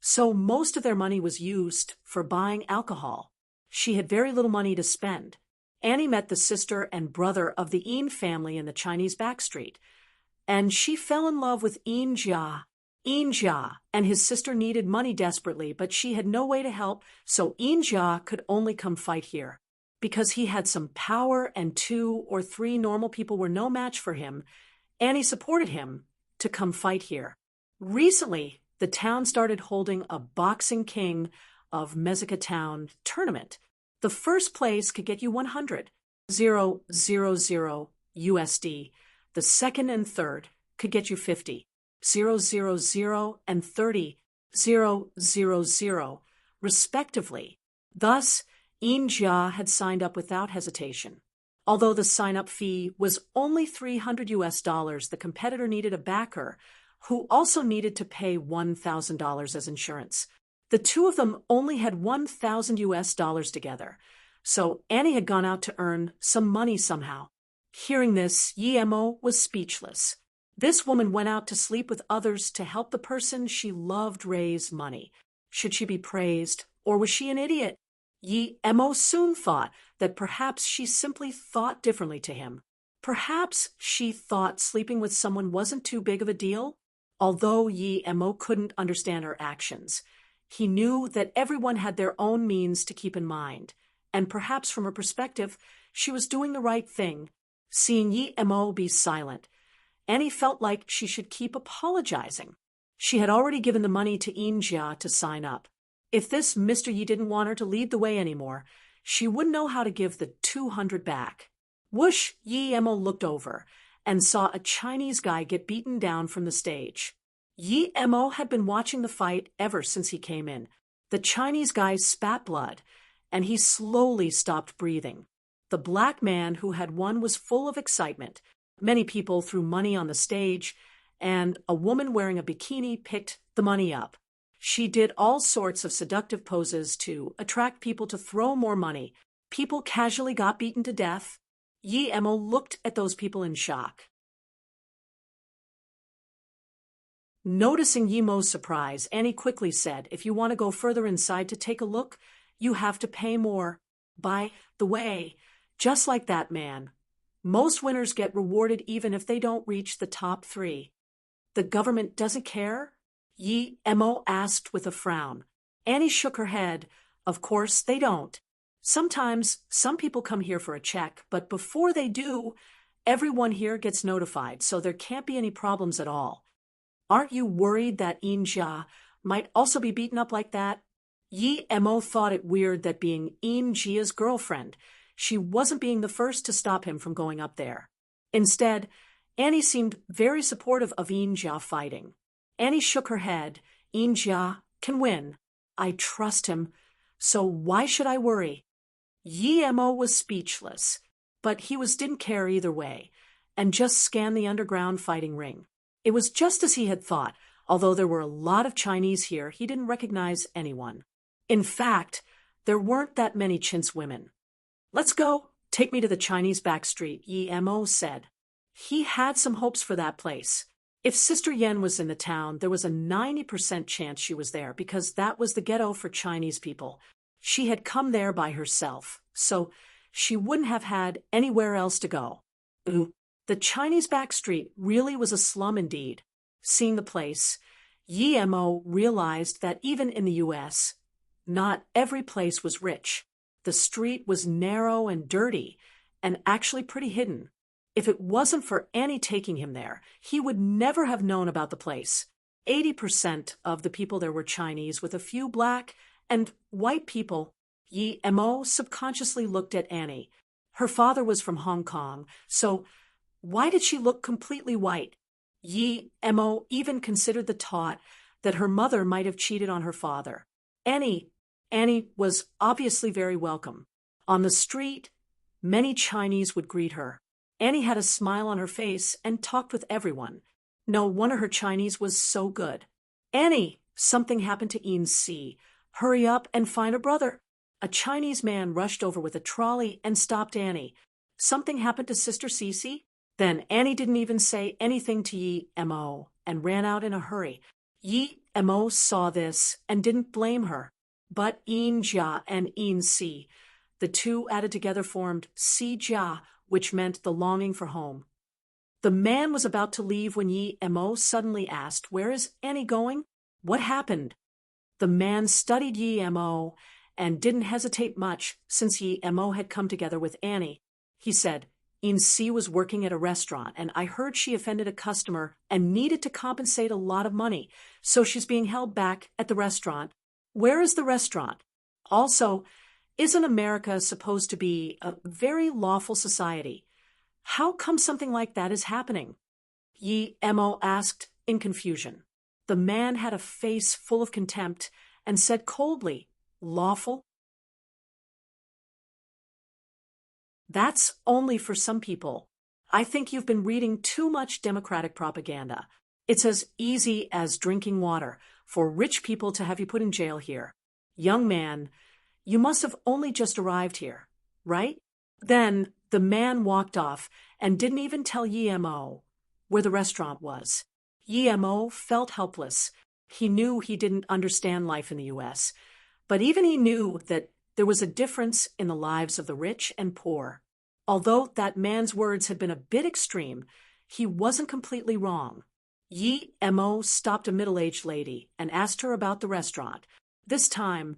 so most of their money was used for buying alcohol. She had very little money to spend. Annie met the sister and brother of the Yin family in the Chinese backstreet, and she fell in love with In Jia. In Jia and his sister needed money desperately, but she had no way to help, so In Jia could only come fight here. Because he had some power and 2 or 3 normal people were no match for him, Annie supported him to come fight here. Recently, the town started holding a Boxing King of Mexico Town tournament. The first place could get you 100,000 USD. The second and third could get you 50,000 and 30,000, respectively. Thus, In Jia had signed up without hesitation. Although the sign-up fee was only $300, the competitor needed a backer who also needed to pay $1,000 as insurance. The two of them only had $1,000 together, so Annie had gone out to earn some money somehow. Hearing this, Yemo was speechless. This woman went out to sleep with others to help the person she loved raise money. Should she be praised, or was she an idiot? Yemo soon thought that perhaps she simply thought differently to him. Perhaps she thought sleeping with someone wasn't too big of a deal. Although Yemo couldn't understand her actions, he knew that everyone had their own means to keep in mind, and perhaps from her perspective, she was doing the right thing. Seeing Yemo be silent, Annie felt like she should keep apologizing. She had already given the money to In Jia to sign up. If this Mr. Yi didn't want her to lead the way anymore, she wouldn't know how to give the 200 back. Whoosh, Yemo looked over and saw a Chinese guy get beaten down from the stage. Yemo had been watching the fight ever since he came in. The Chinese guy spat blood, and he slowly stopped breathing. The black man who had won was full of excitement. Many people threw money on the stage, and a woman wearing a bikini picked the money up. She did all sorts of seductive poses to attract people to throw more money. People casually got beaten to death. Yemo looked at those people in shock. Noticing Yemo's surprise, Annie quickly said, "If you want to go further inside to take a look, you have to pay more. By the way, just like that man, most winners get rewarded even if they don't reach the top 3. The government doesn't care?" Yemo asked with a frown. Annie shook her head. "Of course they don't. Sometimes some people come here for a check, but before they do, everyone here gets notified, so there can't be any problems at all. Aren't you worried that In Jia might also be beaten up like that?" Yemo thought it weird that being In Jia's girlfriend, she wasn't being the first to stop him from going up there. Instead, Annie seemed very supportive of Jia fighting. Annie shook her head. Jia can win. I trust him. So why should I worry? Mo was speechless, but he didn't care either way, and just scanned the underground fighting ring. It was just as he had thought. Although there were a lot of Chinese here, he didn't recognize anyone. In fact, there weren't that many chintz women. Let's go. Take me to the Chinese back street, Mo said. He had some hopes for that place. If Sister Yen was in the town, there was a 90% chance she was there because that was the ghetto for Chinese people. She had come there by herself, so she wouldn't have had anywhere else to go. Ooh, the Chinese back street really was a slum indeed. Seeing the place, Mo realized that even in the U.S., not every place was rich. The street was narrow and dirty, and actually pretty hidden. If it wasn't for Annie taking him there, he would never have known about the place. 80% of the people there were Chinese, with a few black and white people. Mo subconsciously looked at Annie. Her father was from Hong Kong, so why did she look completely white? Mo even considered the thought that her mother might have cheated on her father. Annie was obviously very welcome. On the street, many Chinese would greet her. Annie had a smile on her face and talked with everyone. No wonder her Chinese was so good. Annie, something happened to Yin-Si. Hurry up and find her brother. A Chinese man rushed over with a trolley and stopped Annie. Something happened to Sister Cece? Then Annie didn't even say anything to Mo and ran out in a hurry. Mo saw this and didn't blame her. But Jia and Si, the two added together formed Si Jia, which meant the longing for home. The man was about to leave when Mo suddenly asked, "Where is Annie going? What happened?" The man studied Mo and didn't hesitate much since Mo had come together with Annie. He said, Si was working at a restaurant, and I heard she offended a customer and needed to compensate a lot of money, so she's being held back at the restaurant. Where is the restaurant? Also, isn't America supposed to be a very lawful society? How come something like that is happening? Mo asked in confusion. The man had a face full of contempt and said coldly, "Lawful? That's only for some people. I think you've been reading too much democratic propaganda. It's as easy as drinking water for rich people to have you put in jail here. Young man, you must have only just arrived here, right?" Then the man walked off and didn't even tell Mo where the restaurant was. Mo felt helpless. He knew he didn't understand life in the U.S., but even he knew that there was a difference in the lives of the rich and poor. Although that man's words had been a bit extreme, he wasn't completely wrong. Mo stopped a middle-aged lady and asked her about the restaurant. This time,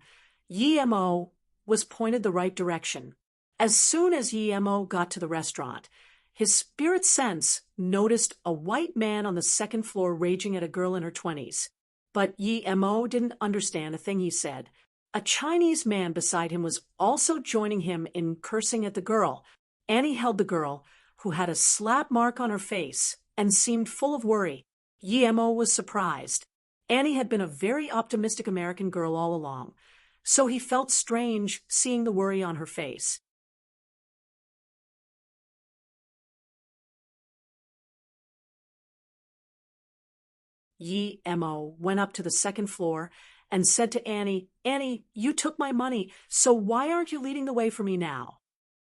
Mo was pointed the right direction. As soon as Mo got to the restaurant, his spirit sense noticed a white man on the second floor raging at a girl in her 20s. But Mo didn't understand a thing he said. A Chinese man beside him was also joining him in cursing at the girl. Annie held the girl, who had a slap mark on her face and seemed full of worry. Mo was surprised. Annie had been a very optimistic American girl all along, so he felt strange seeing the worry on her face. Mo went up to the second floor and said to Annie, "Annie, you took my money, so why aren't you leading the way for me now?"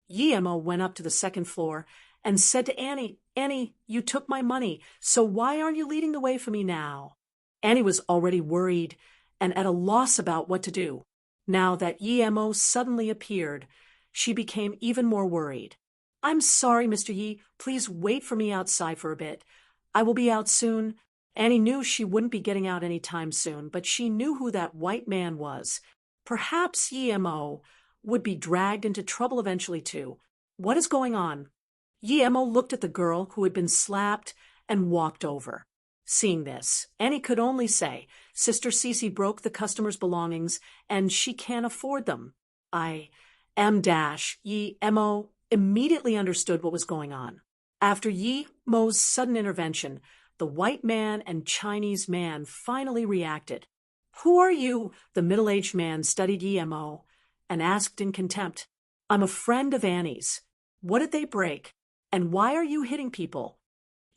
Mo went up to the second floor and said to Annie, "Annie, you took my money, so why aren't you leading the way for me now?" Annie was already worried and at a loss about what to do. Now that Mo suddenly appeared, she became even more worried. "I'm sorry, Mr. Yi. Please wait for me outside for a bit. I will be out soon." Annie knew she wouldn't be getting out any time soon, but she knew who that white man was. Perhaps Mo would be dragged into trouble eventually too. What is going on? Mo looked at the girl who had been slapped and walked over. Seeing this, Annie could only say, "Sister Cece broke the customer's belongings and she can't afford them." Yi Mo immediately understood what was going on. After Yi Mo's sudden intervention, the white man and Chinese man finally reacted. "Who are you?" The middle-aged man studied Yi Mo and asked in contempt. "I'm a friend of Annie's. What did they break? And why are you hitting people?"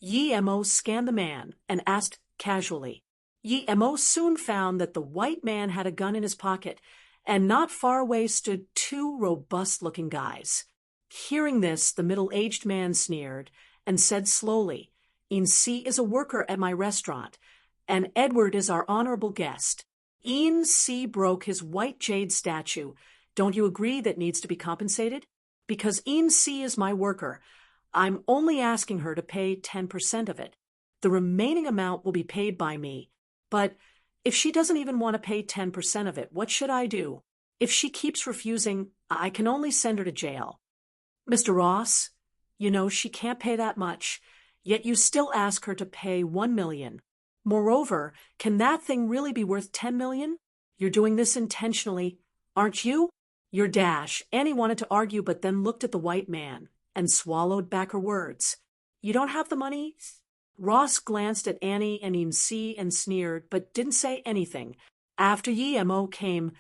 Yi Mo scanned the man and asked casually. Yi Mo soon found that the white man had a gun in his pocket, and not far away stood two robust-looking guys. Hearing this, the middle-aged man sneered and said slowly, "In-si is a worker at my restaurant, and Edward is our honorable guest." In-si broke his white jade statue. "Don't you agree that needs to be compensated? Because In-si is my worker, I'm only asking her to pay 10% of it. The remaining amount will be paid by me. But if she doesn't even want to pay 10% of it, what should I do? If she keeps refusing, I can only send her to jail." "Mr. Ross, you know she can't pay that much, yet you still ask her to pay 1 million. Moreover, can that thing really be worth 10 million? You're doing this intentionally, aren't you?" Your Annie wanted to argue, but then looked at the white man and swallowed back her words. "You don't have the money?" Ross glanced at Annie and In-si and sneered, but didn't say anything. After Yi Mo came,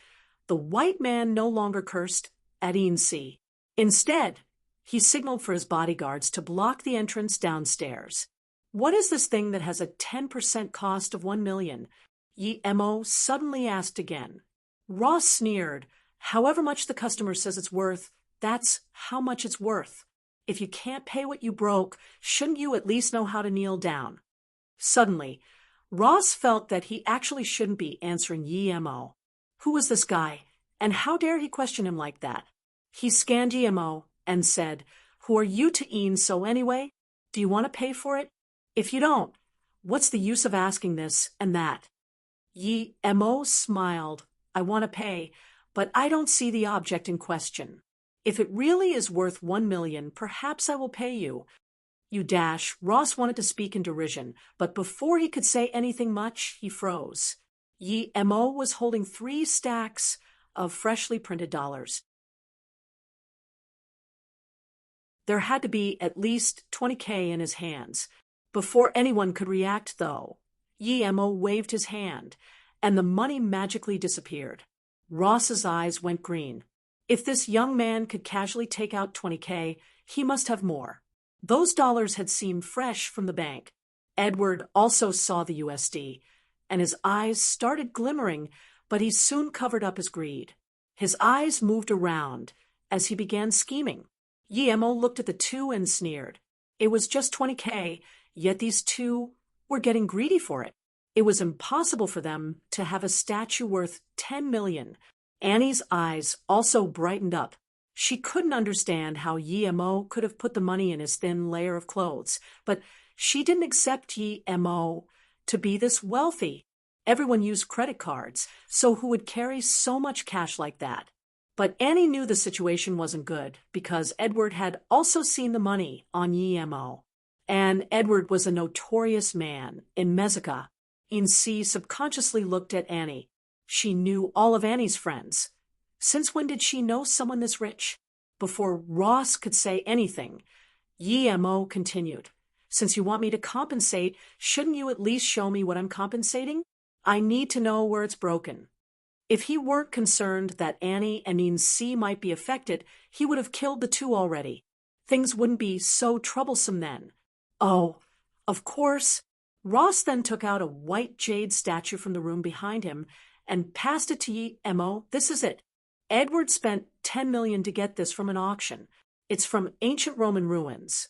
the white man no longer cursed at In-si. Instead, he signaled for his bodyguards to block the entrance downstairs. "What is this thing that has a 10% cost of 1 million? Yi Mo suddenly asked again. Ross sneered. "However much the customer says it's worth, that's how much it's worth. If you can't pay what you broke, shouldn't you at least know how to kneel down?" Suddenly, Ross felt that he actually shouldn't be answering Yi Mo. Who was this guy, and how dare he question him like that? He scanned Yi Mo and said, "Who are you to In-so anyway? Do you want to pay for it? If you don't, what's the use of asking this and that?" Yi Mo smiled. "I want to pay, but I don't see the object in question. If it really is worth 1 million, perhaps I will pay you." Ross wanted to speak in derision, but before he could say anything much, he froze. Yi Mo was holding 3 stacks of freshly printed dollars. There had to be at least 20K in his hands. Before anyone could react, though, Yi Mo waved his hand, and the money magically disappeared. Ross's eyes went green. If this young man could casually take out 20K, he must have more. Those dollars had seemed fresh from the bank. Edward also saw the USD, and his eyes started glimmering, but he soon covered up his greed. His eyes moved around as he began scheming. Yi Mo looked at the two and sneered. It was just 20K, yet these two were getting greedy for it. It was impossible for them to have a statue worth 10 million. Annie's eyes also brightened up. She couldn't understand how Yi Mo could have put the money in his thin layer of clothes, but she didn't accept Yi Mo to be this wealthy. Everyone used credit cards, so who would carry so much cash like that? But Annie knew the situation wasn't good, because Edward had also seen the money on Yi Mo. And Edward was a notorious man in Mexico. In-si subconsciously looked at Annie. She knew all of Annie's friends. Since when did she know someone this rich? Before Ross could say anything, Yi Mo continued. "Since you want me to compensate, shouldn't you at least show me what I'm compensating? I need to know where it's broken." If he weren't concerned that Annie and In-si might be affected, he would have killed the two already. Things wouldn't be so troublesome then. Oh, of course. Ross then took out a white jade statue from the room behind him and passed it to Yi Mo. "This is it. Edward spent 10 million to get this from an auction. It's from ancient Roman ruins."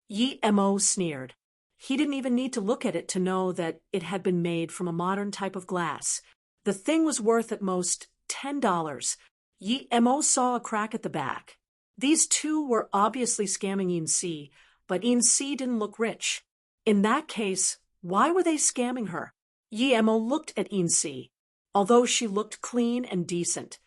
Yi Mo sneered. He didn't even need to look at it to know that it had been made from a modern type of glass. The thing was worth at most $10. Yi Mo saw a crack at the back. These two were obviously scamming In-si, but In-si didn't look rich. In that case, why were they scamming her? Yi Mo looked at In-si. Although she looked clean and decent,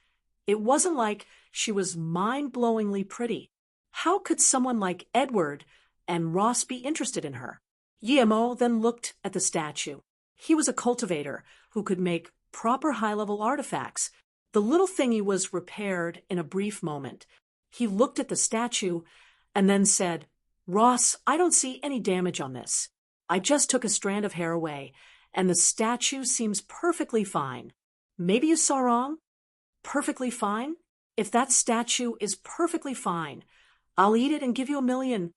it wasn't like she was mind-blowingly pretty. How could someone like Edward and Ross be interested in her? Yi Mo then looked at the statue. He was a cultivator who could make proper high-level artifacts. The little thingy was repaired in a brief moment. He looked at the statue and then said, "Ross, I don't see any damage on this. I just took a strand of hair away, and the statue seems perfectly fine. Maybe you saw wrong? Perfectly fine? If that statue is perfectly fine, I'll eat it and give you $1 million.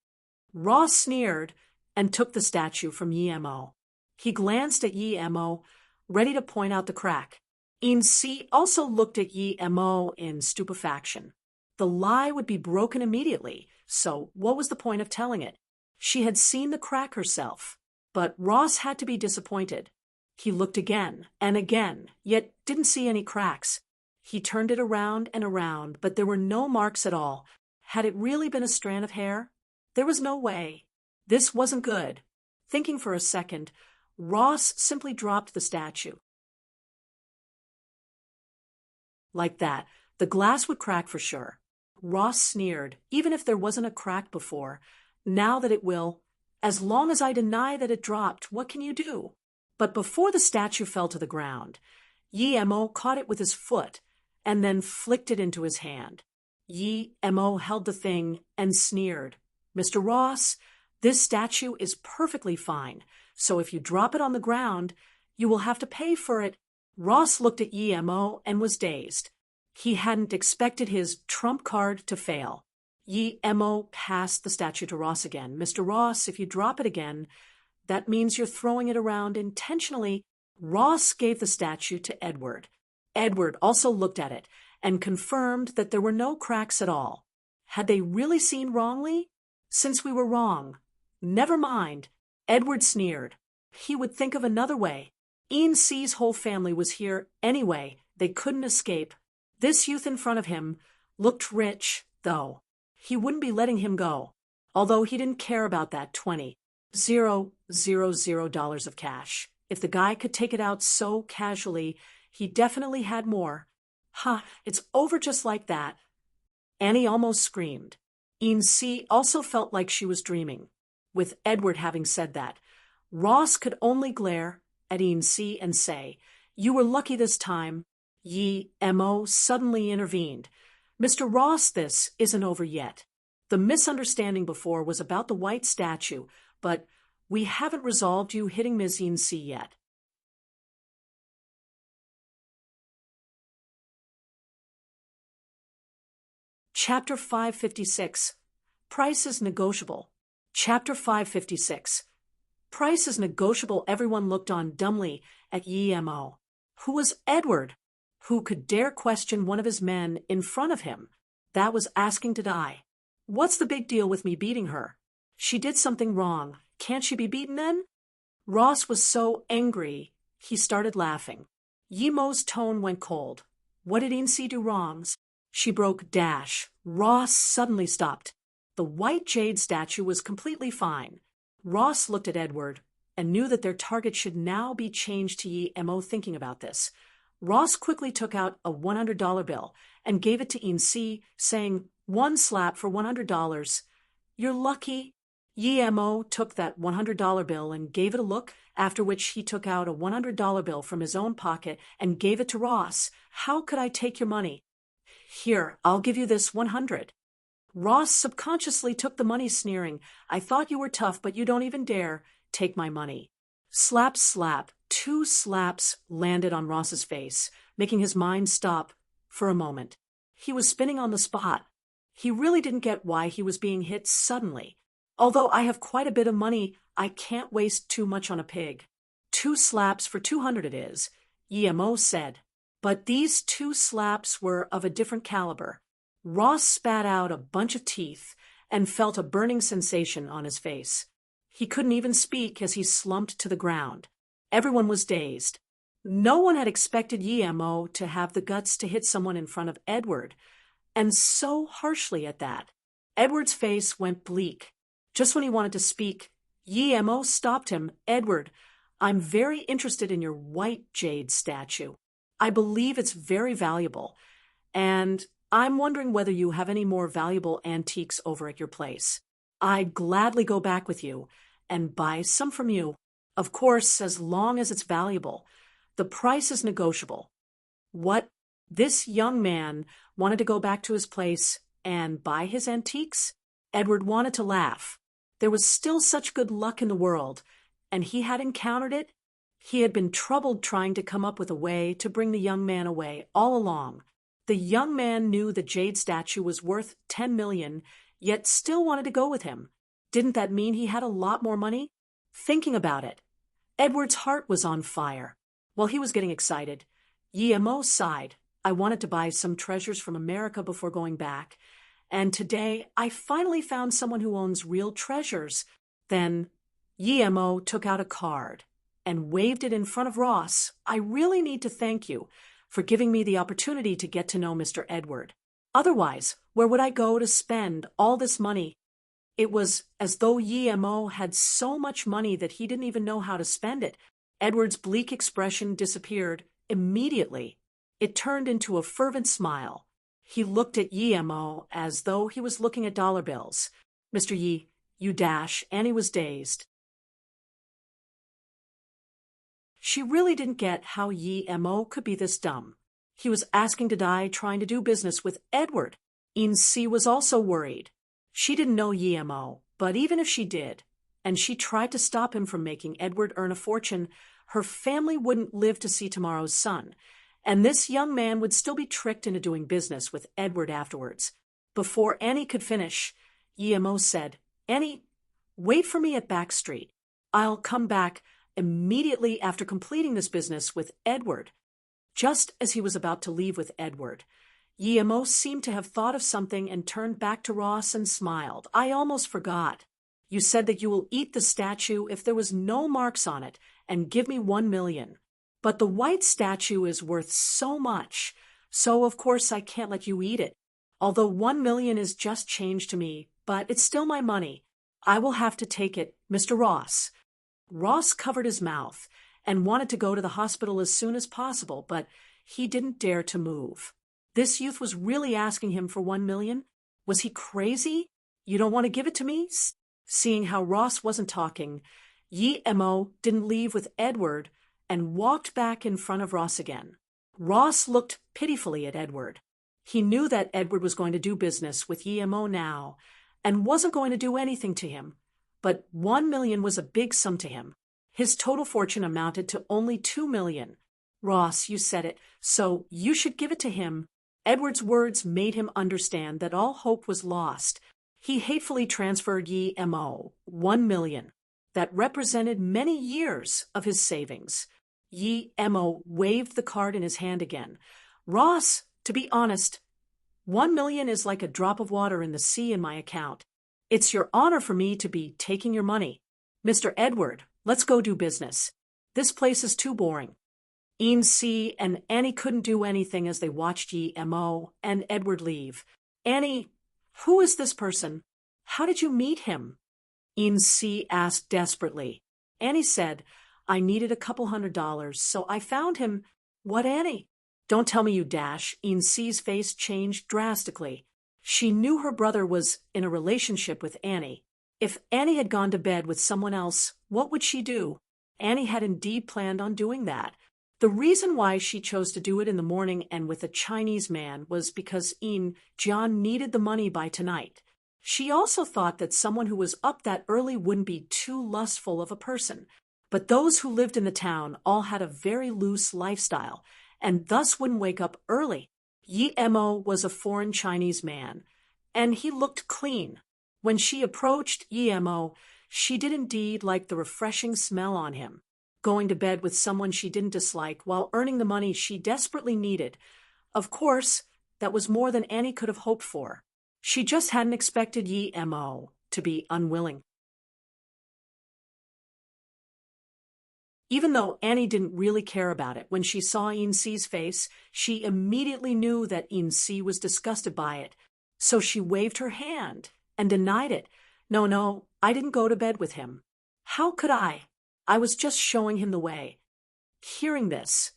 Ross sneered and took the statue from Yi Mo. He glanced at Yi Mo, ready to point out the crack. In-si also looked at Yi Mo in stupefaction. The lie would be broken immediately, so what was the point of telling it? She had seen the crack herself. But Ross had to be disappointed. He looked again and again, yet didn't see any cracks. He turned it around and around, but there were no marks at all. Had it really been a strand of hair? There was no way. This wasn't good. Thinking for a second, Ross simply dropped the statue. Like that, the glass would crack for sure. Ross sneered, even if there wasn't a crack before. Now that it will, as long as I deny that it dropped, what can you do? But before the statue fell to the ground, Yi Mo caught it with his foot and then flicked it into his hand. Yi Mo held the thing and sneered, "Mr. Ross, this statue is perfectly fine, so if you drop it on the ground, you will have to pay for it." Ross looked at Yi Mo and was dazed. He hadn't expected his trump card to fail. Yi Mo passed the statue to Ross again. "Mr. Ross, if you drop it again, that means you're throwing it around intentionally." Ross gave the statue to Edward. Edward also looked at it and confirmed that there were no cracks at all. Had they really seen wrongly? "Since we were wrong." "Never mind." Edward sneered. He would think of another way. In-si's whole family was here anyway. They couldn't escape. This youth in front of him looked rich, though. He wouldn't be letting him go, although he didn't care about that $20,000 of cash. If the guy could take it out so casually, he definitely had more. "Ha, it's over just like that." Annie almost screamed. In-si also felt like she was dreaming. With Edward having said that, Ross could only glare at In-si and say, "You were lucky this time." Yi Mo suddenly intervened. "Mr. Ross, this isn't over yet. The misunderstanding before was about the white statue, but we haven't resolved you hitting Ms. In-si yet." Chapter 556. Price is negotiable. Chapter 556. Price is negotiable. Everyone looked on dumbly at Yi Mo. Who was Edward? Who could dare question one of his men in front of him? That was asking to die. "What's the big deal with me beating her? She did something wrong. Can't she be beaten then?" Ross was so angry, he started laughing. Yi Mo's tone went cold. What did In-si do wrong? She broke dash. Ross suddenly stopped. The white jade statue was completely fine. Ross looked at Edward and knew that their target should now be changed to Yi Mo. Thinking about this, Ross quickly took out a $100 bill and gave it to In-si, saying, "One slap for $100. "You're lucky." Yi Mo took that $100 bill and gave it a look, after which he took out a $100 bill from his own pocket and gave it to Ross. "How could I take your money?" "Here, I'll give you this 100. Ross subconsciously took the money, sneering, "I thought you were tough, but you don't even dare take my money." Slap, slap. 2 slaps landed on Ross's face, making his mind stop for a moment. He was spinning on the spot. He really didn't get why he was being hit suddenly. "Although I have quite a bit of money, I can't waste too much on a pig." 2 slaps for 200 it is, Yi Mo said. But these 2 slaps were of a different caliber. Ross spat out a bunch of teeth and felt a burning sensation on his face. He couldn't even speak as he slumped to the ground. Everyone was dazed. No one had expected Yi Mo to have the guts to hit someone in front of Edward, and so harshly at that. Edward's face went bleak. Just when he wanted to speak, Yi Mo stopped him. "Edward, I'm very interested in your white jade statue. I believe it's very valuable, and I'm wondering whether you have any more valuable antiques over at your place. I'd gladly go back with you and buy some from you. Of course, as long as it's valuable. The price is negotiable." "What This young man wanted to go back to his place and buy his antiques. Edward wanted to laugh. There was still such good luck in the world, and he had encountered it. He had been troubled trying to come up with a way to bring the young man away all along. The young man knew the jade statue was worth 10 million, yet still wanted to go with him. Didn't that mean he had a lot more money? Thinking about it, Edward's heart was on fire. While he was getting excited, Yemo sighed. I wanted to buy some treasures from America before going back, and today I finally found someone who owns real treasures. Then Yemo took out a card and waved it in front of Ross. I really need to thank you for giving me the opportunity to get to know Mr. Edward. Otherwise, where would I go to spend all this money? It was as though Yemo had so much money that he didn't even know how to spend it. Edward's bleak expression disappeared immediately. It turned into a fervent smile. He looked at Yemo as though he was looking at dollar bills. Mr. Yi, you dash, Annie was dazed. She really didn't get how Yemo could be this dumb. He was asking to die trying to do business with Edward. In-si was also worried. She didn't know Yemo, but even if she did, and she tried to stop him from making Edward earn a fortune, her family wouldn't live to see tomorrow's sun, and this young man would still be tricked into doing business with Edward afterwards. Before Annie could finish, Yemo said, Annie, wait for me at Back Street. I'll come back immediately after completing this business with Edward. Just as he was about to leave with Edward, Yemo seemed to have thought of something and turned back to Ross and smiled. I almost forgot. You said that you will eat the statue if there was no marks on it and give me 1 million. But the white statue is worth so much, so of course I can't let you eat it. Although 1 million is just change to me, but it's still my money. I will have to take it, Mr. Ross. Ross covered his mouth and wanted to go to the hospital as soon as possible, but he didn't dare to move. This youth was really asking him for 1 million? Was he crazy? You don't want to give it to me? Seeing how Ross wasn't talking, Yemo didn't leave with Edward and walked back in front of Ross again. Ross looked pitifully at Edward. He knew that Edward was going to do business with Yemo now and wasn't going to do anything to him, but 1 million was a big sum to him. His total fortune amounted to only 2 million. Ross, you said it, so you should give it to him. Edward's words made him understand that all hope was lost. He hatefully transferred Yemo 1 million. That represented many years of his savings. Yemo waved the card in his hand again. Ross, to be honest, 1 million is like a drop of water in the sea in my account. It's your honor for me to be taking your money. Mr. Edward, let's go do business. This place is too boring. In-si and Annie couldn't do anything as they watched Yemo and Edward leave. Annie, who is this person? How did you meet him? In-si asked desperately. Annie said, I needed a couple $100, so I found him. What, Annie? Don't tell me you dash. In-si's face changed drastically. She knew her brother was in a relationship with Annie. If Annie had gone to bed with someone else, what would she do? Annie had indeed planned on doing that. The reason why she chose to do it in the morning and with a Chinese man was because John needed the money by tonight. She also thought that someone who was up that early wouldn't be too lustful of a person. But those who lived in the town all had a very loose lifestyle, and thus wouldn't wake up early. Yemo was a foreign Chinese man, and he looked clean. When she approached Yemo, she did indeed like the refreshing smell on him. Going to bed with someone she didn't dislike while earning the money she desperately needed. Of course, that was more than Annie could have hoped for. She just hadn't expected Yemo to be unwilling. Even though Annie didn't really care about it, when she saw In-si's face, she immediately knew that In-si was disgusted by it. So she waved her hand and denied it. No, I didn't go to bed with him. How could I? I was just showing him the way. Hearing this,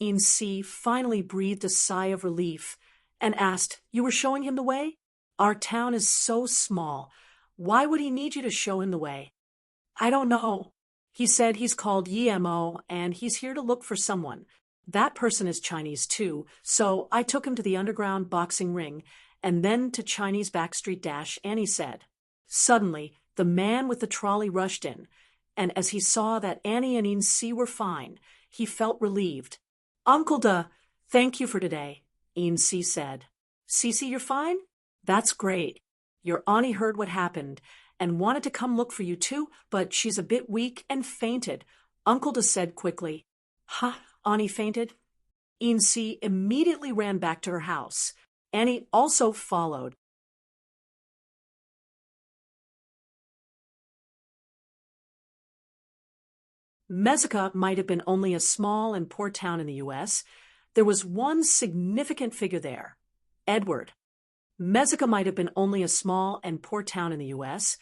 In-si finally breathed a sigh of relief and asked, You were showing him the way? Our town is so small. Why would he need you to show him the way? I don't know. He said he's called Yemo and he's here to look for someone. That person is Chinese too, so I took him to the underground boxing ring and then to Chinese backstreet dash, Annie said. Suddenly, the man with the trolley rushed in, and as he saw that Annie and Insi were fine, he felt relieved. Uncle Da, thank you for today, Insi said. Cece, you're fine? That's great. Your auntie heard what happened and wanted to come look for you too, but she's a bit weak and fainted, Uncle Da said quickly. Huh, Annie fainted? Insi immediately ran back to her house. Annie also followed. Mezika might have been only a small and poor town in the U.S. There was one significant figure there, Edward. Mezika might have been only a small and poor town in the U.S.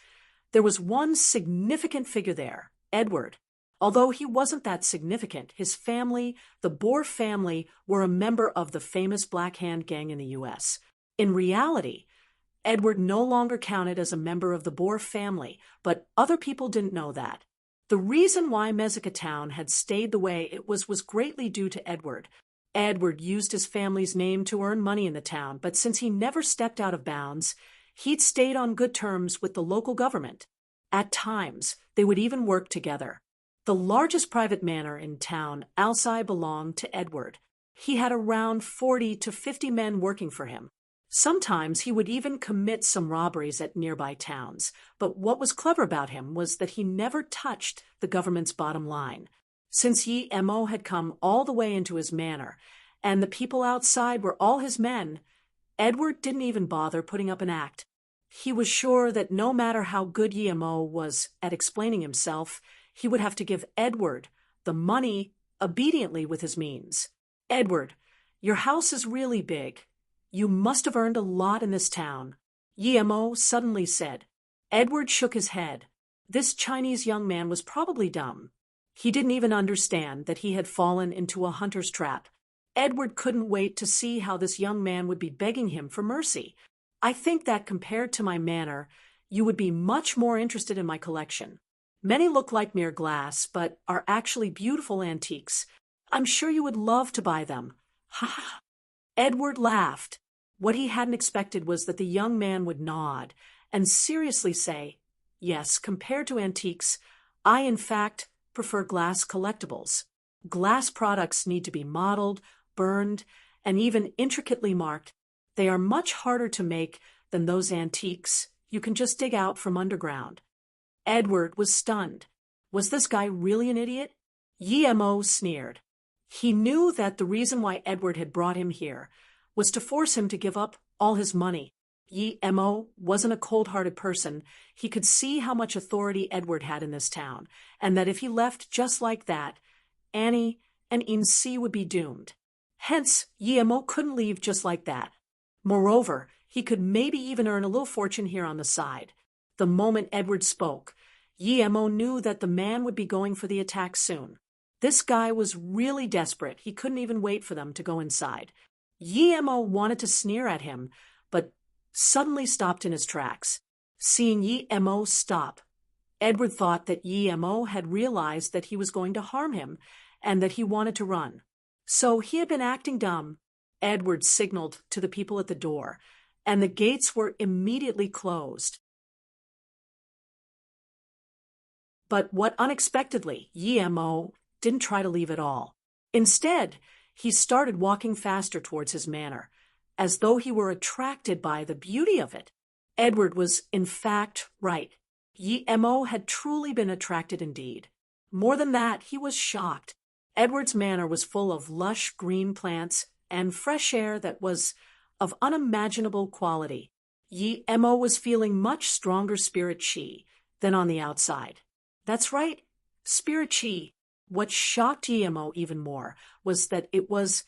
There was one significant figure there, Edward. Although he wasn't that significant, his family, the Boer family, were a member of the famous Black Hand gang in the U.S. In reality, Edward no longer counted as a member of the Boer family, but other people didn't know that. The reason why Mezika town had stayed the way it was greatly due to Edward. Edward used his family's name to earn money in the town, but since he never stepped out of bounds, he'd stayed on good terms with the local government. At times, they would even work together. The largest private manor in town, Alcide, belonged to Edward. He had around 40 to 50 men working for him. Sometimes he would even commit some robberies at nearby towns, but what was clever about him was that he never touched the government's bottom line. Since Yi Mo had come all the way into his manor, and the people outside were all his men, Edward didn't even bother putting up an act. He was sure that no matter how good Yi Mo was at explaining himself, he would have to give Edward the money obediently with his means. Edward, your house is really big. You must have earned a lot in this town, Yi Mo suddenly said. Edward shook his head. This Chinese young man was probably dumb. He didn't even understand that he had fallen into a hunter's trap. Edward couldn't wait to see how this young man would be begging him for mercy. I think that compared to my manor, you would be much more interested in my collection. Many look like mere glass, but are actually beautiful antiques. I'm sure you would love to buy them. Ha ha. Edward laughed. What he hadn't expected was that the young man would nod and seriously say, yes, compared to antiques, I in fact prefer glass collectibles. Glass products need to be modeled, burned, and even intricately marked. They are much harder to make than those antiques you can just dig out from underground. Edward was stunned. Was this guy really an idiot? Yi Mo sneered. He knew that the reason why Edward had brought him here was to force him to give up all his money. Yi Mo wasn't a cold-hearted person. He could see how much authority Edward had in this town, and that if he left just like that, Annie and Insi would be doomed. Hence, Yi Mo couldn't leave just like that. Moreover, he could maybe even earn a little fortune here on the side. The moment Edward spoke, Yi Mo knew that the man would be going for the attack soon. This guy was really desperate. He couldn't even wait for them to go inside. Yi Mo wanted to sneer at him, but suddenly stopped in his tracks. Seeing Yi Mo stop, Edward thought that Yi Mo had realized that he was going to harm him and that he wanted to run. So he had been acting dumb. Edward signaled to the people at the door, and the gates were immediately closed. But what unexpectedly, Yi Mo didn't try to leave at all. Instead, he started walking faster towards his manor, as though he were attracted by the beauty of it. Edward was, in fact, right. Yi Mo had truly been attracted indeed. More than that, he was shocked. Edward's manor was full of lush green plants and fresh air that was of unimaginable quality. Yi Mo was feeling much stronger spirit chi than on the outside. That's right, spirit chi. What shocked Yi Mo even more was that it was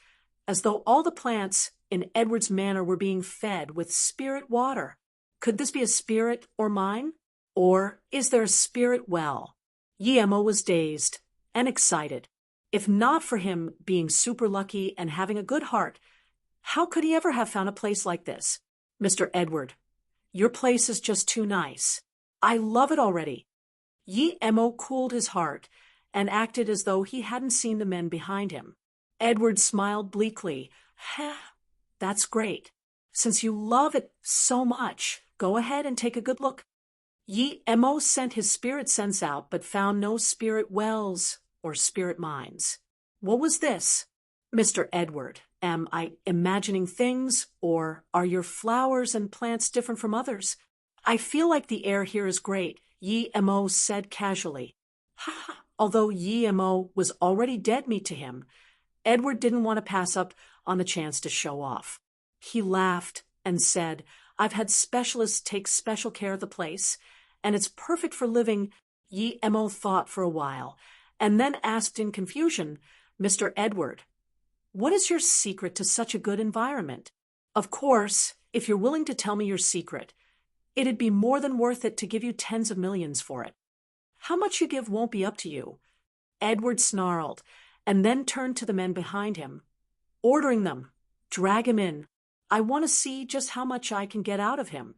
as though all the plants in Edward's manor were being fed with spirit water. Could this be a spirit or mine? Or is there a spirit well? Yi Mo was dazed and excited. If not for him being super lucky and having a good heart, how could he ever have found a place like this? Mr. Edward, your place is just too nice. I love it already. Yi Mo cooled his heart and acted as though he hadn't seen the men behind him. Edward smiled bleakly. That's great. Since you love it so much, go ahead and take a good look. Yi Mo sent his spirit sense out, but found no spirit wells or spirit mines. What was this? Mr. Edward, am I imagining things, or are your flowers and plants different from others? I feel like the air here is great, Yi Mo said casually. Although Yi Mo was already dead meat to him, Edward didn't want to pass up on the chance to show off. He laughed and said, I've had specialists take special care of the place, and it's perfect for living. Yi Mo thought for a while, and then asked in confusion, Mr. Edward, what is your secret to such a good environment? Of course, if you're willing to tell me your secret, it'd be more than worth it to give you tens of millions for it. How much you give won't be up to you. Edward snarled, and then turned to the men behind him, ordering them, drag him in. I want to see just how much I can get out of him.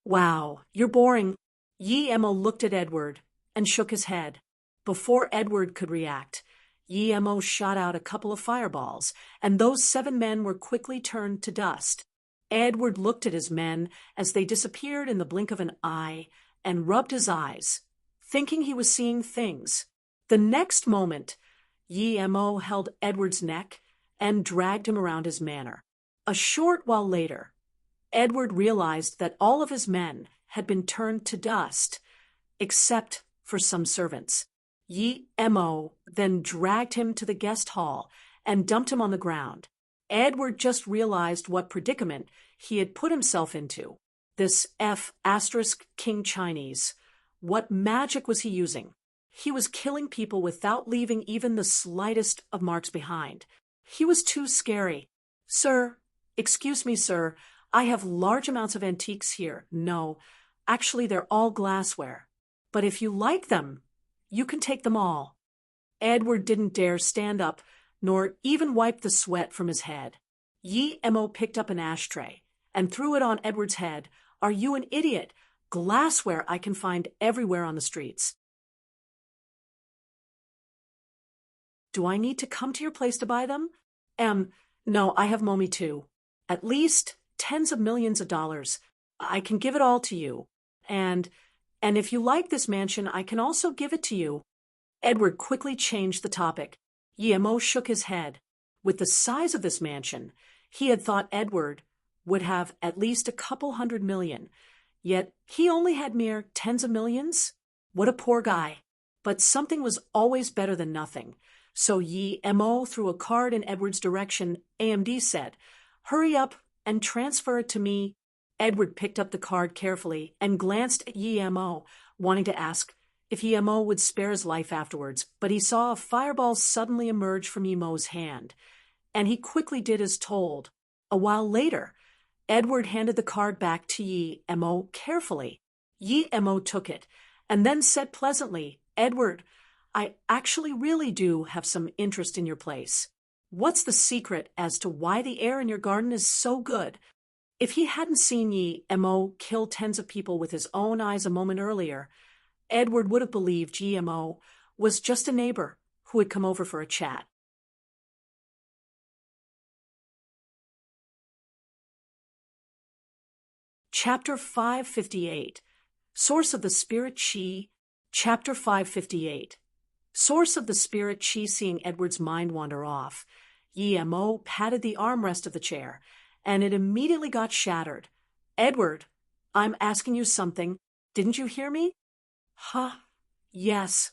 Wow, you're boring. Yi Mo looked at Edward and shook his head. Before Edward could react, Yi Mo shot out a couple of fireballs, and those 7 men were quickly turned to dust. Edward looked at his men as they disappeared in the blink of an eye and rubbed his eyes, thinking he was seeing things. The next moment, Yi Mo held Edward's neck and dragged him around his manor. A short while later, Edward realized that all of his men had been turned to dust, except for some servants. Yi Mo then dragged him to the guest hall and dumped him on the ground. Edward just realized what predicament he had put himself into. This King Chinese. What magic was he using? He was killing people without leaving even the slightest of marks behind. He was too scary. Sir, excuse me, sir, I have large amounts of antiques here. No, actually they're all glassware. But if you like them, you can take them all. Edward didn't dare stand up, nor even wipe the sweat from his head. Yi Mo picked up an ashtray and threw it on Edward's head. Are you an idiot? Glassware I can find everywhere on the streets. Do I need to come to your place to buy them? No, I have mommy too. At least tens of millions of dollars. I can give it all to you. And if you like this mansion, I can also give it to you. Edward quickly changed the topic. Yi Mo shook his head. With the size of this mansion, he had thought Edward would have at least a couple $100 million. Yet he only had mere tens of millions? What a poor guy. But something was always better than nothing. So Yi Mo threw a card in Edward's direction. AMD said, hurry up and transfer it to me. Edward picked up the card carefully and glanced at Yi Mo, wanting to ask if Yi Mo would spare his life afterwards, but he saw a fireball suddenly emerge from Yi Mo's hand, and he quickly did as told. A while later, Edward handed the card back to Yi Mo carefully. Yi Mo took it, and then said pleasantly, Edward, I actually really do have some interest in your place. What's the secret as to why the air in your garden is so good? If he hadn't seen Yi Mo kill tens of people with his own eyes a moment earlier, Edward would have believed Yi Mo was just a neighbor who had come over for a chat. Chapter 558. Source of the Spirit Qi. Chapter 558. Source of the Spirit Qi. Seeing Edward's mind wander off, Yi Mo patted the armrest of the chair, and it immediately got shattered. Edward, I'm asking you something. Didn't you hear me? Yes.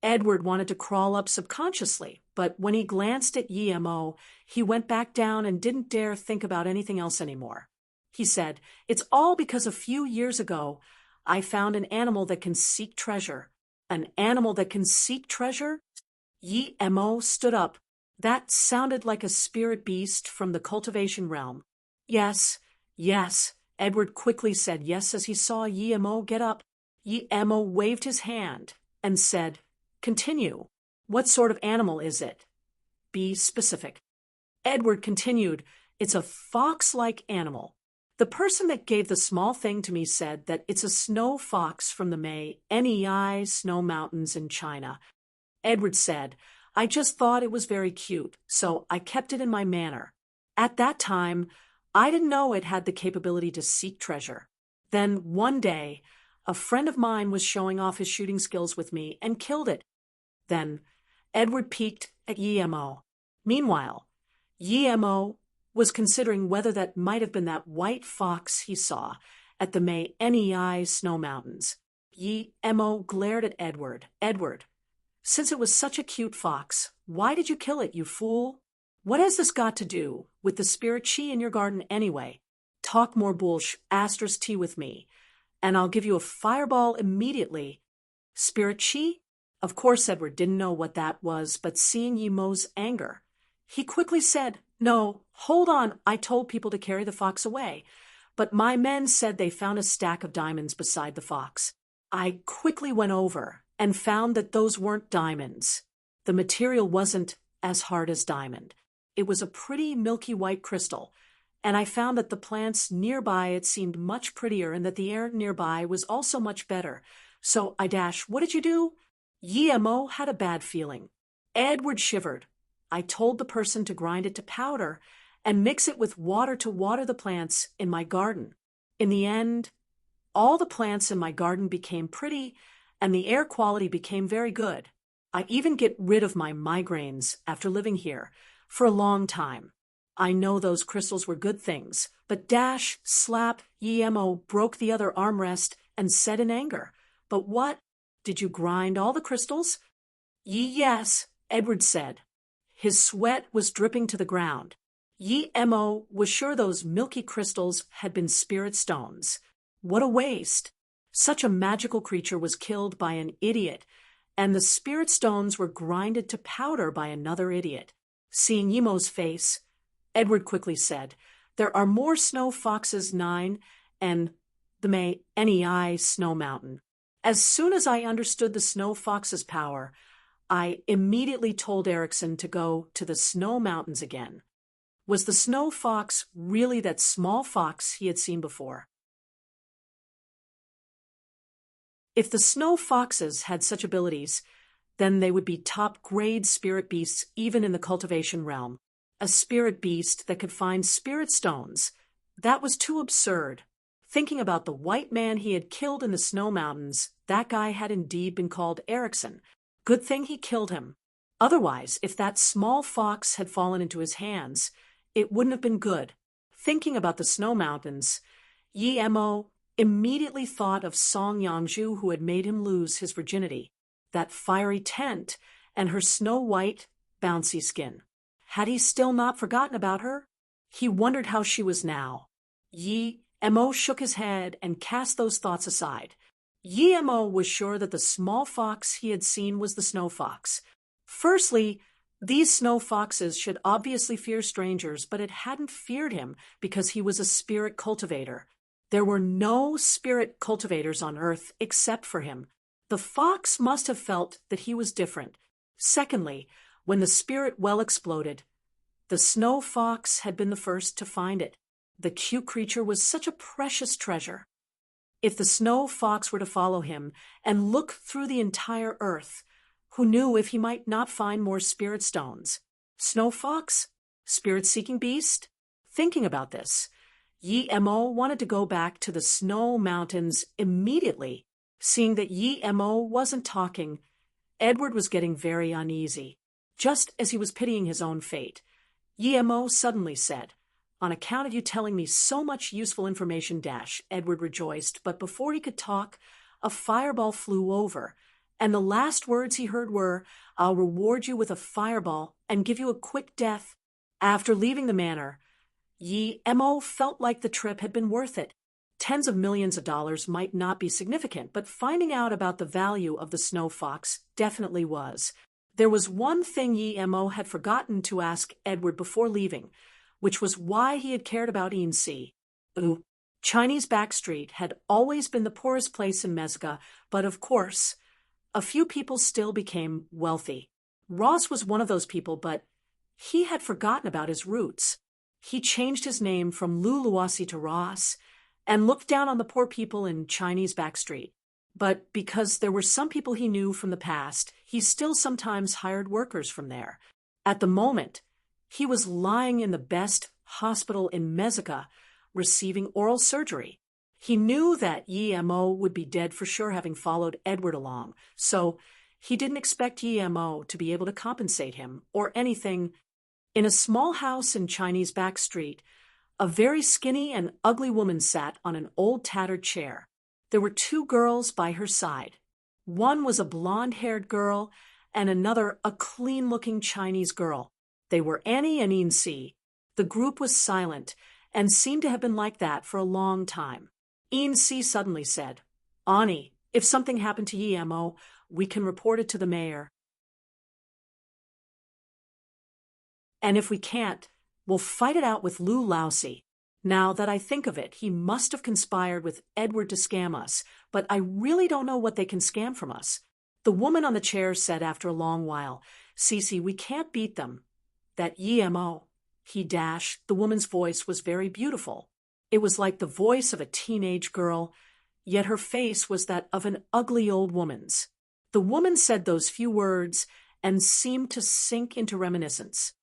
Edward wanted to crawl up subconsciously, but when he glanced at Yi Mo, he went back down and didn't dare think about anything else anymore. He said, it's all because a few years ago, I found an animal that can seek treasure. An animal that can seek treasure? Yi Mo stood up. That sounded like a spirit beast from the cultivation realm. Yes. Edward quickly said yes as he saw Yi Mo get up. Yi Mo waved his hand and said, continue. What sort of animal is it? Be specific. Edward continued, it's a fox-like animal. The person that gave the small thing to me said that it's a snow fox from the Nei snow mountains in China. Edward said, I just thought it was very cute, so I kept it in my manor. At that time, I didn't know it had the capability to seek treasure. Then, one day, a friend of mine was showing off his shooting skills with me and killed it. Then, Edward peeked at Yemo. Meanwhile, Yemo was considering whether that might have been that white fox he saw at the Nei Snow Mountains. Yemo glared at Edward. Edward, since it was such a cute fox, why did you kill it, you fool? What has this got to do with the spirit chi in your garden anyway? Talk more asterisk tea with me, and I'll give you a fireball immediately. Spirit chi? Of course Edward didn't know what that was, but seeing Yemo's anger, he quickly said, "No, hold on, I told people to carry the fox away, but my men said they found a stack of diamonds beside the fox. I quickly went over and found that those weren't diamonds. The material wasn't as hard as diamond. It was a pretty milky white crystal, and I found that the plants nearby it seemed much prettier and that the air nearby was also much better. So what did you do?" Yemo had a bad feeling. Edward shivered. "I told the person to grind it to powder and mix it with water to water the plants in my garden. In the end, all the plants in my garden became pretty and the air quality became very good. I even get rid of my migraines after living here for a long time. I know those crystals were good things, but slap, Yemo broke the other armrest and said in anger, "But what? Did you grind all the crystals?" "Yes," Edward said. His sweat was dripping to the ground. Yemo was sure those milky crystals had been spirit stones. What a waste! Such a magical creature was killed by an idiot, and the spirit stones were grinded to powder by another idiot. Seeing Yemo's face, Edward quickly said, "There are more snow foxes 9 and the Nei Snow Mountain." As soon as I understood the snow fox's power, I immediately told Erickson to go to the snow mountains again. Was the snow fox really that small fox he had seen before? If the snow foxes had such abilities, then they would be top-grade spirit beasts even in the cultivation realm. A spirit beast that could find spirit stones. That was too absurd. Thinking about the white man he had killed in the snow mountains, that guy had indeed been called Erickson. Good thing he killed him. Otherwise, if that small fox had fallen into his hands, it wouldn't have been good. Thinking about the snow mountains, Yemo immediately thought of Song Yangju, who had made him lose his virginity, that fiery tent, and her snow-white, bouncy skin. Had he still not forgotten about her? He wondered how she was now. Yemo shook his head and cast those thoughts aside. Yemo was sure that the small fox he had seen was the snow fox. Firstly, these snow foxes should obviously fear strangers, but it hadn't feared him because he was a spirit cultivator. There were no spirit cultivators on Earth except for him. The fox must have felt that he was different. Secondly, when the spirit well exploded, the snow fox had been the first to find it. The cute creature was such a precious treasure. If the snow fox were to follow him and look through the entire Earth, who knew if he might not find more spirit stones? Snow fox? Spirit-seeking beast? Thinking about this, Yemo wanted to go back to the snow mountains immediately. Seeing that Yemo wasn't talking, Edward was getting very uneasy. Just as he was pitying his own fate, Yemo suddenly said, "On account of you telling me so much useful information, Edward rejoiced, but before he could talk, a fireball flew over, and the last words he heard were, "I'll reward you with a fireball and give you a quick death." After leaving the manor, Yemo felt like the trip had been worth it. Tens of millions of dollars might not be significant, but finding out about the value of the snow fox definitely was. There was one thing Yemo had forgotten to ask Edward before leaving, which was why he had cared about Insi. Chinese Backstreet had always been the poorest place in Mezga, but of course, a few people still became wealthy. Ross was one of those people, but he had forgotten about his roots. He changed his name from Luluasi to Ross and looked down on the poor people in Chinese Backstreet. But because there were some people he knew from the past, he still sometimes hired workers from there. At the moment, he was lying in the best hospital in Mexico, receiving oral surgery. He knew that Yi Mo would be dead for sure, having followed Edward along, so he didn't expect Yi Mo to be able to compensate him or anything. In a small house in Chinese back street, a very skinny and ugly woman sat on an old tattered chair. There were two girls by her side. One was a blonde-haired girl and another a clean-looking Chinese girl. They were Annie and Yin-Si. The group was silent and seemed to have been like that for a long time. Yin-Si suddenly said, "Annie, if something happened to Yi Mo, we can report it to the mayor. And if we can't, we'll fight it out with Lou Lousy. Now that I think of it, he must have conspired with Edward to scam us, but I really don't know what they can scam from us." The woman on the chair said after a long while, "Cece, we can't beat them. That Yi Mo, he dash." The woman's voice was very beautiful. It was like the voice of a teenage girl, yet her face was that of an ugly old woman's. The woman said those few words and seemed to sink into reminiscence.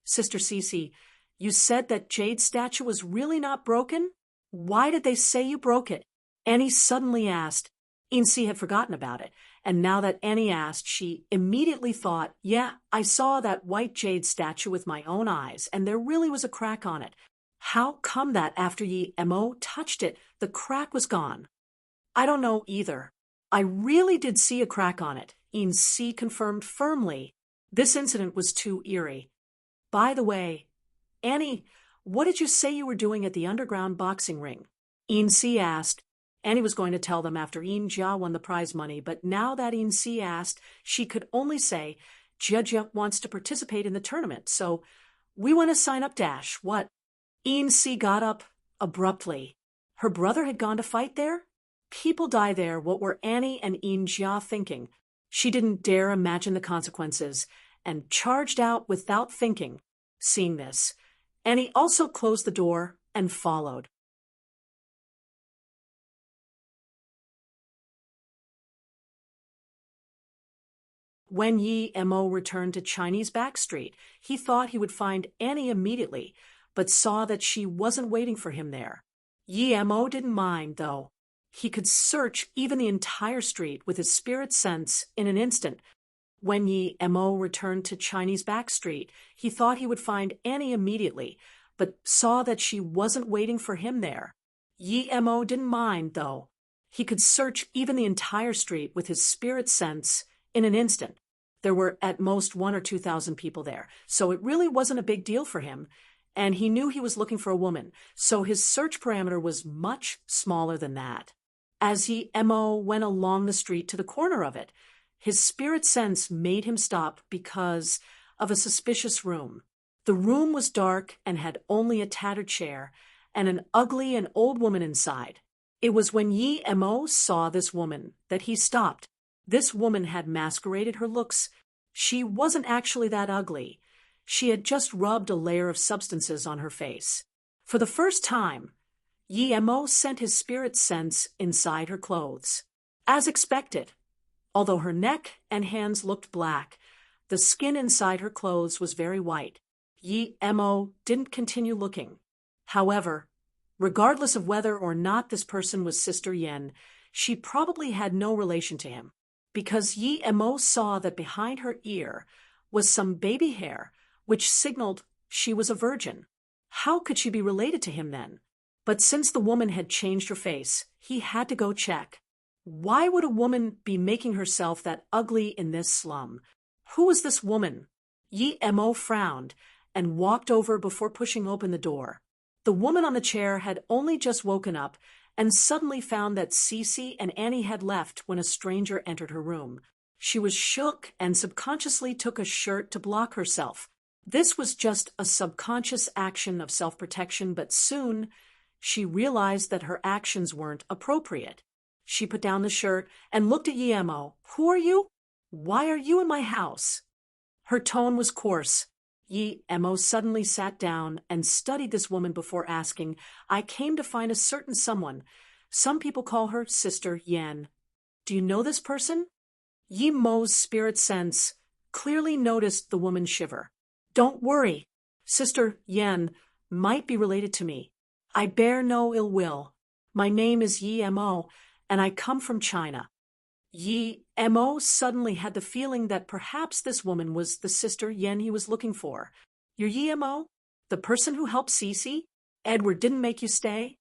"Sister Cece, you said that jade statue was really not broken? Why did they say you broke it?" Annie suddenly asked. Insi had forgotten about it, and now that Annie asked, she immediately thought, "Yeah, I saw that white jade statue with my own eyes, and there really was a crack on it. How come that after Yi Mo touched it, the crack was gone?" "I don't know either. I really did see a crack on it," Insi confirmed firmly. This incident was too eerie. "By the way, Annie, what did you say you were doing at the underground boxing ring?" Insi asked. Annie was going to tell them after Jia won the prize money, but now that Insi asked, she could only say, "Jia wants to participate in the tournament, so we want to sign up dash. What?" Insi got up abruptly. Her brother had gone to fight there? People die there. What were Annie and Jia thinking? She didn't dare imagine the consequences, and charged out without thinking. Seeing this, Annie also closed the door and followed. When Yi Mo returned to Chinese back street, he thought he would find Annie immediately, but saw that she wasn't waiting for him there. Yi Mo didn't mind, though. He could search even the entire street with his spirit sense in an instant. When Yi Mo returned to Chinese back street, he thought he would find Annie immediately, but saw that she wasn't waiting for him there. Yi Mo didn't mind, though. He could search even the entire street with his spirit sense in an instant. There were at most 1,000 or 2,000 people there, so it really wasn't a big deal for him, and he knew he was looking for a woman, so his search parameter was much smaller than that. As Yi Mo went along the street to the corner of it, his spirit sense made him stop because of a suspicious room. The room was dark and had only a tattered chair and an ugly and old woman inside. It was when Yi Mo saw this woman that he stopped. This woman had masqueraded her looks. She wasn't actually that ugly. She had just rubbed a layer of substances on her face. For the first time, Yi Mo sent his spirit sense inside her clothes. As expected, although her neck and hands looked black, the skin inside her clothes was very white. Yi Mo didn't continue looking. However, regardless of whether or not this person was Sister Yen, she probably had no relation to him, because Yi Mo saw that behind her ear was some baby hair, which signaled she was a virgin. How could she be related to him then? But since the woman had changed her face, he had to go check. Why would a woman be making herself that ugly in this slum? Who was this woman? Yi Mo frowned and walked over before pushing open the door. The woman on the chair had only just woken up and suddenly found that Cece and Annie had left when a stranger entered her room. She was shook and subconsciously took a shirt to block herself. This was just a subconscious action of self-protection, but soon she realized that her actions weren't appropriate. She put down the shirt and looked at Yi Mo. "Who are you? Why are you in my house?" Her tone was coarse. Yi Mo suddenly sat down and studied this woman before asking, "I came to find a certain someone. Some people call her Sister Yen. Do you know this person? Yi Mo's spirit sense clearly noticed the woman shiver. Don't worry. Sister Yan might be related to me. I bear no ill will. My name is Yi Mo, and I come from China. Yi Mo suddenly had the feeling that perhaps this woman was the sister Yan he was looking for. You're Yi Mo? The person who helped Cece? Edward didn't make you stay?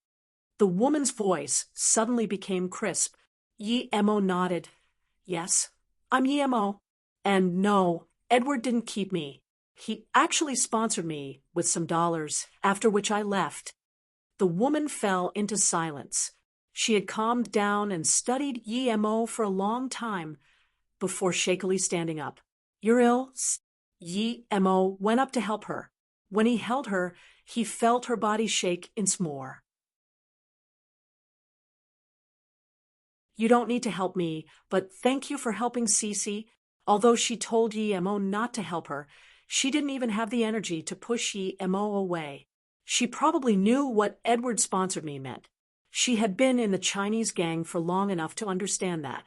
The woman's voice suddenly became crisp. Yi Mo nodded. Yes, I'm Yi Mo. And no, Edward didn't keep me. He actually sponsored me with some dollars, after which I left. The woman fell into silence. She had calmed down and studied Yi Mo for a long time before shakily standing up. You're ill? Yi Mo went up to help her. When he held her, he felt her body shake once more. You don't need to help me, but thank you for helping Cece. Although she told Yi Mo not to help her, she didn't even have the energy to push Yi Mo away. She probably knew what Edward sponsored me meant. She had been in the Chinese gang for long enough to understand that.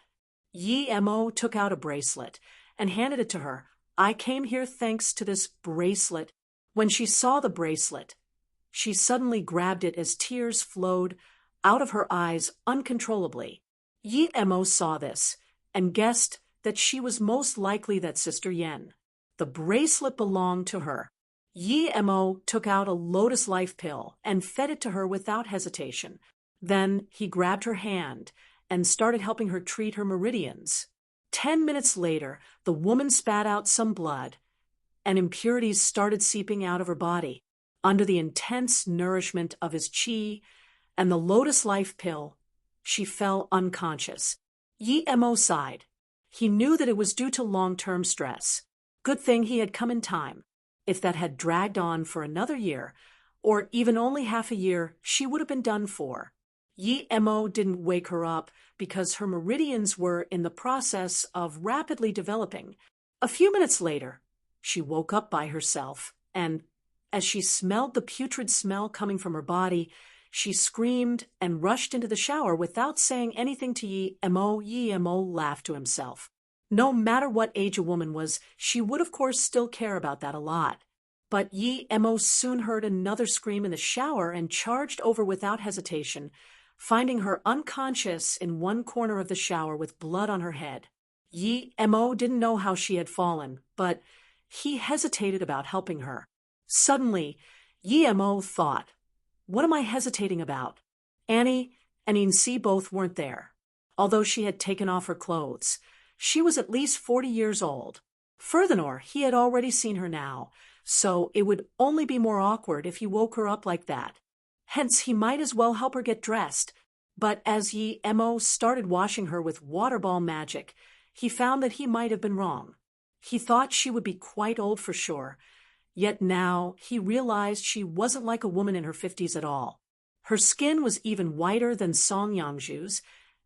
Yi Mo took out a bracelet and handed it to her. I came here thanks to this bracelet. When she saw the bracelet, she suddenly grabbed it as tears flowed out of her eyes uncontrollably. Yi Mo saw this and guessed that she was most likely that Sister Yen. The bracelet belonged to her. Yi Mo took out a Lotus Life pill and fed it to her without hesitation. Then he grabbed her hand and started helping her treat her meridians. 10 minutes later, the woman spat out some blood, and impurities started seeping out of her body. Under the intense nourishment of his qi and the Lotus Life pill, she fell unconscious. Yi Mo sighed. He knew that it was due to long-term stress. Good thing he had come in time. If that had dragged on for another year, or even only half a year, she would have been done for. Yi Mo didn't wake her up because her meridians were in the process of rapidly developing. A few minutes later, she woke up by herself, and as she smelled the putrid smell coming from her body, she screamed and rushed into the shower without saying anything to Yi Mo. Yi Mo laughed to himself. No matter what age a woman was, she would of course still care about that a lot. But Yi Mo soon heard another scream in the shower and charged over without hesitation, finding her unconscious in one corner of the shower with blood on her head. Yi Mo didn't know how she had fallen, but he hesitated about helping her. Suddenly, Yi Mo thought, what am I hesitating about? Annie and Insi both weren't there. Although she had taken off her clothes, she was at least 40 years old. Furthermore, he had already seen her now, so it would only be more awkward if he woke her up like that. Hence, he might as well help her get dressed. But as Yi Mo started washing her with water ball magic, he found that he might have been wrong. He thought she would be quite old for sure, yet now he realized she wasn't like a woman in her 50s at all. Her skin was even whiter than Song Yangju's,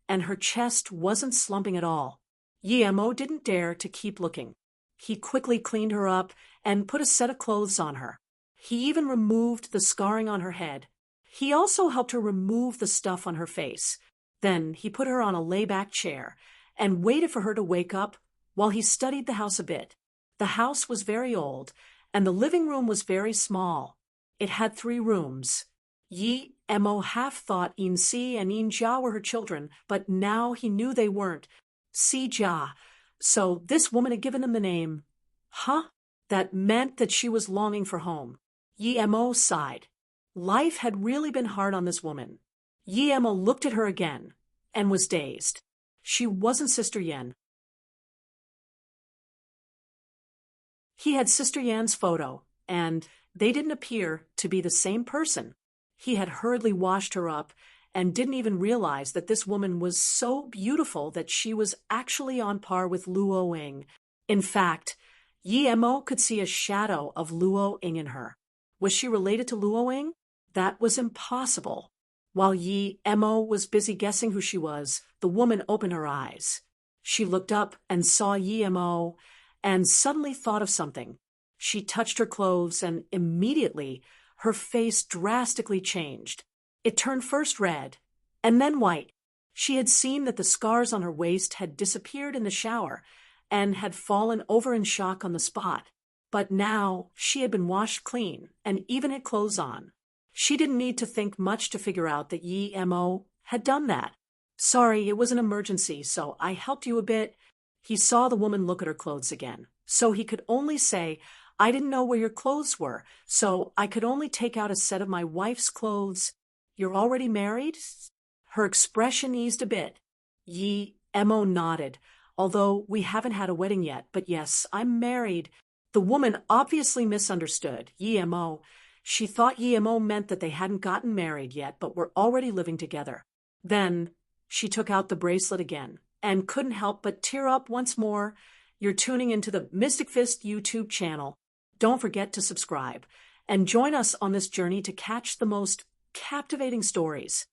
and her chest wasn't slumping at all. Yi Mo didn't dare to keep looking. He quickly cleaned her up and put a set of clothes on her. He even removed the scarring on her head. He also helped her remove the stuff on her face. Then he put her on a layback chair and waited for her to wake up while he studied the house a bit. The house was very old, and the living room was very small. It had 3 rooms. Yi Mo half thought Insi and Injia were her children, but now he knew they weren't. Si Jia. So this woman had given him the name. Huh? That meant that she was longing for home. Yi Mo sighed. Life had really been hard on this woman. Yi Mo looked at her again and was dazed. She wasn't Sister Yan. He had Sister Yan's photo, and they didn't appear to be the same person. He had hurriedly washed her up and didn't even realize that this woman was so beautiful that she was actually on par with Luo Ying. In fact, Yi Mo could see a shadow of Luo Ying in her. Was she related to Luo Ying? That was impossible. While Yi Mo was busy guessing who she was, the woman opened her eyes. She looked up and saw Yi Mo and suddenly thought of something. She touched her clothes and immediately her face drastically changed. It turned first red and then white. She had seen that the scars on her waist had disappeared in the shower and had fallen over in shock on the spot. But now she had been washed clean and even had clothes on. She didn't need to think much to figure out that Yi Mo had done that. Sorry, it was an emergency, so I helped you a bit. He saw the woman look at her clothes again, so he could only say, I didn't know where your clothes were, so I could only take out a set of my wife's clothes. You're already married? Her expression eased a bit. Yi Mo nodded. Although we haven't had a wedding yet, but yes, I'm married. The woman obviously misunderstood. Yi Mo. She thought Yi Mo meant that they hadn't gotten married yet, but were already living together. Then she took out the bracelet again and couldn't help but tear up once more. You're tuning into the Mystic Fist YouTube channel. Don't forget to subscribe and join us on this journey to catch the most captivating stories.